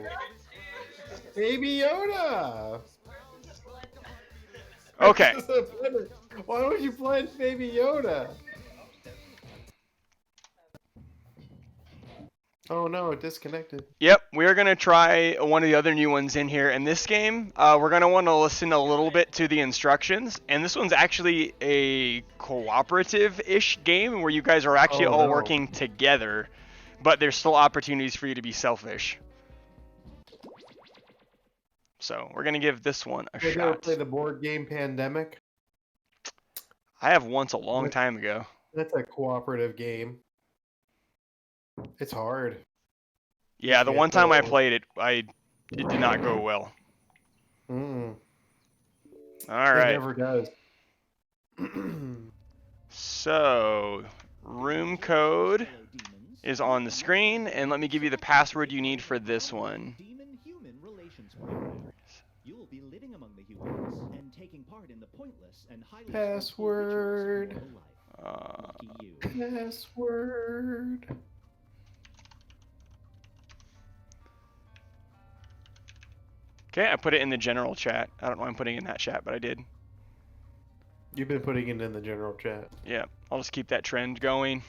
Baby Yoda! Okay. Why would you blend Baby Yoda? Oh no, it disconnected. Yep, we're going to try one of the other new ones in here. In this game, we're going to want to listen a little bit to the instructions. And this one's actually a cooperative-ish game where you guys are actually all working together. But there's still opportunities for you to be selfish. So we're going to give this one a Did you shot. ever play the board game Pandemic? I have once a long time ago. That's a cooperative game. It's hard. Yeah, the one time I played it, it did not go well. Mm. All right. It never does. So, room code is on the screen, and let me give you the password you need for this one. Demon-human relations program. You will be living among the humans and taking part in the pointless and highly Password. Password. Okay, I put it in the general chat. I don't know why I'm putting it in that chat, but I did. You've been putting it in the general chat. Yeah, I'll just keep that trend going.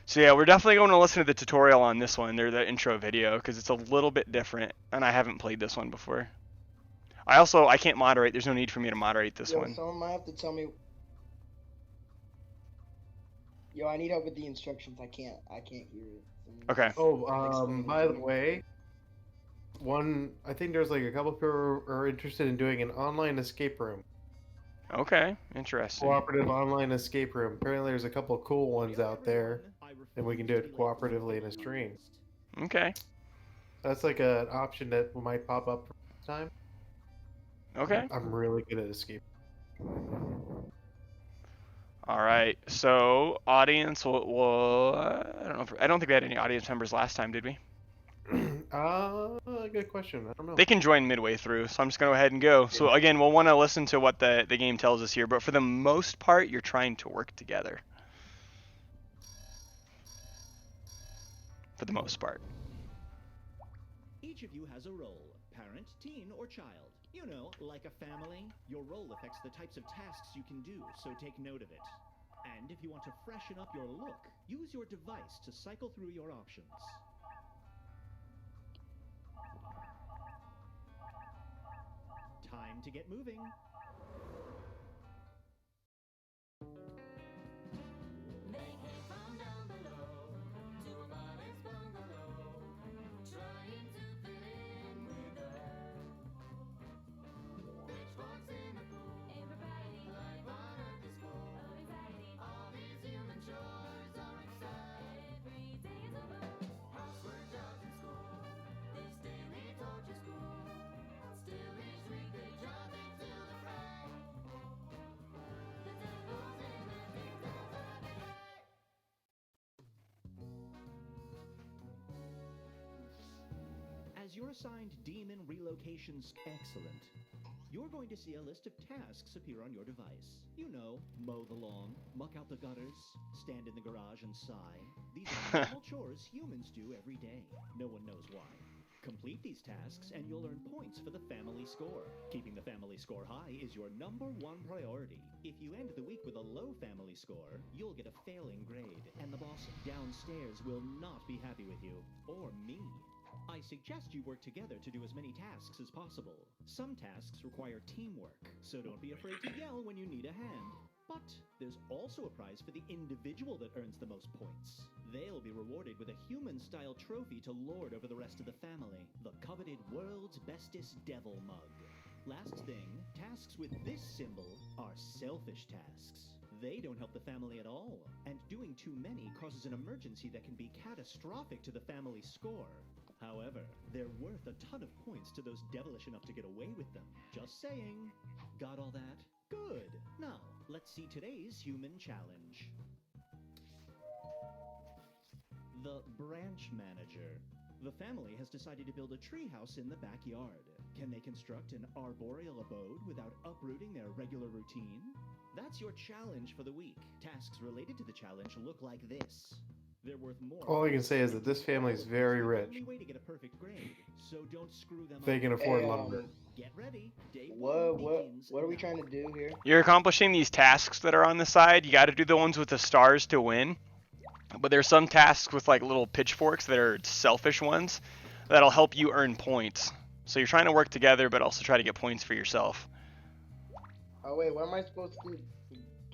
So yeah, we're definitely going to listen to the tutorial on this one, the intro video, because it's a little bit different, and I haven't played this one before. I can't moderate. There's no need for me to moderate this one. Someone might have to tell me. Yo, I need help with the instructions. I can't hear it. Okay. Oh, by the way, I think there's like a couple people are interested in doing an online escape room. Okay, interesting. Cooperative online escape room. Apparently there's a couple of cool ones out there, and we can do it cooperatively in a stream. Okay. That's like an option that might pop up from time. Okay. I'm really good at escape. All right. So audience, I don't think we had any audience members last time, did we? Good question. I don't know. They can join midway through, so I'm just gonna go ahead and go. So again, we'll want to listen to what the game tells us here, but for the most part, you're trying to work together. For the most part. Each of you has a role, parent, teen, or child. You know, like a family, your role affects the types of tasks you can do, so take note of it. And if you want to freshen up your look, use your device to cycle through your options. Time to get moving. As you're assigned Demon Relocations Excellent, you're going to see a list of tasks appear on your device. You know, mow the lawn, muck out the gutters, stand in the garage and sigh. These are normal chores humans do every day. No one knows why. Complete these tasks and you'll earn points for the family score. Keeping the family score high is your #1 priority. If you end the week with a low family score, you'll get a failing grade, and the boss downstairs will not be happy with you, or me. I suggest you work together to do as many tasks as possible. Some tasks require teamwork, so don't be afraid to yell when you need a hand. But there's also a prize for the individual that earns the most points. They'll be rewarded with a human-style trophy to lord over the rest of the family. The coveted World's Bestest Devil Mug. Last thing, tasks with this symbol are selfish tasks. They don't help the family at all, and doing too many causes an emergency that can be catastrophic to the family score. However, they're worth a ton of points to those devilish enough to get away with them. Just saying. Got all that? Good. Now, let's see today's human challenge. The branch manager. The family has decided to build a treehouse in the backyard. Can they construct an arboreal abode without uprooting their regular routine? That's your challenge for the week. Tasks related to the challenge look like this. They're worth more. All I can say is that this family is very rich. Only way to get a perfect grade, so don't screw them They up. can afford lumber. Get ready. Day What are we trying to do here? You're accomplishing these tasks that are on the side. You got to do the ones with the stars to win. But there's some tasks with like little pitchforks that are selfish ones that'll help you earn points. So you're trying to work together, but also try to get points for yourself. Oh wait, what am I supposed to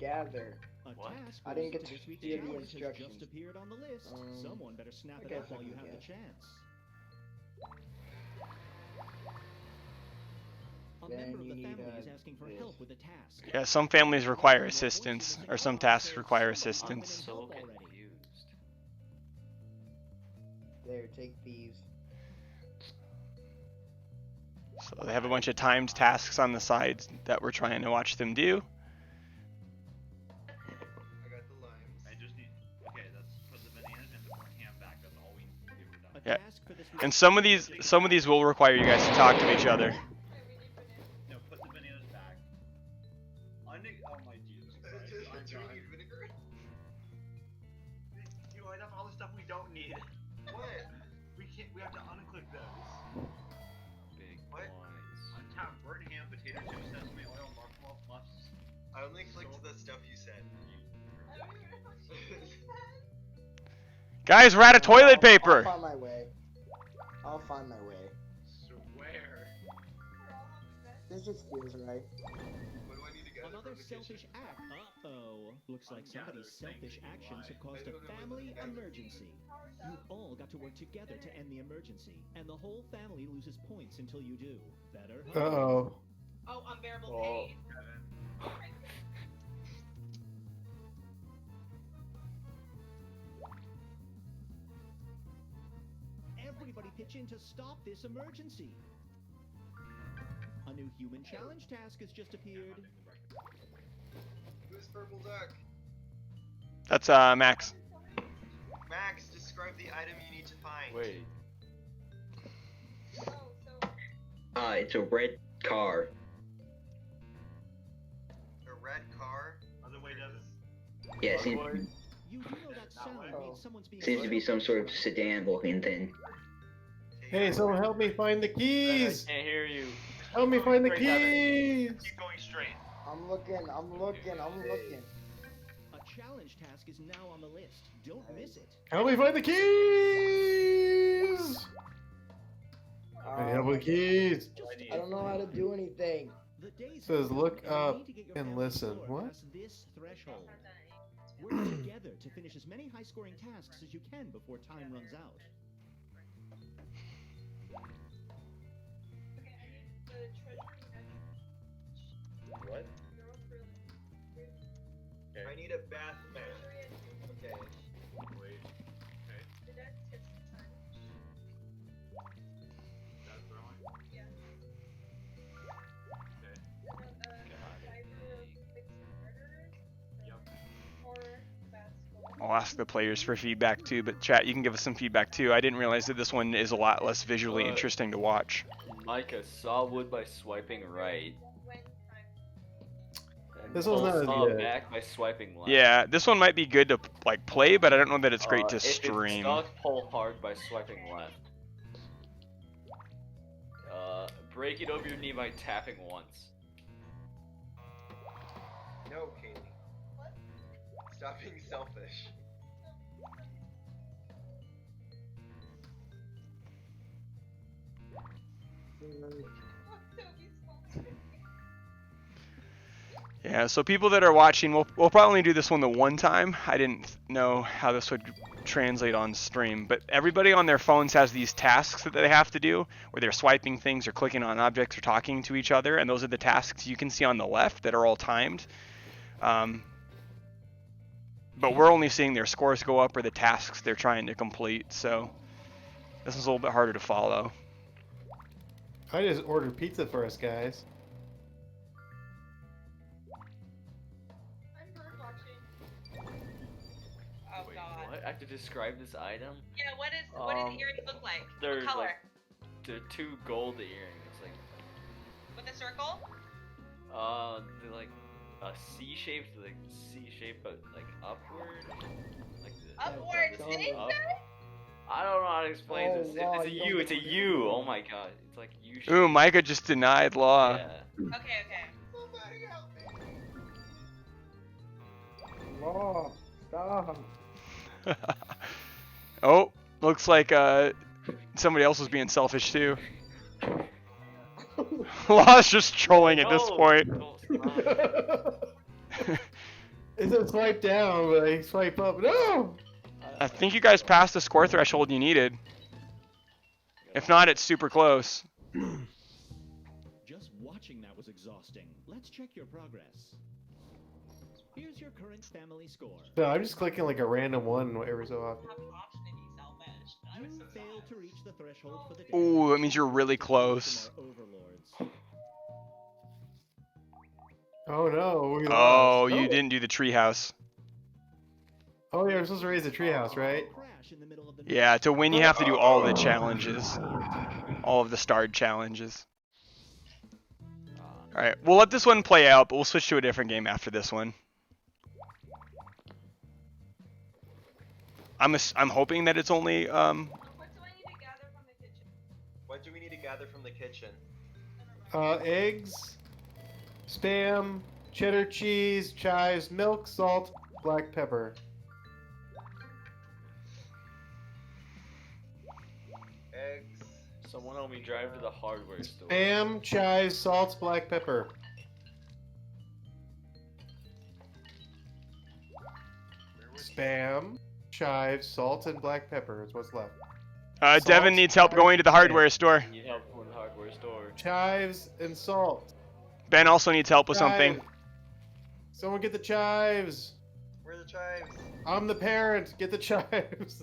gather? What? I didn't get to This week's see the challenge has instructions. just appeared on the list. Someone better snap I it guess up while I you can have the guess. chance. A Then member of you the need, family is asking for help with a task. Yeah, some families require assistance, or some tasks require assistance. So confused. There, take these. So they have a bunch of timed tasks on the sides that we're trying to watch them do. I got the limes. I just need. Okay, that's put the bananas and the ham back. That's all we need. We're done. Yeah. And some of these will require you guys to talk to each other. No, put the bananas back. Oh my Jesus Christ! Do we need vinegar? You line up all the stuff we don't need. What? We can't. We have to unclick those. Big What? Untap burnt ham, potato chips, sesame oil, marshmallow fluffs. I only clicked the stuff you said. Guys, we're out of toilet paper. I'll find my way. I'll find my way. Swear. This just feels right. What do I need to get? Another selfish act. Uh-oh. Looks like somebody's selfish actions have caused a family emergency. You've all got to work together to end the emergency, and the whole family loses points until you do. Better hurry. Uh-oh. Oh, unbearable pain. Everybody pitch in to stop this emergency. A new human challenge task has just appeared. Who's purple duck? That's Max. Max, describe the item you need to find. Wait. It's a red car. A red car? Other way doesn't. Yeah, You do know that sound means someone's being seems to be some sort of sedan looking thing. Hey, someone help me find the keys! I can't hear you. Help me find the keys! Keep going straight. I'm looking. A challenge task is now on the list. Don't miss it. Help me find the keys! I need help with the keys! I don't know how to do anything. It says look up and listen. What? This threshold. Work together to finish as many high-scoring tasks as you can before time runs out. What? I need a bath mat. Okay. Wait. Okay. That's throwing? Yeah. I'll ask the players for feedback too, but chat, you can give us some feedback too. I didn't realize that this one is a lot less visually interesting to watch. Micah saw wood by swiping right. This one's not as saw good. back by swiping left. Yeah, this one might be good to like play, but I don't know that it's great to If stream. it's not, pull hard by swiping left. Break it over your knee by tapping once. No, Kaylee. Stop being selfish. Yeah, so people that are watching, we'll probably do this one the one time. I didn't know how this would translate on stream, but everybody on their phones has these tasks that they have to do, where they're swiping things or clicking on objects or talking to each other, and those are the tasks you can see on the left that are all timed. But we're only seeing their scores go up or the tasks they're trying to complete, so this is a little bit harder to follow. I just ordered pizza for us, guys. Oh god. What? I have to describe this item? Yeah, what does the earring look like? They're What color? like they're 2 gold earrings, like With a circle? they're like a C shaped, but like upward, like Upward, did it up. say? I don't know how to explain this. It's a U. It's a U. Oh my god, it's like U shaped. Ooh, Micah just denied Law. Yeah. Okay. Law, stop. Oh, looks like somebody else was being selfish too. Law's just trolling at this point. It said swipe down, but I swipe up. No! I think you guys passed the score threshold you needed. If not, it's super close. Just watching that was exhausting. Let's check your progress. Here's your current family score. No, I'm just clicking like a random one every so often. You failed to reach the threshold for the day. Ooh, that means you're really close. Oh no, we Oh, lost. you didn't do the treehouse. Oh yeah, we're supposed to raise the treehouse, right? Yeah, to win you have to do all the challenges. All of the starred challenges. Alright, we'll let this one play out, but we'll switch to a different game after this one. I'm hoping that it's only What do we need to gather from the kitchen? Eggs, spam, cheddar cheese, chives, milk, salt, black pepper. Eggs. Someone help me drive to the hardware store. Spam, chives, salt, black pepper. Spam, chives, salt, and black pepper is what's left. Devin needs help going to the hardware store. Need help going to the hardware store. Chives and salt. Ben also needs help with something. Chives. Someone get the chives. Where are the chives? I'm the parent. Get the chives.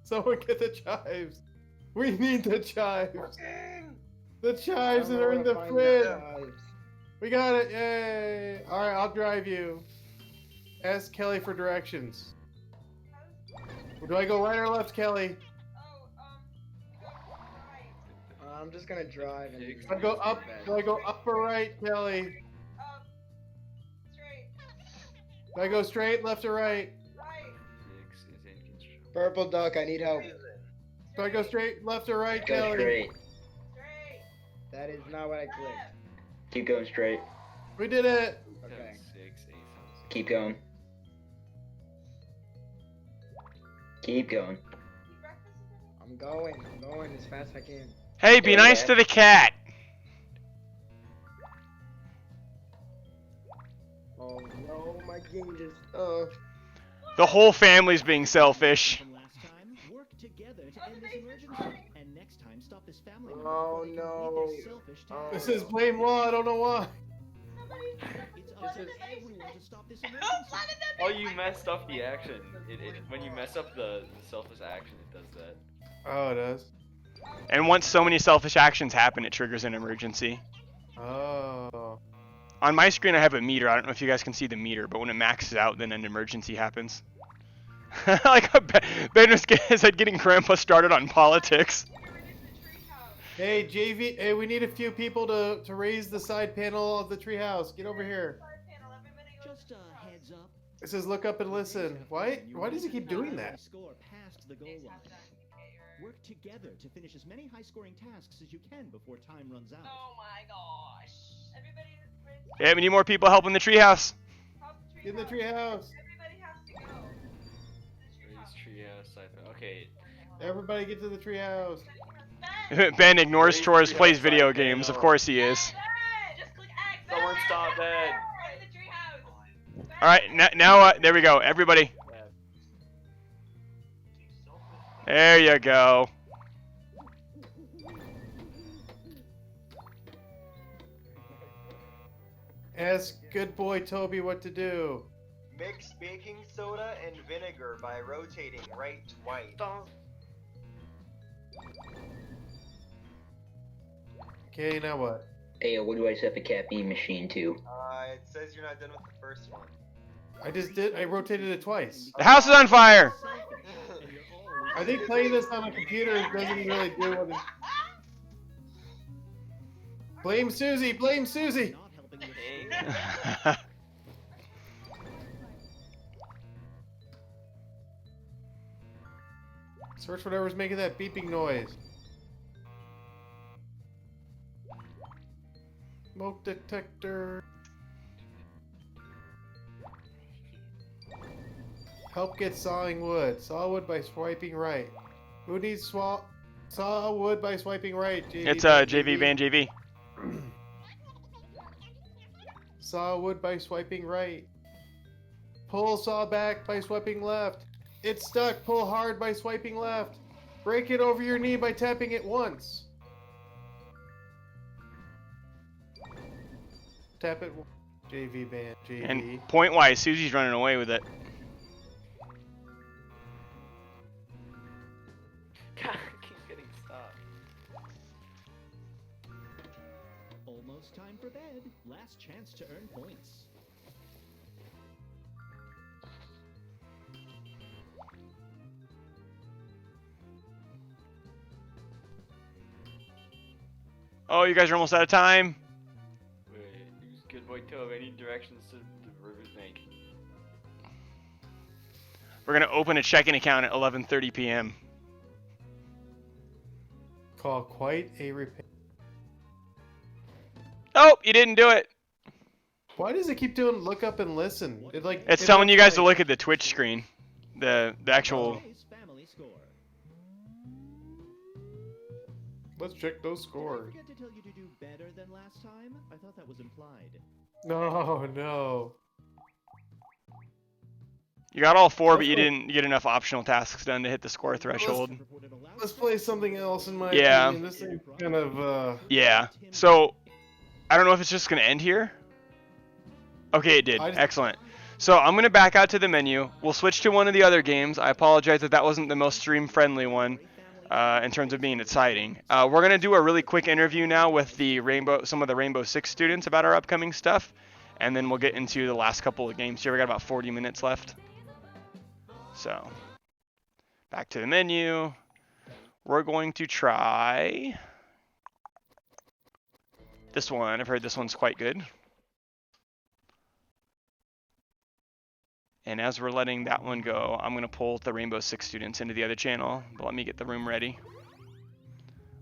Someone get the chives. We need the chives. The chives that are in the fridge. We got it. Yay. Alright, I'll drive you. Ask Kelly for directions. Do I go right or left, Kelly? I'm just gonna drive. And Do I go up? Do I go up or right, Kelly? Do I go straight, left or right? Purple duck, I need help. Do I go straight, left or right, Go Kelly? straight. That is not what I clicked. Keep going straight. We did it. Okay. Keep going. Keep going. I'm going as fast as I can. Hey, be nice to the cat. Oh no, my game just The whole family's being selfish. Work together to end this emergency. And next time, stop this family. Oh no. This is blame law. I don't know why. Oh, you messed up the action. When you mess up the selfish action, it does that. Oh, it does. And once so many selfish actions happen, it triggers an emergency. Oh. On my screen, I have a meter. I don't know if you guys can see the meter, but when it maxes out, then an emergency happens. Like Ben was getting Grandpa started on politics. Hey, JV. Hey, we need a few people to raise the side panel of the treehouse. Get over here. Just a heads up. It says look up and listen. Why does he keep doing that? Score past the goal line. Work together to finish as many high-scoring tasks as you can before time runs out. Oh my gosh. Everybody Yeah, we need more people helping the treehouse. Get in the treehouse. Everybody has to go. Treehouse. Okay. Everybody get to the treehouse. Ben ignores chores, plays video games. Of course he is. Someone Don't stop it. All right, now there we go. Everybody. There you go. Ask good boy Toby what to do. Mix baking soda and vinegar by rotating right twice. Okay, now what? Hey, what do I set the caffeine machine to? It says you're not done with the first one. I just did. I rotated it twice. The house is on fire. I think playing this on a computer doesn't really do what it... Blame Susie! Blame Susie! Search whatever's making that beeping noise. Smoke detector. Help get sawing wood. Saw wood by swiping right. Who needs saw wood by swiping right? It's JV Van JV. Saw wood by swiping right. Pull saw back by swiping left. It's stuck. Pull hard by swiping left. Break it over your knee by tapping it once. Tap it. JV band. JV. And point-wise, Susie's running away with it. God, I keep getting stopped. Almost time for bed. Last chance to earn points. Oh, you guys are almost out of time. Wait, use good boy Tove. Any directions to the rivers make? We're gonna open a checking account at 11:30 p.m. Call quite a repair. Oh, you didn't do it. Why does it keep doing look up and listen? It's telling you guys to look at the Twitch screen. The actual. Let's check those scores. Did I forget to tell you to do better than last time? I thought that was implied. No, no. You got all four, but you didn't get enough optional tasks done to hit the score threshold. Let's play something else in my Yeah. opinion. This thing kind of Yeah. So, I don't know if it's just gonna end here. Okay, it did. I just- Excellent. So I'm gonna back out to the menu. We'll switch to one of the other games. I apologize that that wasn't the most stream-friendly one. In terms of being exciting. We're going to do a really quick interview now with some of the Rainbow Six students about our upcoming stuff, and then we'll get into the last couple of games here. We got about 40 minutes left. So, back to the menu. We're going to try this one. I've heard this one's quite good. And as we're letting that one go, I'm going to pull the Rainbow Six students into the other channel. But let me get the room ready.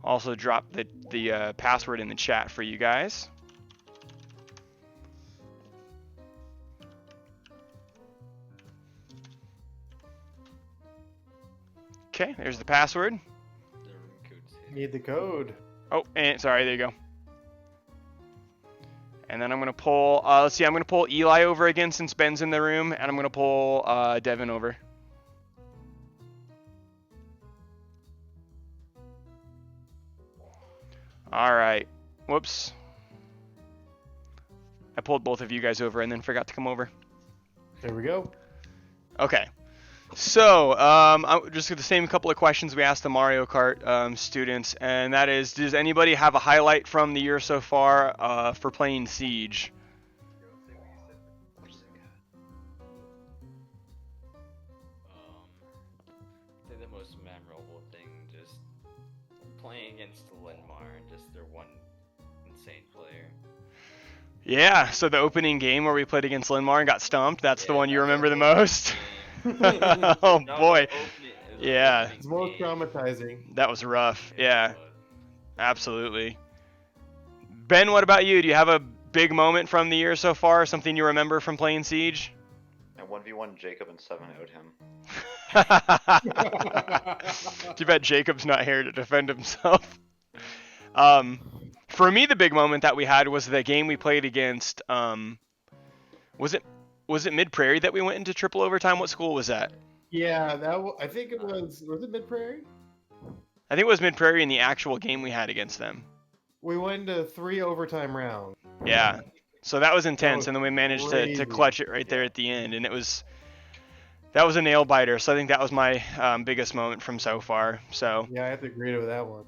Also drop the password in the chat for you guys. Okay, there's the password. need the code. Oh, and sorry, there you go. And then I'm going to pull, let's see, I'm going to pull Eli over again since Ben's in the room, and I'm going to pull Devin over. All right. Whoops. I pulled both of you guys over and then forgot to come over. There we go. Okay. So, I'm just the same couple of questions we asked the Mario Kart students, and that is, does anybody have a highlight from the year so far for playing Siege? I think the most memorable thing, just playing against Linmar, just their one insane player. Yeah, so the opening game where we played against Linmar and got stomped, that's the one you remember the most? Oh boy. Yeah. It's more traumatizing. That was rough. Yeah. Absolutely. Ben, what about you? Do you have a big moment from the year so far? Something you remember from playing Siege? I 1v1 Jacob and 7-0'd him. Too bad Jacob's not here to defend himself. For me, the big moment that we had was the game we played against. Was it Mid Prairie that we went into triple overtime? What school was that? Yeah, I think it was. Was it Mid Prairie? I think it was Mid Prairie in the actual game we had against them. We went into 3 overtime rounds. Yeah. So that was intense, was and then we managed to crazy. clutch it right there at the end, and that was a nail biter. So I think that was my biggest moment from so far. So Yeah, I have to agree with that one.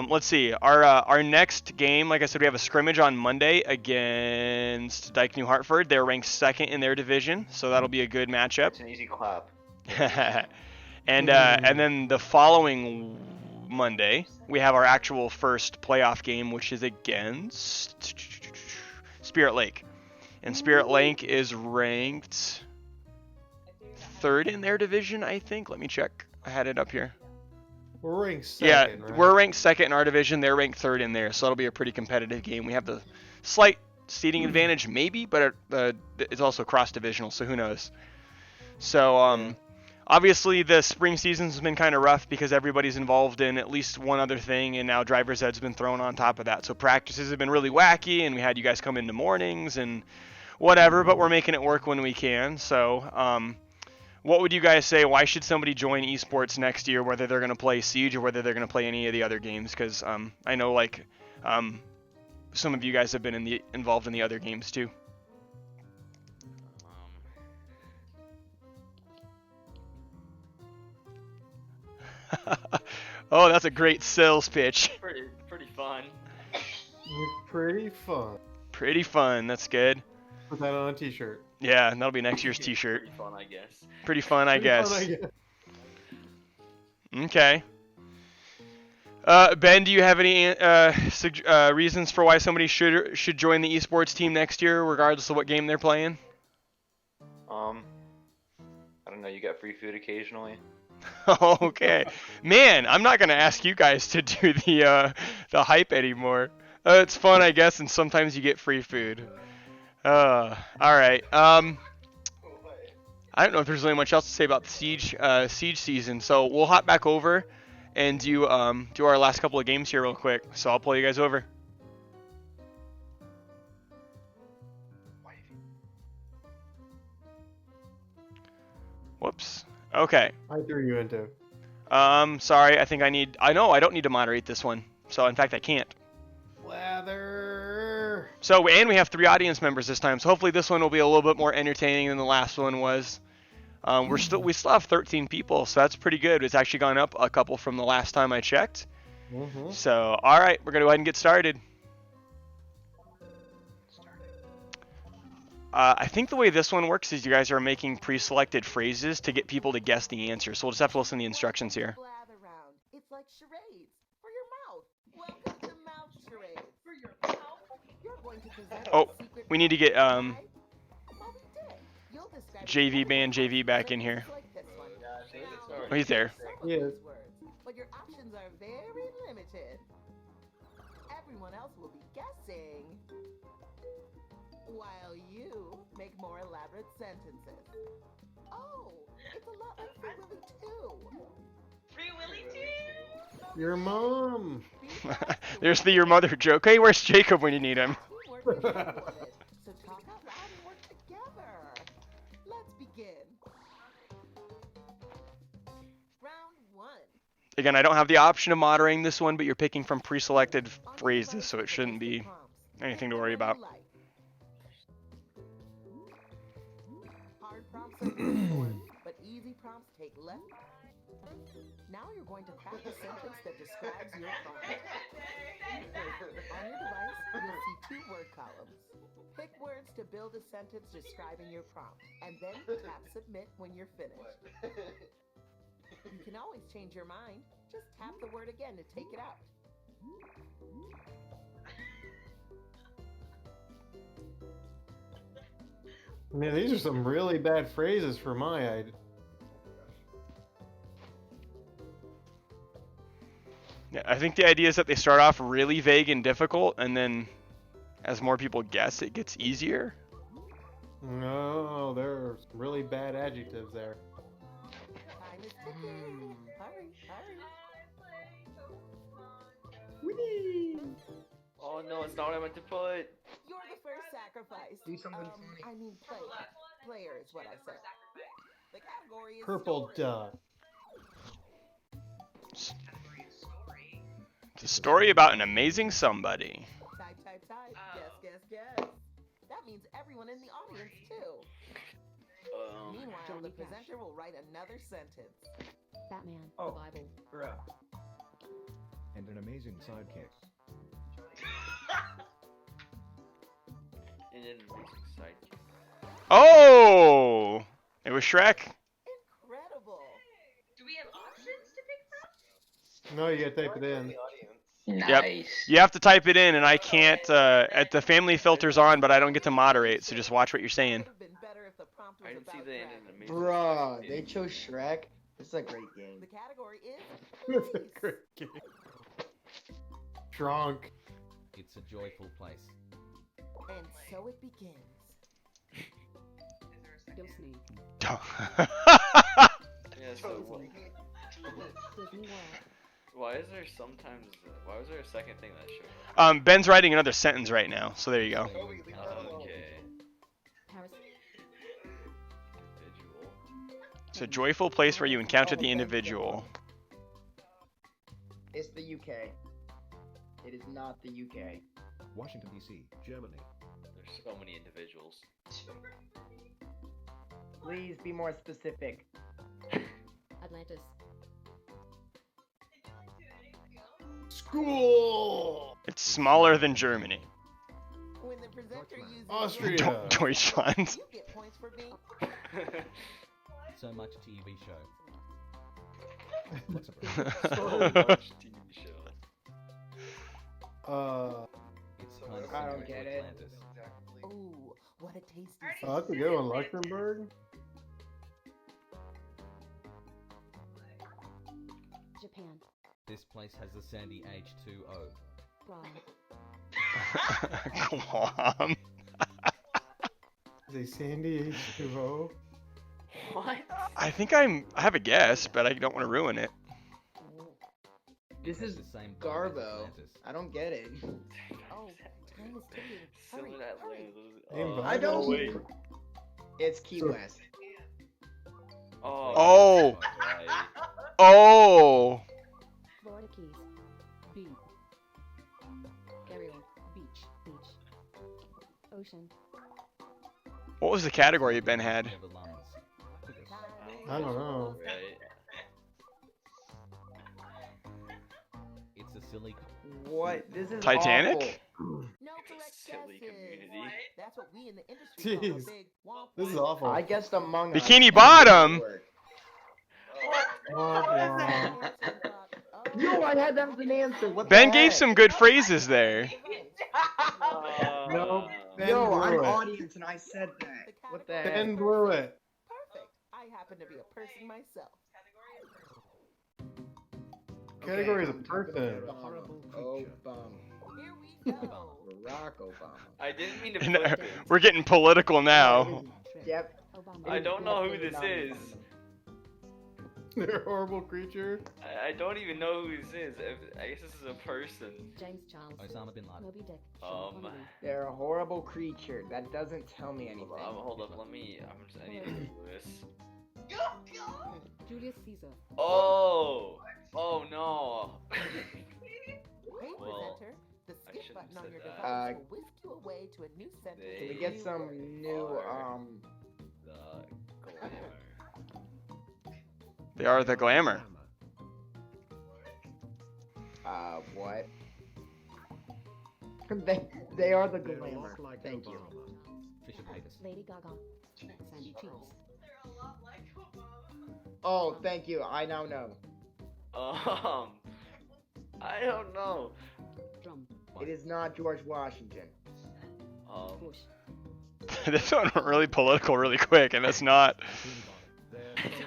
let's see. Our next game, like I said, we have a scrimmage on Monday against Dyke New Hartford. They're ranked 2nd in their division, so that'll be a good matchup. It's an easy clap. and then the following Monday, we have our actual first playoff game, which is against Spirit Lake. And Spirit Lake is ranked 3rd in their division, I think. Let me check. I had it up here. We're ranked 2nd, Yeah, right? we're ranked 2nd in our division. They're ranked 3rd in there, so that'll be a pretty competitive game. We have the slight seeding advantage, maybe, but it's also cross-divisional, so who knows. So, obviously, the spring season's been kind of rough because everybody's involved in at least one other thing, and now driver's ed's been thrown on top of that. So practices have been really wacky, and we had you guys come into mornings and whatever, but we're making it work when we can. So, what would you guys say? Why should somebody join esports next year, whether they're going to play Siege or whether they're going to play any of the other games? Because I know, like, some of you guys have been involved in the other games too. Oh, that's a great sales pitch. Pretty fun. Pretty fun. Pretty fun. That's good. Put that on a t-shirt. Yeah, that'll be next year's t-shirt. Pretty fun, I guess. Pretty fun, I Pretty guess. fun, I guess. Okay. Ben, do you have any reasons for why somebody should join the esports team next year, regardless of what game they're playing? I don't know. You get free food occasionally. Okay. Man, I'm not gonna ask you guys to do the hype anymore. It's fun, I guess, and sometimes you get free food. All right. I don't know if there's really much else to say about the Siege season, so we'll hop back over and do our last couple of games here real quick. So I'll pull you guys over. Whoops. Okay. I threw you into. Sorry. I don't need to moderate this one. So in fact, I can't. Leather. So, and we have 3 audience members this time, so hopefully this one will be a little bit more entertaining than the last one was. We still have 13 people, so that's pretty good. It's actually gone up a couple from the last time I checked. So, all right, we're gonna go ahead and get started. I think the way this one works is you guys are making pre-selected phrases to get people to guess the answer. So we'll just have to listen to the instructions here. It's like charades for your mouth. Welcome to mouth charades. For your mouth. You're going to present Oh, we need to get JV Band JV back in here. Oh, he's there. Yes. But your options are very limited. Everyone else will be guessing, while you make more elaborate sentences. Oh, it's a lot like Free Willy too. Free Willy too? Your mom. There's the your mother joke. Hey, where's Jacob when you need him? So talk out loud and work together. Let's begin. Round 1. Again, I don't have the option of moderating this one, but you're picking from pre-selected phrases, so it shouldn't be anything to worry about. Hard prompts are important, but easy prompts take less. Now you're going to tap the sentence that describes your prompt. On your device, you'll see 2 word columns. Pick words to build a sentence describing your prompt, and then tap submit when you're finished. You can always change your mind. Just tap the word again to take it out. Man, these are some really bad phrases for my eye. Yeah, I think the idea is that they start off really vague and difficult, and then as more people guess, it gets easier. No, there are some really bad adjectives there. Time is ticking. Hurry, hurry. Whee! Oh no, it's not what I meant to put. You're the first sacrifice. Do something funny. I mean, player. Player is what I said. The category is Purple story. dot. It's a story about an amazing somebody. Type. Guess. That means everyone in the audience too. Meanwhile, the presenter will write another sentence. Batman. Oh. The Bible. Bruh. And an amazing sidekick. And then amazing sidekick. Oh! It was Shrek. Incredible. Do we have options to pick from? No, you gotta type it in. Nice. Yep. You have to type it in, and I can't. At the family filter's on, but I don't get to moderate. So just watch what you're saying. I didn't see the end of the amazing. Bruh, they chose Shrek. This is a great game. The category is It's a great game. Drunk. It's a joyful place. And so it begins. Disney. Yeah, so Disney World. why is there sometimes? Why was there a second thing that showed up? Ben's writing another sentence right now, so there you go. Okay. Paris. Individual. It's a joyful place where you encounter the individual. It's the UK. It is not the UK. Washington, D.C., Germany. There's so many individuals. Please be more specific. Atlantis. School. It's smaller than Germany. When the presenter uses Austria. Deutschland. you get points for being So much TV show. What's a So much TV show. It's kind of I don't similar to get it. Atlantis. Ooh, what a tasty Oh, that's a good one. Luxembourg. Japan. This place has the sandy H2O. Guam. Guam. Is it Sandy H2O? What? I think I have a guess, but I don't want to ruin it. This It has is the same vibe as Garbo. Atlantis. I don't get it. Oh, time is ticking. Hurry, Similar to hurry. Atlantis. I don't. Wait. It's Key So- West. Oh. Right. Oh. Florida Keys. B. Carry on. Beach. Ocean. What was the category Ben had? Never lungs. I don't know. Right. It's a silly. What? This is Titanic? awful. No correct Silly guesses. community. That's what we in the industry call a Jeez. big womp This is womp. awful. I guessed Among Us. Bikini Bottom. No, I had that as an answer. What Ben the gave heck? some good phrases there. No, Ben Yo, I'm blew it. audience and I said that. What the heck? Ben blew it. Perfect. I happen to be a person myself. Category is a I'm talking person. about The horrible Obama. Here we go. Barack Obama. I didn't mean to And, put this. we're getting political now. Yep. Obama. I don't know who this is. They're a horrible creature. I don't even know who this is. I guess this is a person. James Charles. Osama bin Laden. Moby Dick. Sean Connery. They're a horrible creature. That doesn't tell me anything. Hold up, let me. I need to do this. Julius Caesar. Oh! Oh no! Hey, Well, presenter. The I skip shouldn't button on have your said device that. will whisk you away to a new sentence. Can we They get some new are the glamour. They are the glamour. What? They are the glamour. Thank you. Fisher Peters. Lady Gaga. Sandy Cheeks. Oh, thank you. I now know. I don't know. Drum. It is not George Washington. Bush. This one went really political really quick, and that's not.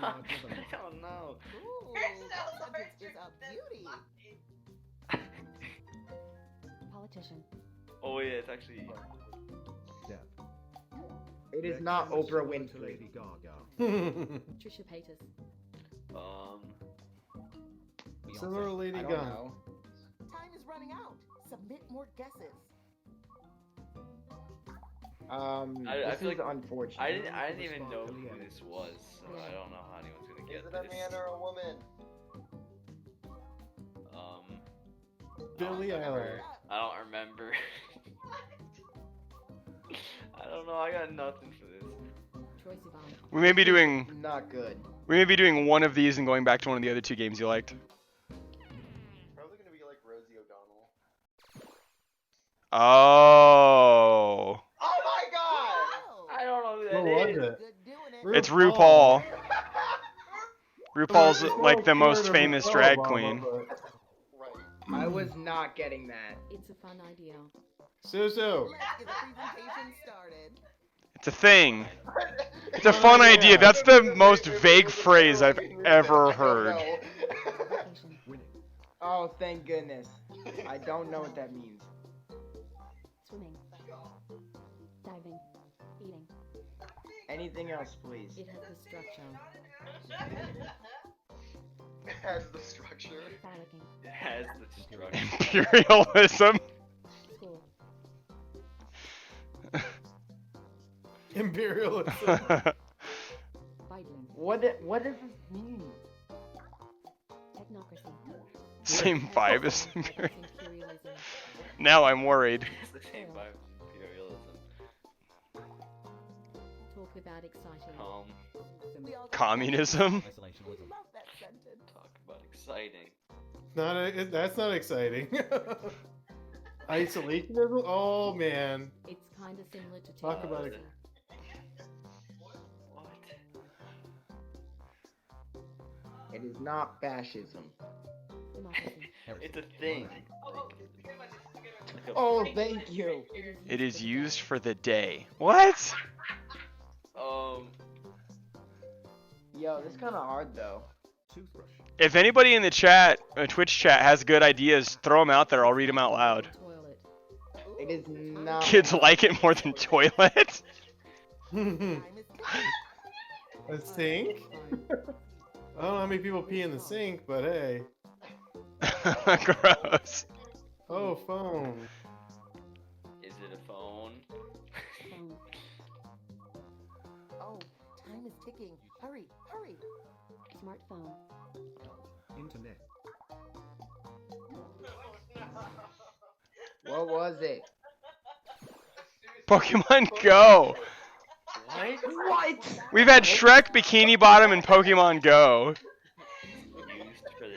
I don't know. Ooh, that sentence is a beauty. Politician. Oh yeah, it's actually. It is not Oprah Winfrey. Lady Gaga. Trisha Paytas. Similar to Lady I don't Gaga. know. Time is running out. So submit more guesses. I This feel is like unfortunate. I didn't even know who this was, so I don't know how anyone's gonna get Is it this. a man or a woman? Billy Eilish. I don't remember. I don't know. I got nothing for this. Choice of eye. We may be doing Not good. one of these and going back to one of the other two games you liked. Probably gonna be like Rosie O'Donnell. Oh. Oh my god! I don't know who What that was is. it? It's RuPaul. RuPaul's It's like the more most part of famous Michelle drag Obama, queen. but- I was not getting that. It's a fun idea. Suzu. Let's get the presentation started. It's a thing. It's a fun idea. That's the most vague phrase I've ever heard. Oh, thank goodness. I don't know what that means. Swimming. Diving. Eating. Anything else, please? It has the structure. Has the structure. Frolicking. It has the structure. Imperialism. School. Imperialism. Biden. What does this mean? Technocracy. Same vibe as Imperialism. Now I'm worried. It's the same vibe as imperialism. Talk about exciting. Communism. Isolationism. Talk about exciting. That's not exciting. Isolationism? Oh man. It's kind of similar to Talk about it. terrorism. It is not fascism. Democracy. It's a thing. Oh, thank you. It is used for the day. What? Yo, this is kind of hard though. Toothbrush. If anybody in the chat, Twitch chat, has good ideas, throw them out there. I'll read them out loud. Toilet. It is not. Kids like it more than toilet. A sink? I don't know how many people pee in the sink, but hey. Gross. Oh, phone. Is it a phone? Phone. Oh, time is ticking. Hurry, hurry. Smartphone. Internet. What was it? Pokemon Go. What? We've had Shrek, Bikini Bottom, and Pokemon Go.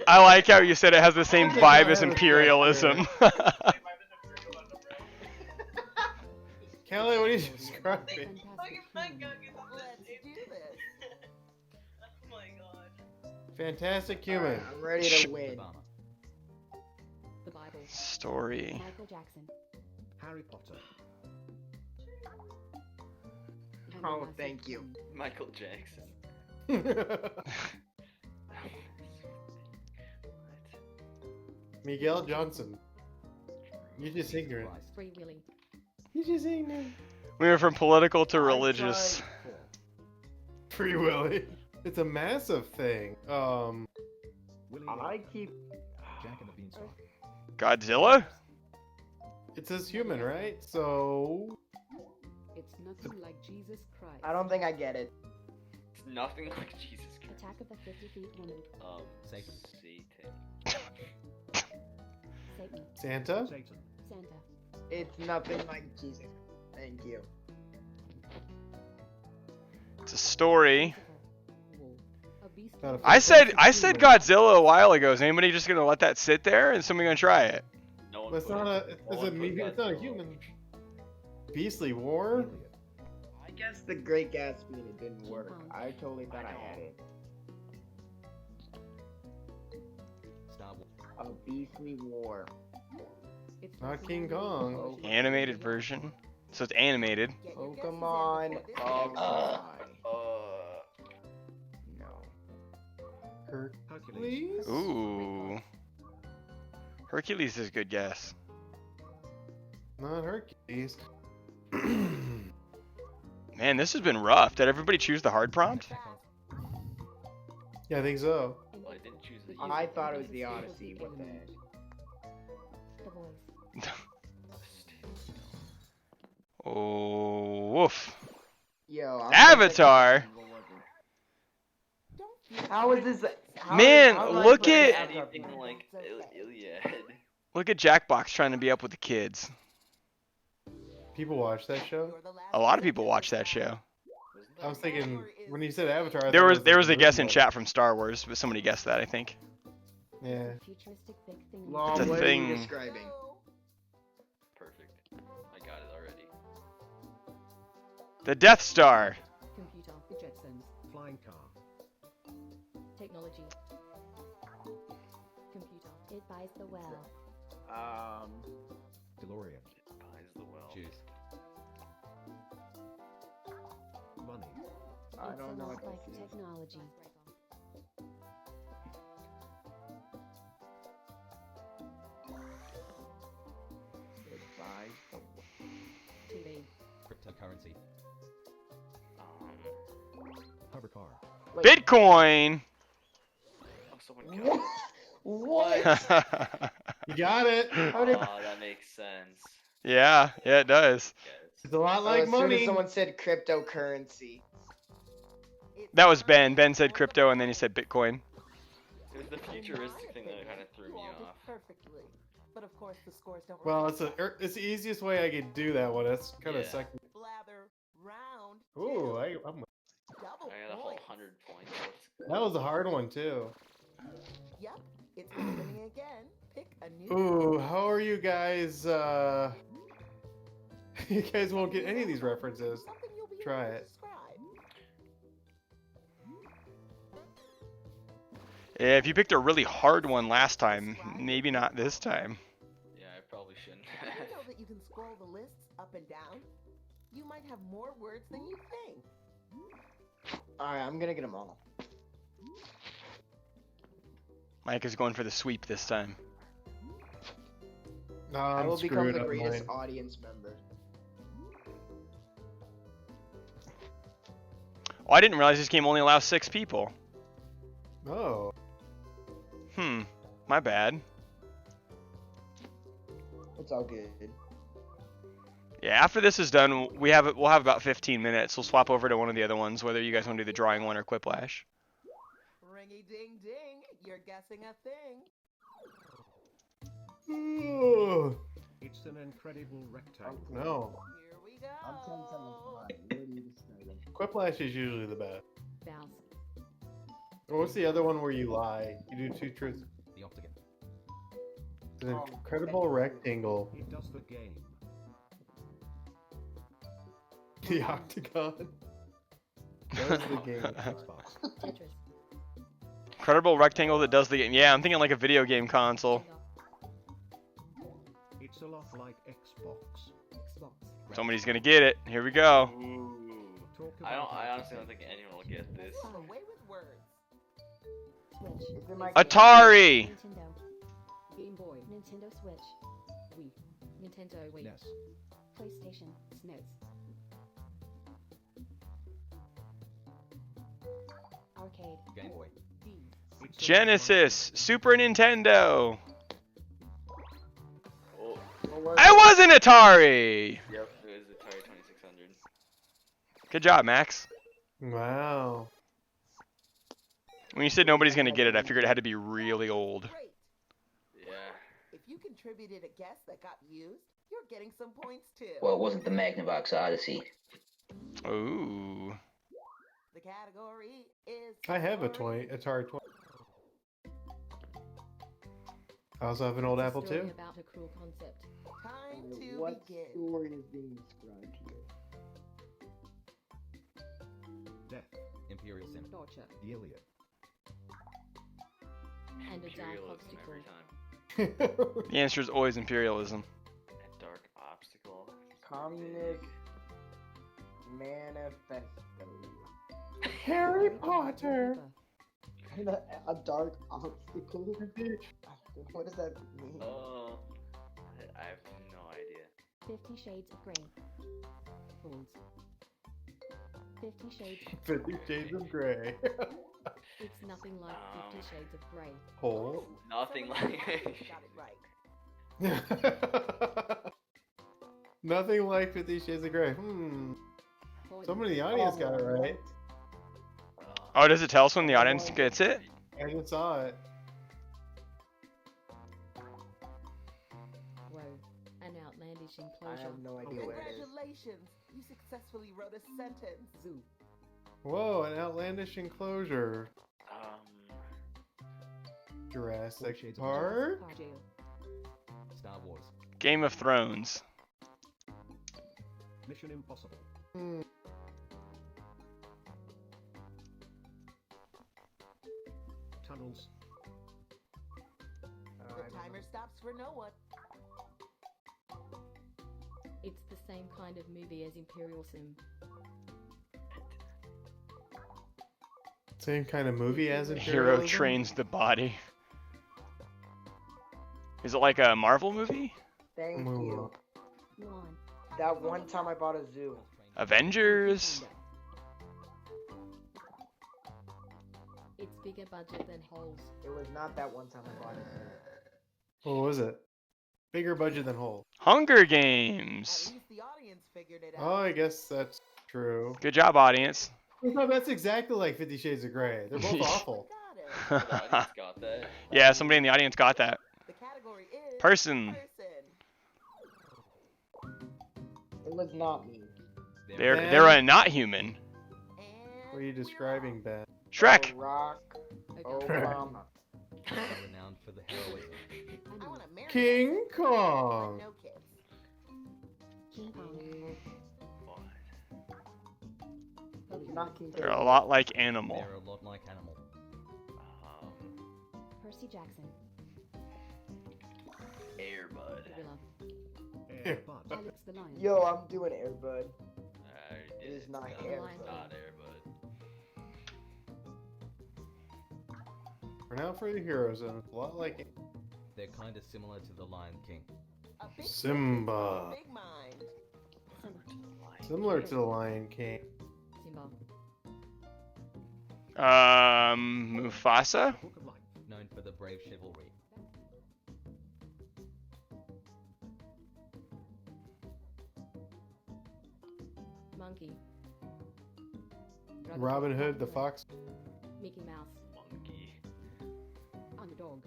I like how you said it has the same vibe as imperialism. Kelly, what are you describing? Let's do this. Oh my god. Fantastic human. I'm ready to win. The Bible. Story. Michael Jackson. Harry Potter. Oh, thank you. Michael Jackson. Miguel Johnson. You're just ignorant. Free Willy. You're just ignorant. We went from political to religious. Free Willy. It's a massive thing. I keep. Jack and the Beanstalk. Godzilla? It says human, right? So. It's nothing like Jesus Christ. I don't think I get it. It's nothing like Jesus Christ. Attack of the 50 Feet Woman. Satan. Satan. Santa? Satan. Santa. It's nothing like Jesus. Thank you. It's a story. A beast. I said Godzilla a while ago. Is anybody just gonna let that sit there? Is somebody gonna try it? No one It's put not it- a. no It's one a. put It's not a Godzilla. human. Beastly War. I guess the Great Gatsby and it didn't work. I totally thought I had it. Star Wars. A Beastly War. It's Not King Kong. Animated version. So it's animated. Get your guesses in Pokemon. before this No. Hercules. Ooh. Hercules is a good guess. Not Hercules. Man, this has been rough. Did everybody choose the hard prompt? Yeah, I think so. Well, I didn't choose the I thought it was the Odyssey. What the heck? The Voice. Oh, woof. Yo, Avatar. How is this? Man, how do I look play at Avatar? Anything like Iliad. look at Jackbox trying to be up with the kids. People watch that show. A lot of people watch that show. I was thinking when you said Avatar, I There thought was it there like was a movie guess in one. chat from Star Wars, but somebody guessed that, I think. Yeah. Lol, It's a what are thing. you describing? Perfect. I got it already. The Death Star. Computer. The Jetsons. Flying car. Technology. Computer. It buys the well. DeLorean. Buys the well. Cheers. Money. I don't know what Like this is. technology. Goodbye. TV. Cryptocurrency. Hover car. Bitcoin. Oh, someone got it. What? You got it. How did? Oh, that makes sense. Yeah, it does. It's a lot Oh, like as soon as money. someone said cryptocurrency. That was Ben. Ben said crypto and then he said Bitcoin. It was the futuristic thing that kind of threw me off. Perfectly. But of course the scores don't Well, it's the easiest way I could do that one. That's kind of Yeah. second. blather round. Ooh, I'm. Double I got a whole points. 100 points. That was a hard one too. Yep, it's happening again. Pick a new. Ooh, how are you guys? You guys won't get any of these references. Try it. Yeah, if you picked a really hard one last time, maybe not this time. Yeah, I probably shouldn't Did you have. know that you can scroll the lists up and down? You might have more words than you think. Alright, I'm gonna get them all. Mike is going for the sweep this time. No, I I'm will become screwed the up greatest mine. audience member. Oh, I didn't realize this game only allows 6 people. Oh. My bad. It's all good. Yeah, after this is done, we'll have about 15 minutes. We'll swap over to one of the other ones, whether you guys want to do the drawing one or Quiplash. Ringy ding ding, you're guessing a thing. Ooh. It's an incredible rectangle. No. Here we go. I'm 10 seconds behind. Where do you describe it? Quiplash is usually the best. Vowels. Or what's the other one where you lie? You do 2 truths. The octagon. It's an incredible rectangle. It does the game. The octagon. That was the game. Xbox. Tetris. Incredible rectangle that does the game. Yeah, I'm thinking like a video game console. It's a lot like Xbox. Xbox. Somebody's gonna get it. Here we go. Ooh. I honestly don't think anyone will get this. Away with words. Switch. It's in my Atari. Nintendo. Game Boy. Nintendo Switch. Wii. Nintendo Wii. NES. PlayStation. SNES. Arcade. Game Boy. D. It's a Genesis. Super Nintendo. Oh, I was an Atari. yep, it was Atari 2600. Good job, Max. Wow. When you said nobody's gonna get it, I figured it had to be really old. Great. Yeah. If you contributed a guess that got used, you're getting some points too. Well, it wasn't the Magnavox Odyssey. Ooh. The category is. I have a Atari 20. I also have an old Apple Story II. about a cruel concept. Time to What begin. story is being described here? Death. Imperial Sin. Torture. The Iliad. And a dark Imperialism obstacle. every time. The answer is always imperialism. A dark obstacle. Communist Manifesto. Harry Potter. A dark obstacle? What does that mean? Oh, I have no idea. 50 Shades of Grey. Fools. 50 Shades. 50 Shades of Grey. It's nothing like 50 Shades of Grey. Hole. Nothing like. Got it right. Nothing like 50 Shades of Grey. Someone in the audience got it right. Oh, does it tell us when the audience gets it? I just saw it. Whoa, an outlandish I enclosure. have no idea where it is. Congratulations! You successfully wrote a sentence. Zoo. Whoa, an outlandish enclosure. Jurassic Park? Star Wars. Game of Thrones. Mission Impossible. Tunnels. The timer stops for no one. It's the same kind of movie as Imperial Sim. Same kind of movie as it. Hero trains the body. Is it like a Marvel movie? Thank you. That one time I bought a zoo. Avengers? It's bigger budget than Holes. It was not that one time I bought a zoo. What was it? Bigger budget than Hole. Hunger Games. The audience figured it Oh, I guess that's true. Good job, audience. No, that's exactly like 50 Shades of Grey. They're both awful. Got that. Yeah, somebody in the audience got that. The category is Person. It was not me. They're not human. What are you describing, Ben? Shrek. Rock Obama. Renowned for the heroism. King Kong. King Kong. Not King They're a lot like Animal. They're a lot like Animal. Percy Jackson. Airbud. Gorilla. Alex the Lion. Yo, I'm doing Airbud. It is not Airbud. Not Airbud. We're now for the heroes, and it's a lot like They're kind of similar to the Lion King. Simba. Similar to the Lion King. Simba. Mufasa? Known for the brave chivalry. Monkey. Robin Hood, the fox. Mickey Mouse. Monkey. Underdog.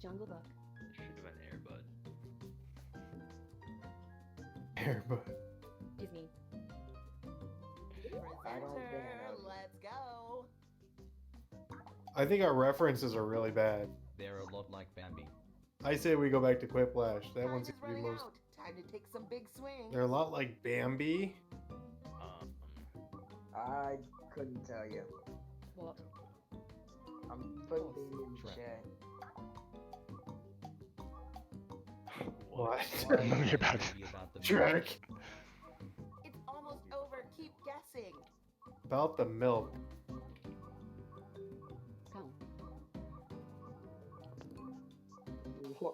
Jungle Book. It should have been Airbud. Airbud. Disney. I don't think I know. Let's go. I think our references are really bad. They're a lot like Bambi. I say we go back to Quiplash. That one seems to be Running most. out. Time to take some big swings. They're a lot like Bambi. I couldn't tell you. What? I'm putting Baby in chat. What? Movie about Shrek. It's almost over. Keep guessing. About the milk.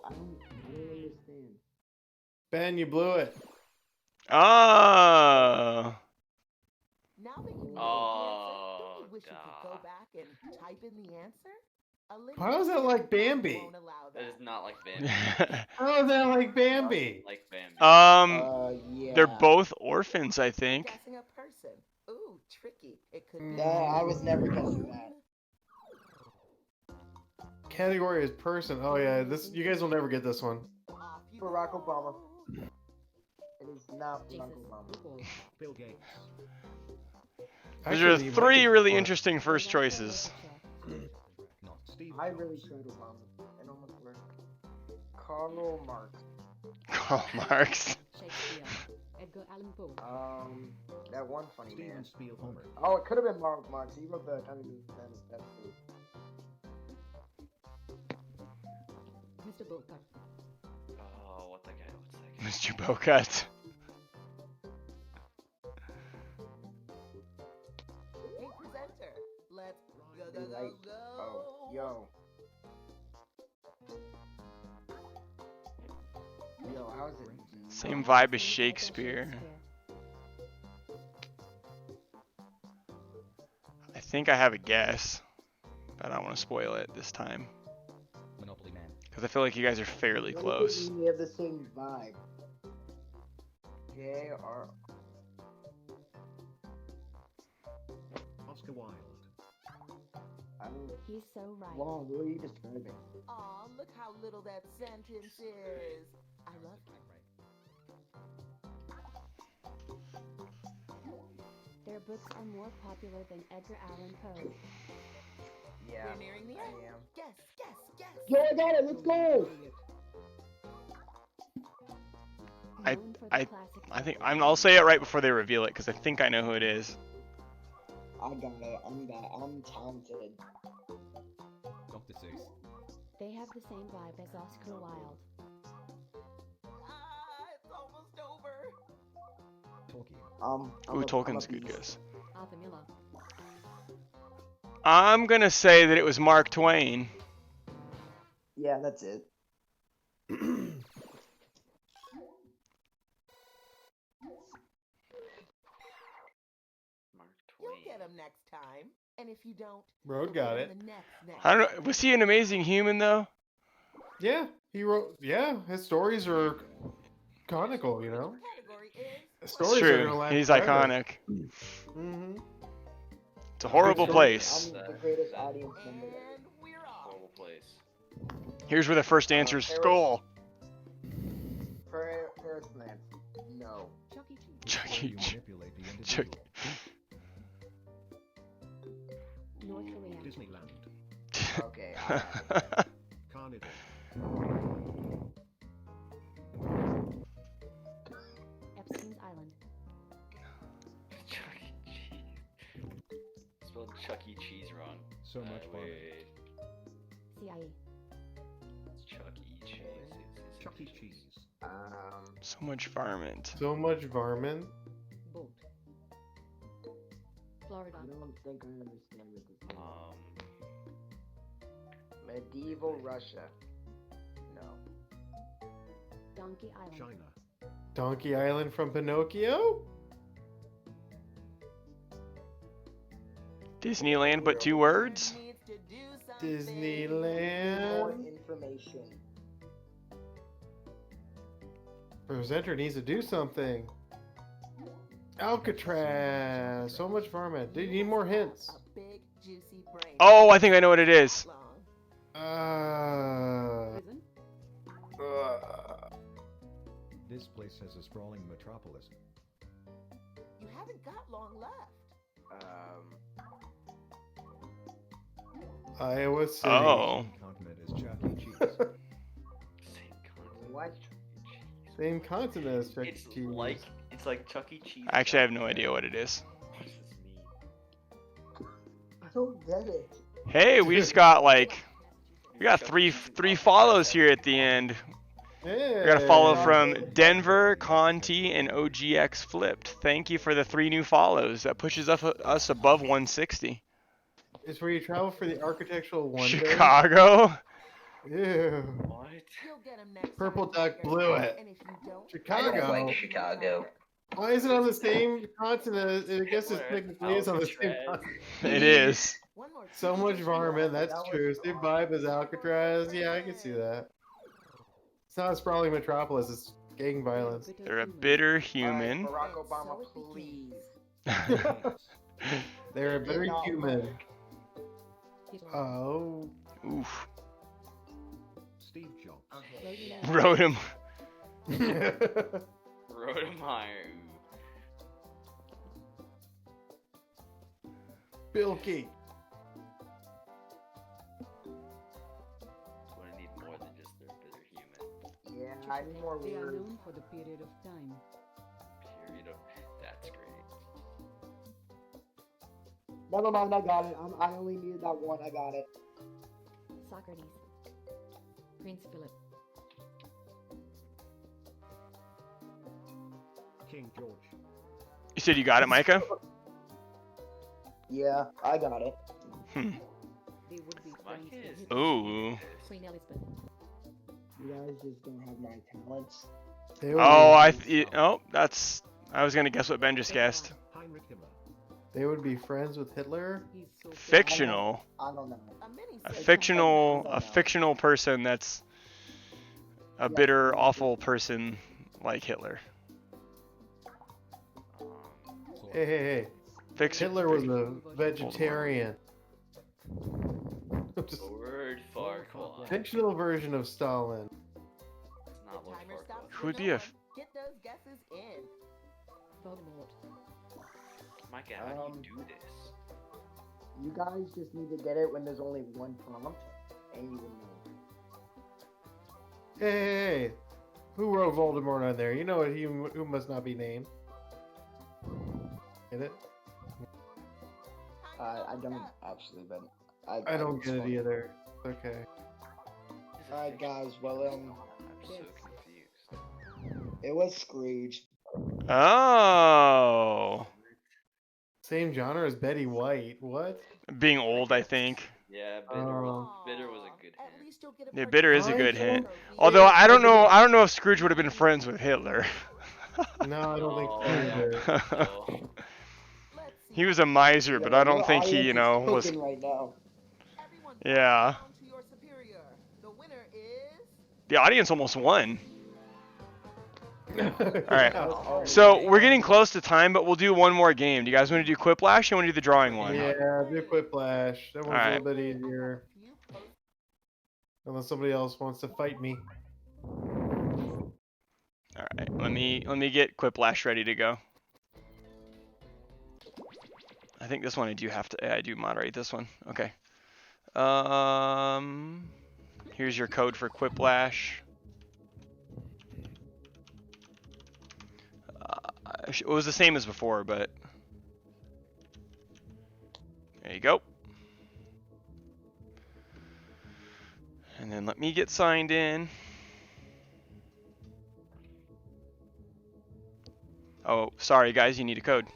I don't understand. Ben, you blew it. Oh. Now that you know Oh, the answer, don't you wish you could go back and type in the answer? How is that like Bambi? Won't allow That that. is not like Bambi. How is that like Bambi? Like Bambi. Yeah. They're both orphans, I think. Guessing a person. Ooh, tricky. It could be. No, I was never guessing that. Category is person. Oh yeah, this you guys will never get this one. Barack Obama. It is not Barack Obama. Bill Gates. These are Actually, you might three be really right. interesting first choices. Not Steve. I really tried Obama. It almost worked. Karl Marx. Karl Marx. Shakespeare. Edgar Allan Poe. That one funny Steven man. Spielberg. Oh, it could have been Mark Marx. He wrote the Tiny That's Mr. Boca. Oh, what's that guy? Mr. Bocut. Hey, presenter. Let's go, go, Like, go, oh, go. yo. Yo, how's it? Same vibe as Shakespeare. I think I have a guess. I don't want to spoil it this time. Monopoly Man. Because I feel like you guys are fairly close. We have the same vibe. J.R. Oscar Wilde. He's so right. Long, what are you describing? Aw, look how little that sentence is. I love it. Their books are more popular than Edgar Allan Poe. Yeah. We're nearing the end. I am. Guess. Yo, I got it. Let's go. I think I'll say it right before they reveal it because I think I know who it is. I got it. I'm talented. Dr. Seuss. They have the same vibe as Oscar Wilde. It's almost over. Tolkien. Ooh, Tolkien's good guess. Arthur Miller. I'm gonna say that it was Mark Twain. Yeah, that's it. You'll get him next time. And if you don't, Road got it. I don't know. Was he an amazing human though? Yeah, he wrote. Yeah, his stories are conical. You know. It's Stories are true. gonna last He's forever. iconic. Mm-hmm. It's a horrible place. I'm the greatest audience member. Horrible place. Here's where the first answer is skull. Ferris plant. No. Chuck E. Cheese. Chuck. North Korea. Disneyland. Okay. Carnival. Epstein's Island. Chuck E. Cheese. Spelled Chuck E. Cheese wrong. So much fun. Wait. CIA. It's Chuck E. Cheese. Chuck E. Cheese. So much varmint. So much varmint. Boat. Florida. I don't think I understand what this is. Medieval Russia. No. Donkey Island. China. Donkey Island from Pinocchio. Disneyland, but 2 words. More Disneyland. information. Presenter needs to do something. Alcatraz. So much varmint. Do you need more hints? Big, juicy brain. Oh, I think I know what it is. Prison. This place has a sprawling metropolis. You haven't got long left. Iowa City. Oh. Continent is Chuck E. Cheese. What? Same continent as Chuck E. It's Cheese. like Chuck E. Cheese. Actually, I have no idea what it is. What does this mean? I don't get it. Hey, we just got we got three follows here at the end. Yeah. We got a follow from Denver, Conti, and OGX Flipped. Thank you for the 3 new follows. That pushes us above 160. It's where you travel for the architectural wonder. Chicago. Ew. What? You'll get him next Purple time. Duck blew it. And if you don't, I don't Chicago. like Chicago. Why is it on the same continent? I guess it's Where? technically is on the same Alcatraz. continent. It is. one more So much varmint, that's true. Same vibe as Alcatraz. Yeah, I can see that. It's not a sprawling metropolis, it's gang violence. They're a bitter human. Barack Obama, please. They're a bitter human. Oh. Oof. Steve Jobs. Wrote him. Rodemeyer. Bill Gates. Gonna need more than just their bitter human. Yeah, I need more They are words. known for the period of time. Period of. That's great. Never mind, I got it. I only needed that one. I got it. Socrates. Prince Philip. King George. You said you got it, Micah? Yeah, I got it. Hmm. They would be My friends kid is- with Ooh. Queen Elizabeth. You guys just don't have my talents. Oh, I was gonna guess what Ben just guessed. Heinrich Himmler. They would be friends with Hitler? Fictional. I don't know. A fictional person that's a bitter, awful person like Hitler. Hey. Hitler was a vegetarian. Lord Farquaad. Fictional version of Stalin. Not Lord Farquaad. Who would be a... Get those guesses in. Voldemort. Micah, how do you do this? You guys just need to get it when there's only one prompt, and you will know. Hey. Who wrote Voldemort on there? You know who must not be named. Get it? I don't actually, but I don't get it either. Okay. Alright, guys. Well, I'm so confused. it was Scrooge. Oh. Same genre as Betty White. What? Being old, I think. Yeah, Bitter, Bitter was a good hint. Yeah, Bitter is a good hint. Although I don't know if Scrooge would have been friends with Hitler. No, I don't think so. He was a miser, but I don't think he, was. Right now. Yeah. The audience almost won. Alright. So we're getting close to time, but we'll do one more game. Do you guys want to do Quiplash or want to do the drawing one? Yeah, do Quiplash. That one's a little bit easier. Unless somebody else wants to fight me. Alright, let me get Quiplash ready to go. I think this one I do moderate this one. Okay. Here's your code for Quiplash. It was the same as before, but there you go. And then let me get signed in. Oh, sorry guys, you need a code.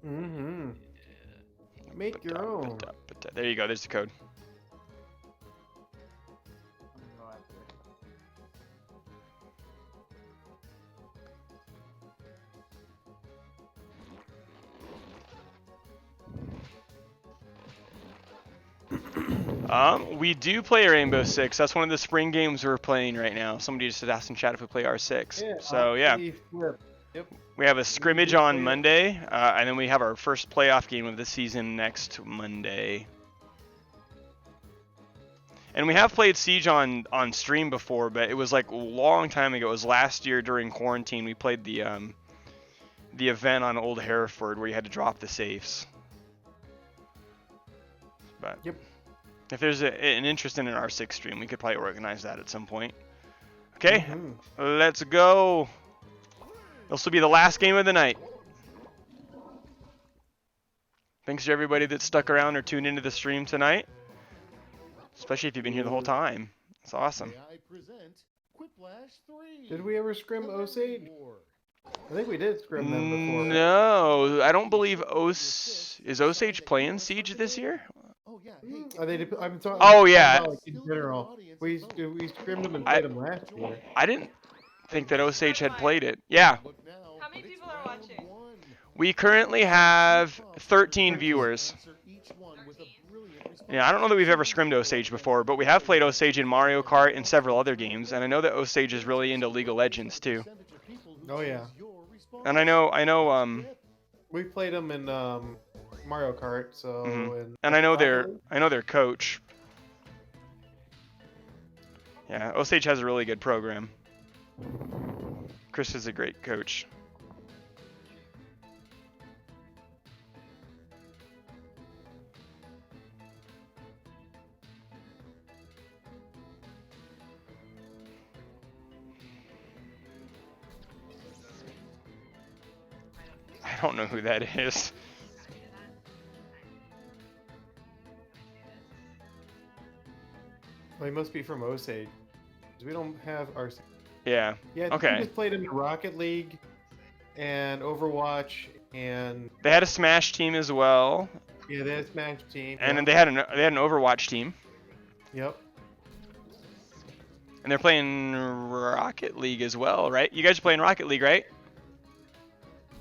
Mm-hmm. Make your own. There you go, there's the code. We do play Rainbow Six. That's one of the spring games we're playing right now. Somebody just asked in chat if we play R6. Yeah, so yeah, Yep. we have a scrimmage on Monday, and then we have our first playoff game of the season next Monday. And we have played Siege on stream before, but it was like a long time ago. It was last year during quarantine. We played the event on Old Hereford where you had to drop the safes. But yep. If there's an interest in an R6 stream, we could probably organize that at some point. Okay, let's go. This will be the last game of the night. Thanks to everybody that stuck around or tuned into the stream tonight. Especially if you've been here the whole time. It's awesome. Did we ever scrim Osage? I think we did scrim them before. No, I don't believe is Osage playing Siege this year? Are they? I'm talking. Oh yeah. About, like, in general, we scrimmed them and played them last year. I didn't think that Osage had played it. Yeah. How many people are watching? We currently have 13 viewers. Yeah, I don't know that we've ever scrimmed Osage before, but we have played Osage in Mario Kart and several other games, and I know that Osage is really into League of Legends too. Oh yeah. And I know. We played them in Mario Kart, so. And I know their coach. Yeah, Osage has a really good program. Chris is a great coach. I don't know who that is. Well, he must be from Osage. We don't have our. Yeah. Yeah. Okay. We just played in Rocket League, and Overwatch, and. They had a Smash team as well. Yeah, they had a Smash team. And then they had an Overwatch team. Yep. And they're playing Rocket League as well, right? You guys are playing Rocket League, right?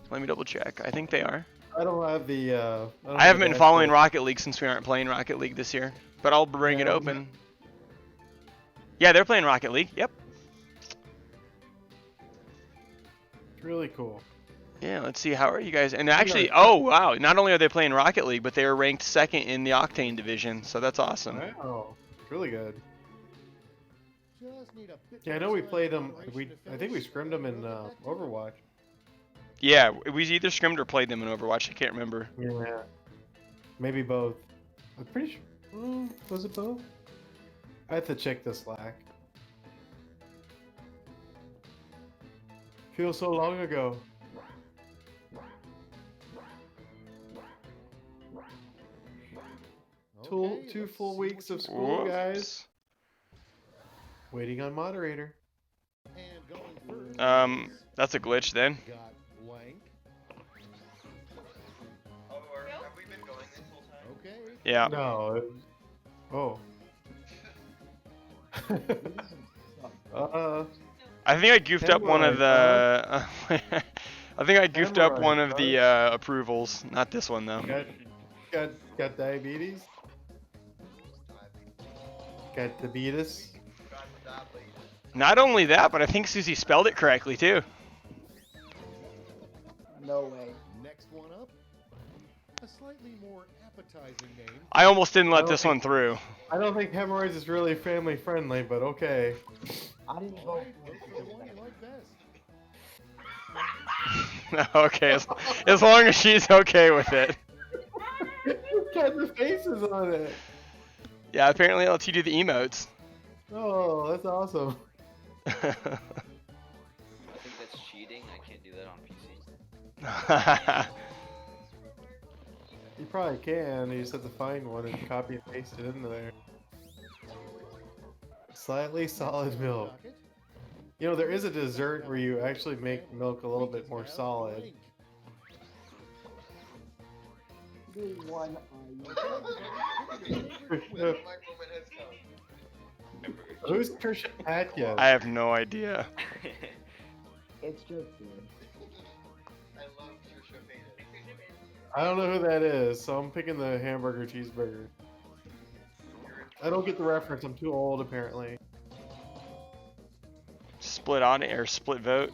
Let me double check. I think they are. I don't have the. I haven't been following Rocket League since we aren't playing Rocket League this year, but I'll bring it open. Yeah, they're playing Rocket League. Yep. Really cool. Yeah, let's see. How are you guys? And actually, oh wow! Not only are they playing Rocket League, but they are ranked second in the Octane division. So that's awesome. Wow, really good. Yeah, I know we played them. I think we scrimmed them in Overwatch. Yeah, we either scrimmed or played them in Overwatch. I can't remember. Yeah, maybe both. I'm pretty sure. Was it both? I have to check the Slack. Feels so long ago. Two full weeks of school, guys. Waiting on moderator. That's a glitch then. Have we been going this whole time? Yeah. No. I think I goofed up one of the. I think I goofed up one of the approvals. Not this one though. Got diabetes. Got diabetes. Not only that, but I think Susie spelled it correctly too. No way. Next one up, a slightly more appetizing name. I almost didn't let this one through. I don't think hemorrhoids is really family friendly, but okay. I didn't vote the one you like best. Okay, as long as she's okay with it. Got the faces on it. Yeah, apparently it lets you do the emotes. Oh, that's awesome. I think that's cheating. I can't do that on PC. You probably can. You just have to find one and copy and paste it in there. Slightly solid milk. You know, there is a dessert where you actually make milk a little bit more solid. One Who's Trisha Paytas? I have no idea. It's just good. I love Trisha Paytas. I don't know who that is, so I'm picking the hamburger cheeseburger. I don't get the reference. I'm too old, apparently. Split on it or split vote.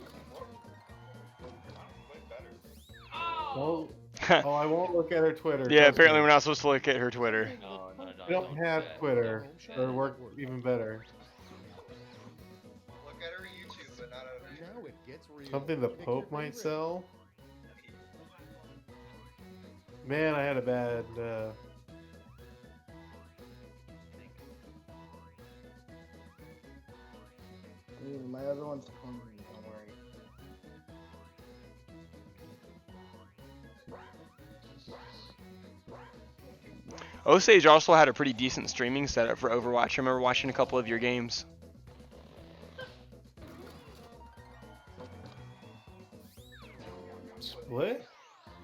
Oh, I won't look at her Twitter. Yeah, trust apparently me. we're not supposed to look at her Twitter. No, I don't have Twitter. Or work even better. Look at her YouTube, but not on her. Now it gets real. Something the Pope might sell? Man, I had a bad... My other one's hungry, don't worry. Osage also had a pretty decent streaming setup for Overwatch. I remember watching a couple of your games. Split?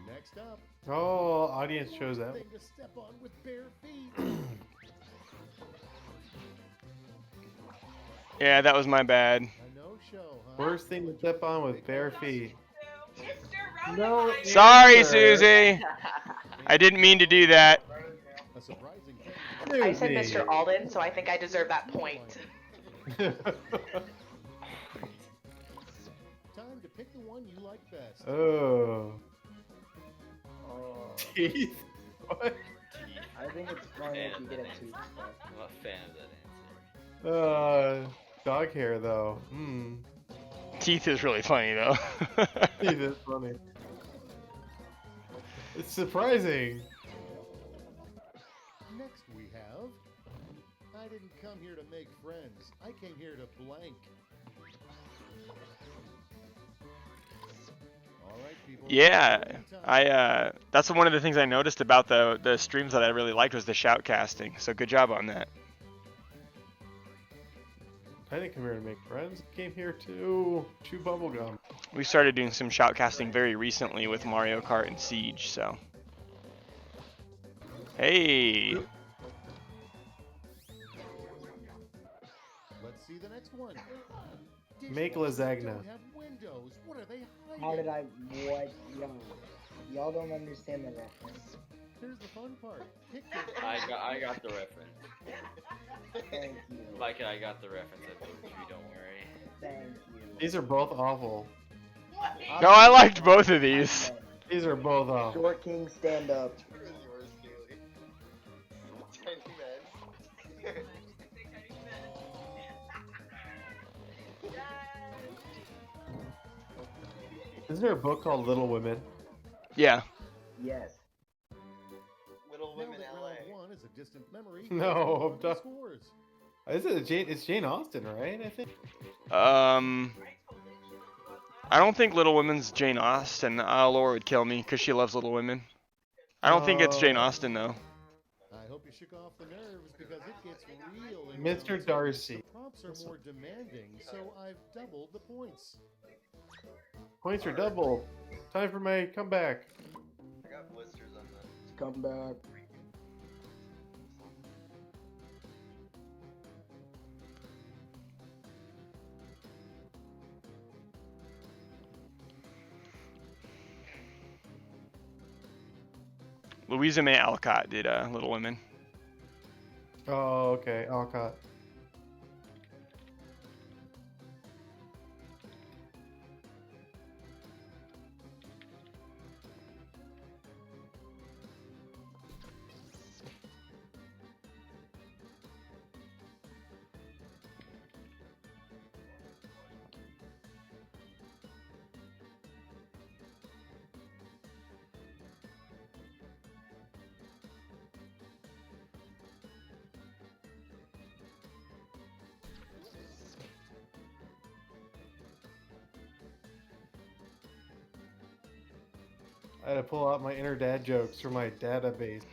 Next up, Oh, audience chose that. thing to step on with bare feet. Yeah, that was my bad. A no-show, huh? Worst thing to step on with bare feet. Mr. No. Sorry, answer. Susie. I didn't mean to do that. A surprising thing. I said Susie. Mr. Alden, so I think I deserve that point. Time to pick the one you like best. Oh. Teeth? What? I think it's funny if you get a tooth. I'm a fan of that answer. Dog hair, though. Hmm. Teeth is really funny, though. Teeth is funny. It's surprising. Next we have, I didn't come here to make friends. I came here to blank. All right, people. Yeah, that's one of the things I noticed about the streams that I really liked was the shoutcasting. So good job on that. I didn't come here to make friends. I came here to chew bubblegum. We started doing some shoutcasting very recently with Mario Kart and Siege, so. Hey! Let's see the next one. Make lasagna. Don't have windows. What are they hiding? How did I? What? Young. Y'all don't understand the reference. Here's the fun part. Pick I got the reference. Thank you. Like I got the reference. I believe you. Don't worry. Thank you. These are both awful. No, I liked both of these. These are both awful. Short King, stand up. Tiny men. Isn't there a book called Little Women? Yeah. Yes. Little Women Now that LA. round 1 is a distant memory. No, let's I'm move on to done. scores. It's Jane Austen, right? I think. I don't think Little Women's Jane Austen. Laura would kill me because she loves Little Women. I don't think it's Jane Austen though. I hope you shook off the nerves because it gets real. in Mr. round two. Darcy. The prompts are more demanding, so I've doubled the points. Points are doubled. Time for my comeback. I got blisters on them. Come back. Louisa May Alcott did Little Women. Oh, okay. Alcott. I had to pull out my inner dad jokes from my database.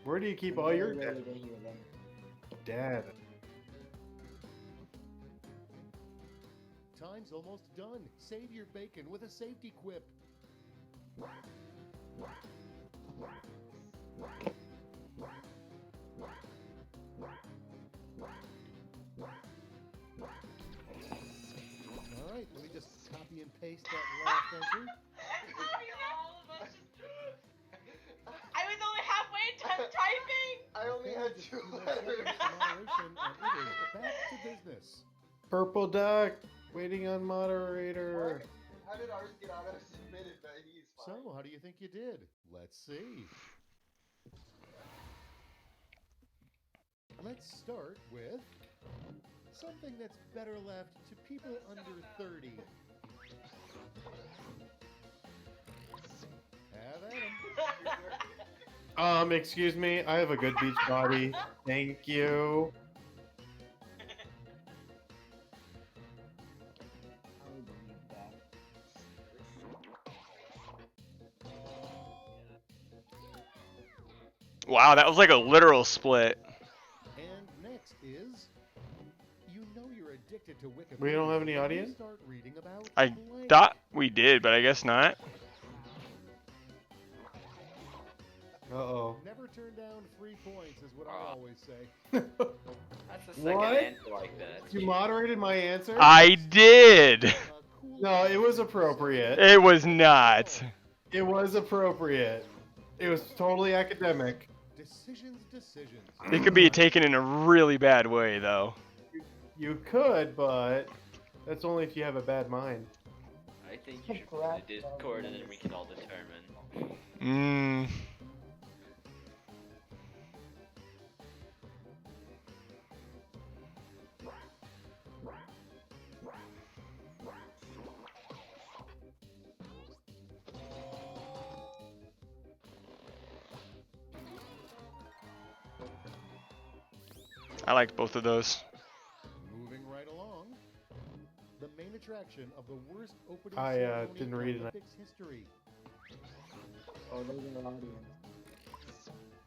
Where do you keep all your Ready dad? to hear them. Dad. Time's almost done. Save your bacon with a safety quip. All right, let me just copy and paste that last entry. I was only halfway done typing. I only Okay, had just 2 2 more seconds letters. for moderation, and it is back to business. Purple duck. Waiting on moderator. How did ours get auto submitted? But he's fine. So, how do you think you did? Let's see. Let's start with something that's better left to people under 30. Have at 'em. Excuse me. I have a good beach body. Thank you. I would believe that. Wow, that was like a literal split. And next is, you know you're addicted to Wikipedia. We don't have any when you audience? start reading about I blank. thought we did, but I guess not. Uh-oh. Never turn down free points is what I always say. That's the second What? answer like that. You moderated my answer? I did. No, it was appropriate. It was not. It was appropriate. It was totally academic. Decisions. It could be taken in a really bad way, though. You could, but that's only if you have a bad mind. I think you should put it in the Discord and then we can all determine. I liked both of those. Moving right along, the main attraction of the worst opening I, ceremony didn't in read it. Olympics history. Oh, those are audience.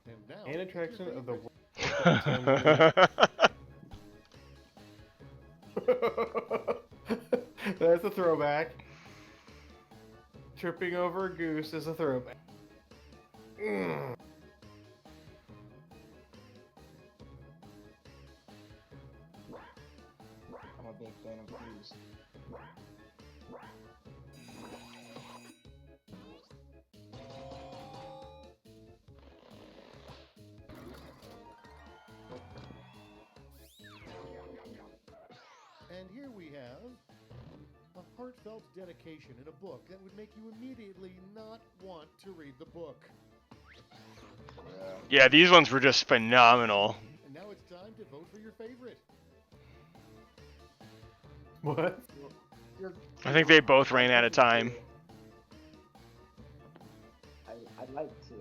And now, An attraction of the That's a throwback. Tripping over a goose is a throwback. I'm a big fan of clues. And here we have a heartfelt dedication in a book that would make you immediately not want to read the book. Yeah, these ones were just phenomenal. And now it's time to vote for your favorite. What? I think they both ran out of time. I'd like to.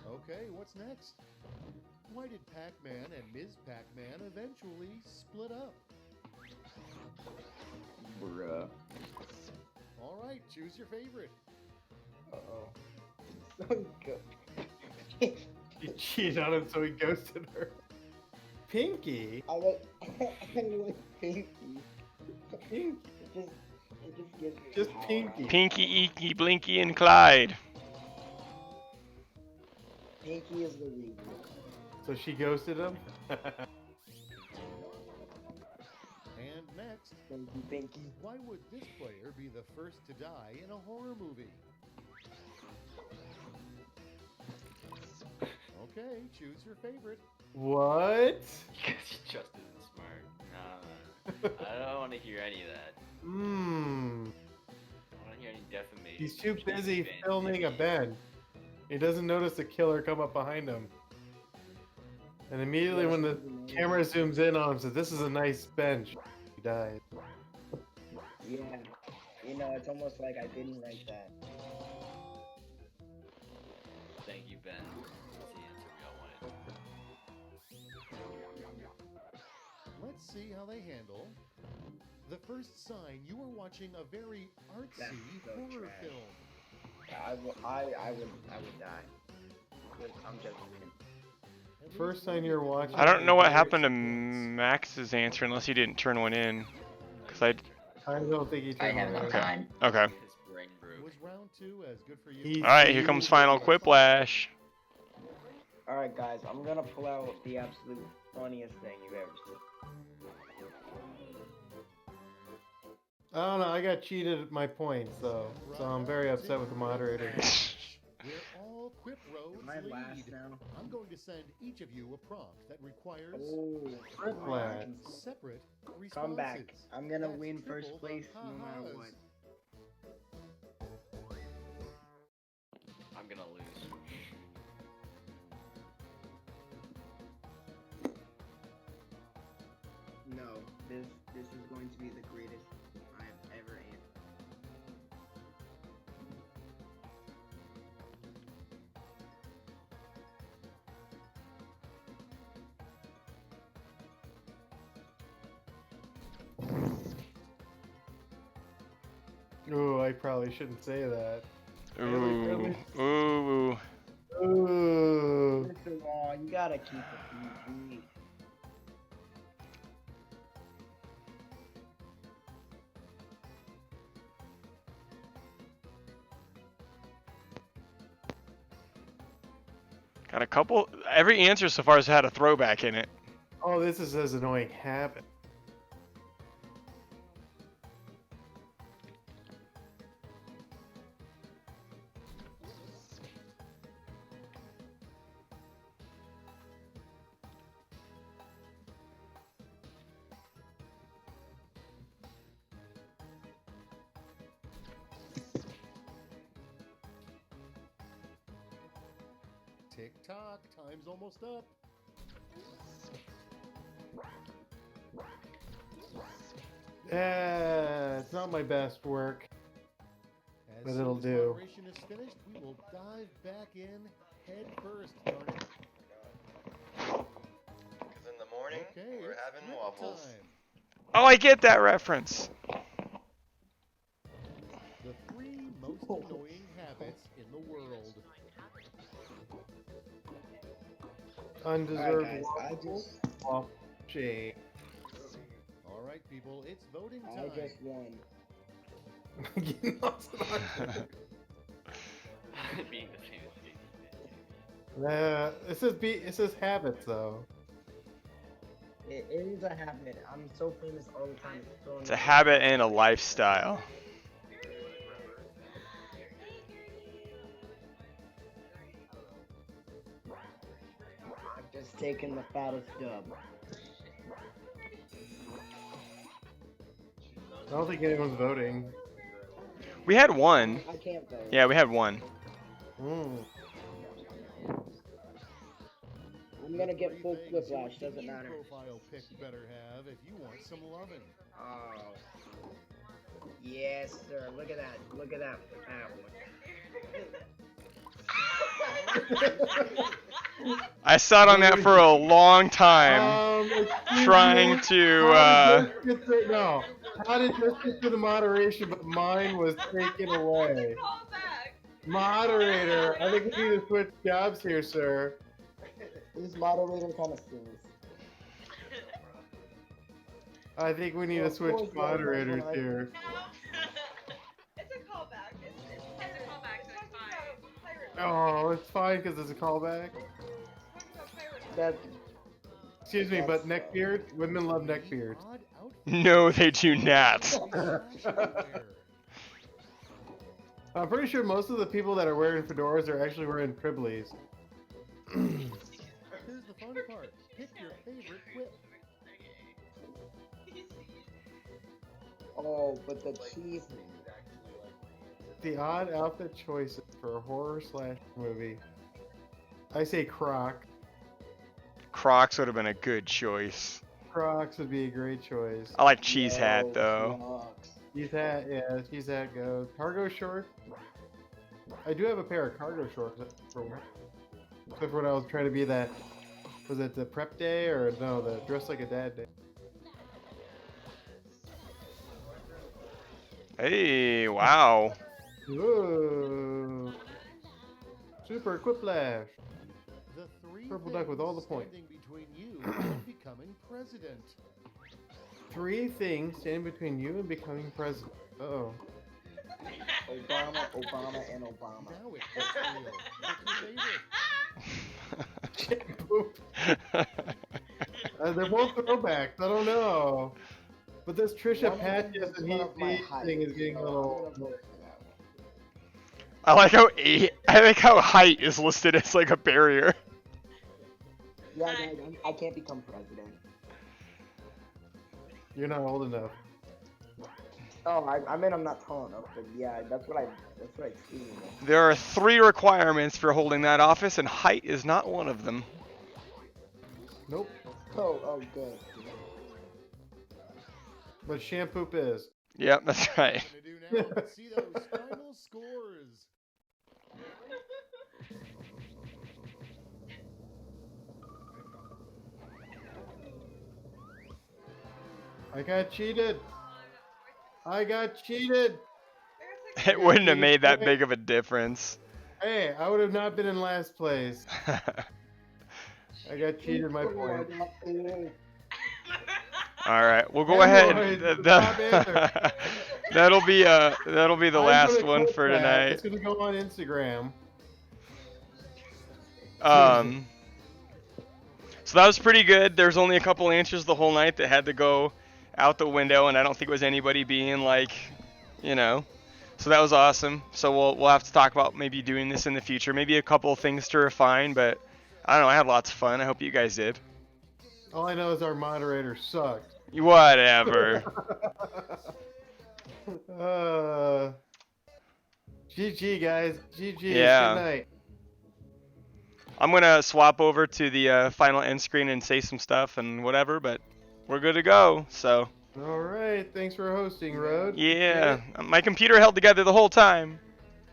Okay, what's next? Why did Pac-Man and Ms. Pac-Man eventually split up? Bruh. All right, choose your favorite. Uh-oh. So good. He cheated on him, so he ghosted her. Pinky? I like Pinky. It just gives me Just power. Pinky. Pinky, Eeky, Blinky, and Clyde. Pinky is the reason. So she ghosted him? And next, Pinky. why would this player be the first to die in a horror movie? Okay, choose your favorite. What? Because he just isn't smart. Nah, I don't want to hear any of that. I don't want to hear any defamation. He's too busy Defamation. filming a Ben. He doesn't notice the killer come up behind him. And immediately when the camera zooms in on him, says, "This is a nice bench." He died. Yeah. You know, it's almost like I didn't write that. Thank you, Ben. That's the answer we all wanted. Let's see how they handle the first sign you are watching a very artsy That's so horror trash. film. I would die. I'm joking. First sign you're watching. I don't know what happened to Max's answer unless he didn't turn one in. Cause I don't think he I have enough time. Okay. His brain broke. Was round 2 as good for you? All right, here comes final Quiplash. Alright, guys, I'm gonna pull out the absolute funniest thing you've ever seen. I don't know. I got cheated at my points, so I'm very upset with the moderator. We're all Quip Roads Am I last lead. now? I'm going to send each of you a prompt that requires Oh, Quiplash. separate responses. come back. I'm gonna That's win first triple place the no matter ha-has. what. I'm gonna lose. No, this is going to be the greatest I've ever answered. Ooh, I probably shouldn't say that. Ooh. Ooh. Ooh. First of all, you gotta keep it PG. Got a couple. Every answer so far has had a throwback in it. Oh, this is his annoying habit. Tick tock, time's almost up. Yeah, it's not my best work, As but soon it'll as do. moderation is finished, we will dive back in head first, darn it. Because in the morning, Okay, we're it's having Quip waffles. time. Oh, I get that reference. The 3 most annoying habits in the world. undeserved. Alright, guys, I just off Jay. All right, people, it's voting I time. just won. Getting lost in our- Being the famous baby. It says habits though. It is a habit. I'm so famous all the time. It's a habit and a lifestyle. I'm just taking the fattest dub. I don't think anyone's voting. We had one. I can't vote. Yeah, we had one. I'm gonna get full whiplash, doesn't matter. Profile pic better have if you want some loving. Oh. Yes, sir. Look at that. Look at that fat one. I sat on that for a long time, trying to. No, how did this get to the moderation, but mine was taken away? Moderator, I think we need to switch jobs here, sir. This moderator kind of stinks. I think we need to switch moderators here. It's a callback. It's a callback, so it's fine. Oh, it's fine because it's a callback. That. Excuse me, but neckbeard? Women love neckbeards. No, they do not. I'm pretty sure most of the people that are wearing fedoras are actually wearing priblies. Here's the fun part. Pick your favorite whip. Oh, but the cheese. The odd outfit choices for a horror / movie. I say Croc. Crocs would have been a good choice. Crocs would be a great choice. I like cheese hat though. Cheese hat, yeah, cheese hat goes. Cargo shorts. I do have a pair of cargo shorts for work. Except for when I was trying to be that. Was it the prep day or no, the dress like a dad day? Hey, wow. Whoa. Super quiplash. The three Purple duck with all the points. standing between you and becoming president. 3 things standing between you and becoming president. Uh-oh. Obama, Obama, and Obama. Now it gets real. Pick your favorite. They're both throwbacks. I don't know. But this Trisha One of them Patches is and one of my he height, thing is getting a so little. I'm gonna vote for that one. I like how height is listed as like a barrier. Yeah, guys, I can't become president. You're not old enough. Oh, I mean I'm not tall enough, but yeah, that's what I see. There are 3 requirements for holding that office, and height is not one of them. Nope. Oh, good. But shampoo is. Yep, that's right. Let's see those final scores. I got cheated. I got cheated. It wouldn't have made that big of a difference. Hey, I would have not been in last place. I got cheated my point. All right, we'll go Hemorrhoids, ahead. top answer. That'll be the I'm last gonna one clip for that. tonight. It's gonna go on Instagram. So that was pretty good. There's only a couple answers the whole night that had to go out the window, and I don't think it was anybody being like, you know. So that was awesome. So we'll have to talk about maybe doing this in the future. Maybe a couple of things to refine, but I don't know. I had lots of fun. I hope you guys did. All I know is our moderator sucked. Whatever. GG guys. GG. Yeah. Good night. I'm gonna swap over to the final end screen and say some stuff and whatever, but we're good to go. So. All right. Thanks for hosting, Road. Yeah. My computer held together the whole time.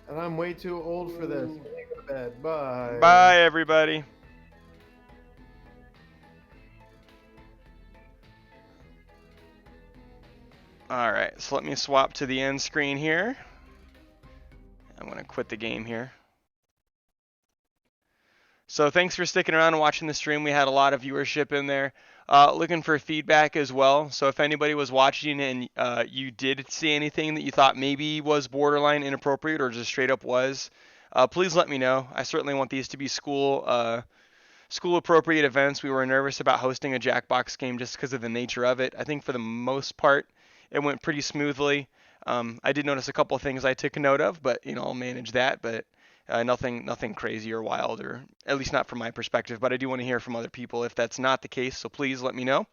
And I'm way too old for this. Go to bed. Bye. Bye, everybody. All right, so let me swap to the end screen here. I'm gonna quit the game here. So thanks for sticking around and watching the stream. We had a lot of viewership in there. Looking for feedback as well. So if anybody was watching and you did see anything that you thought maybe was borderline inappropriate or just straight up was, please let me know. I certainly want these to be school appropriate events. We were nervous about hosting a Jackbox game just because of the nature of it. I think for the most part, it went pretty smoothly. I did notice a couple of things I took a note of, but I'll manage that. But nothing crazy or wild, or at least not from my perspective. But I do want to hear from other people if that's not the case. So please let me know.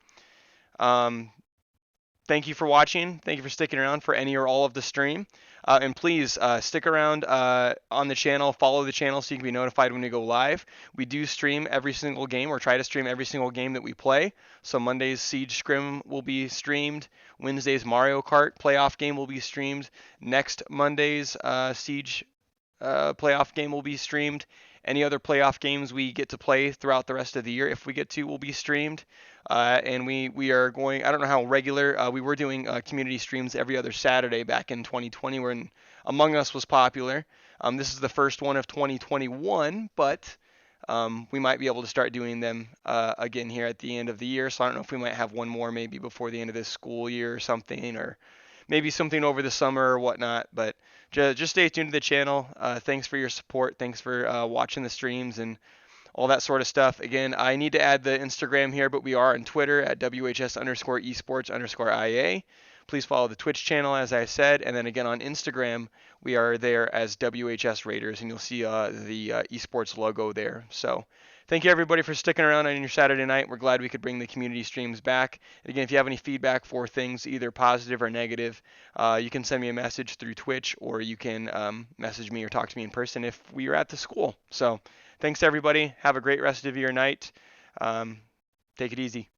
Thank you for watching. Thank you for sticking around for any or all of the stream. And please stick around on the channel, follow the channel so you can be notified when we go live. We do stream every single game, or try to stream every single game that we play. So Monday's Siege Scrim will be streamed. Wednesday's Mario Kart playoff game will be streamed. Next Monday's Siege playoff game will be streamed. Any other playoff games we get to play throughout the rest of the year, if we get to, will be streamed. And we are going, I don't know how regular, we were doing community streams every other Saturday back in 2020 when Among Us was popular. This is the first one of 2021, but we might be able to start doing them again here at the end of the year. So I don't know if we might have one more maybe before the end of this school year or something, or maybe something over the summer or whatnot. But just stay tuned to the channel. Thanks for your support. Thanks for watching the streams and all that sort of stuff. Again, I need to add the Instagram here, but we are on Twitter at WHS_esports_IA. Please follow the Twitch channel, as I said. And then again on Instagram, we are there as WHS Raiders, and you'll see the esports logo there. So thank you, everybody, for sticking around on your Saturday night. We're glad we could bring the community streams back. And again, if you have any feedback for things, either positive or negative, you can send me a message through Twitch, or you can message me or talk to me in person if we are at the school. So thanks, everybody. Have a great rest of your night. Take it easy.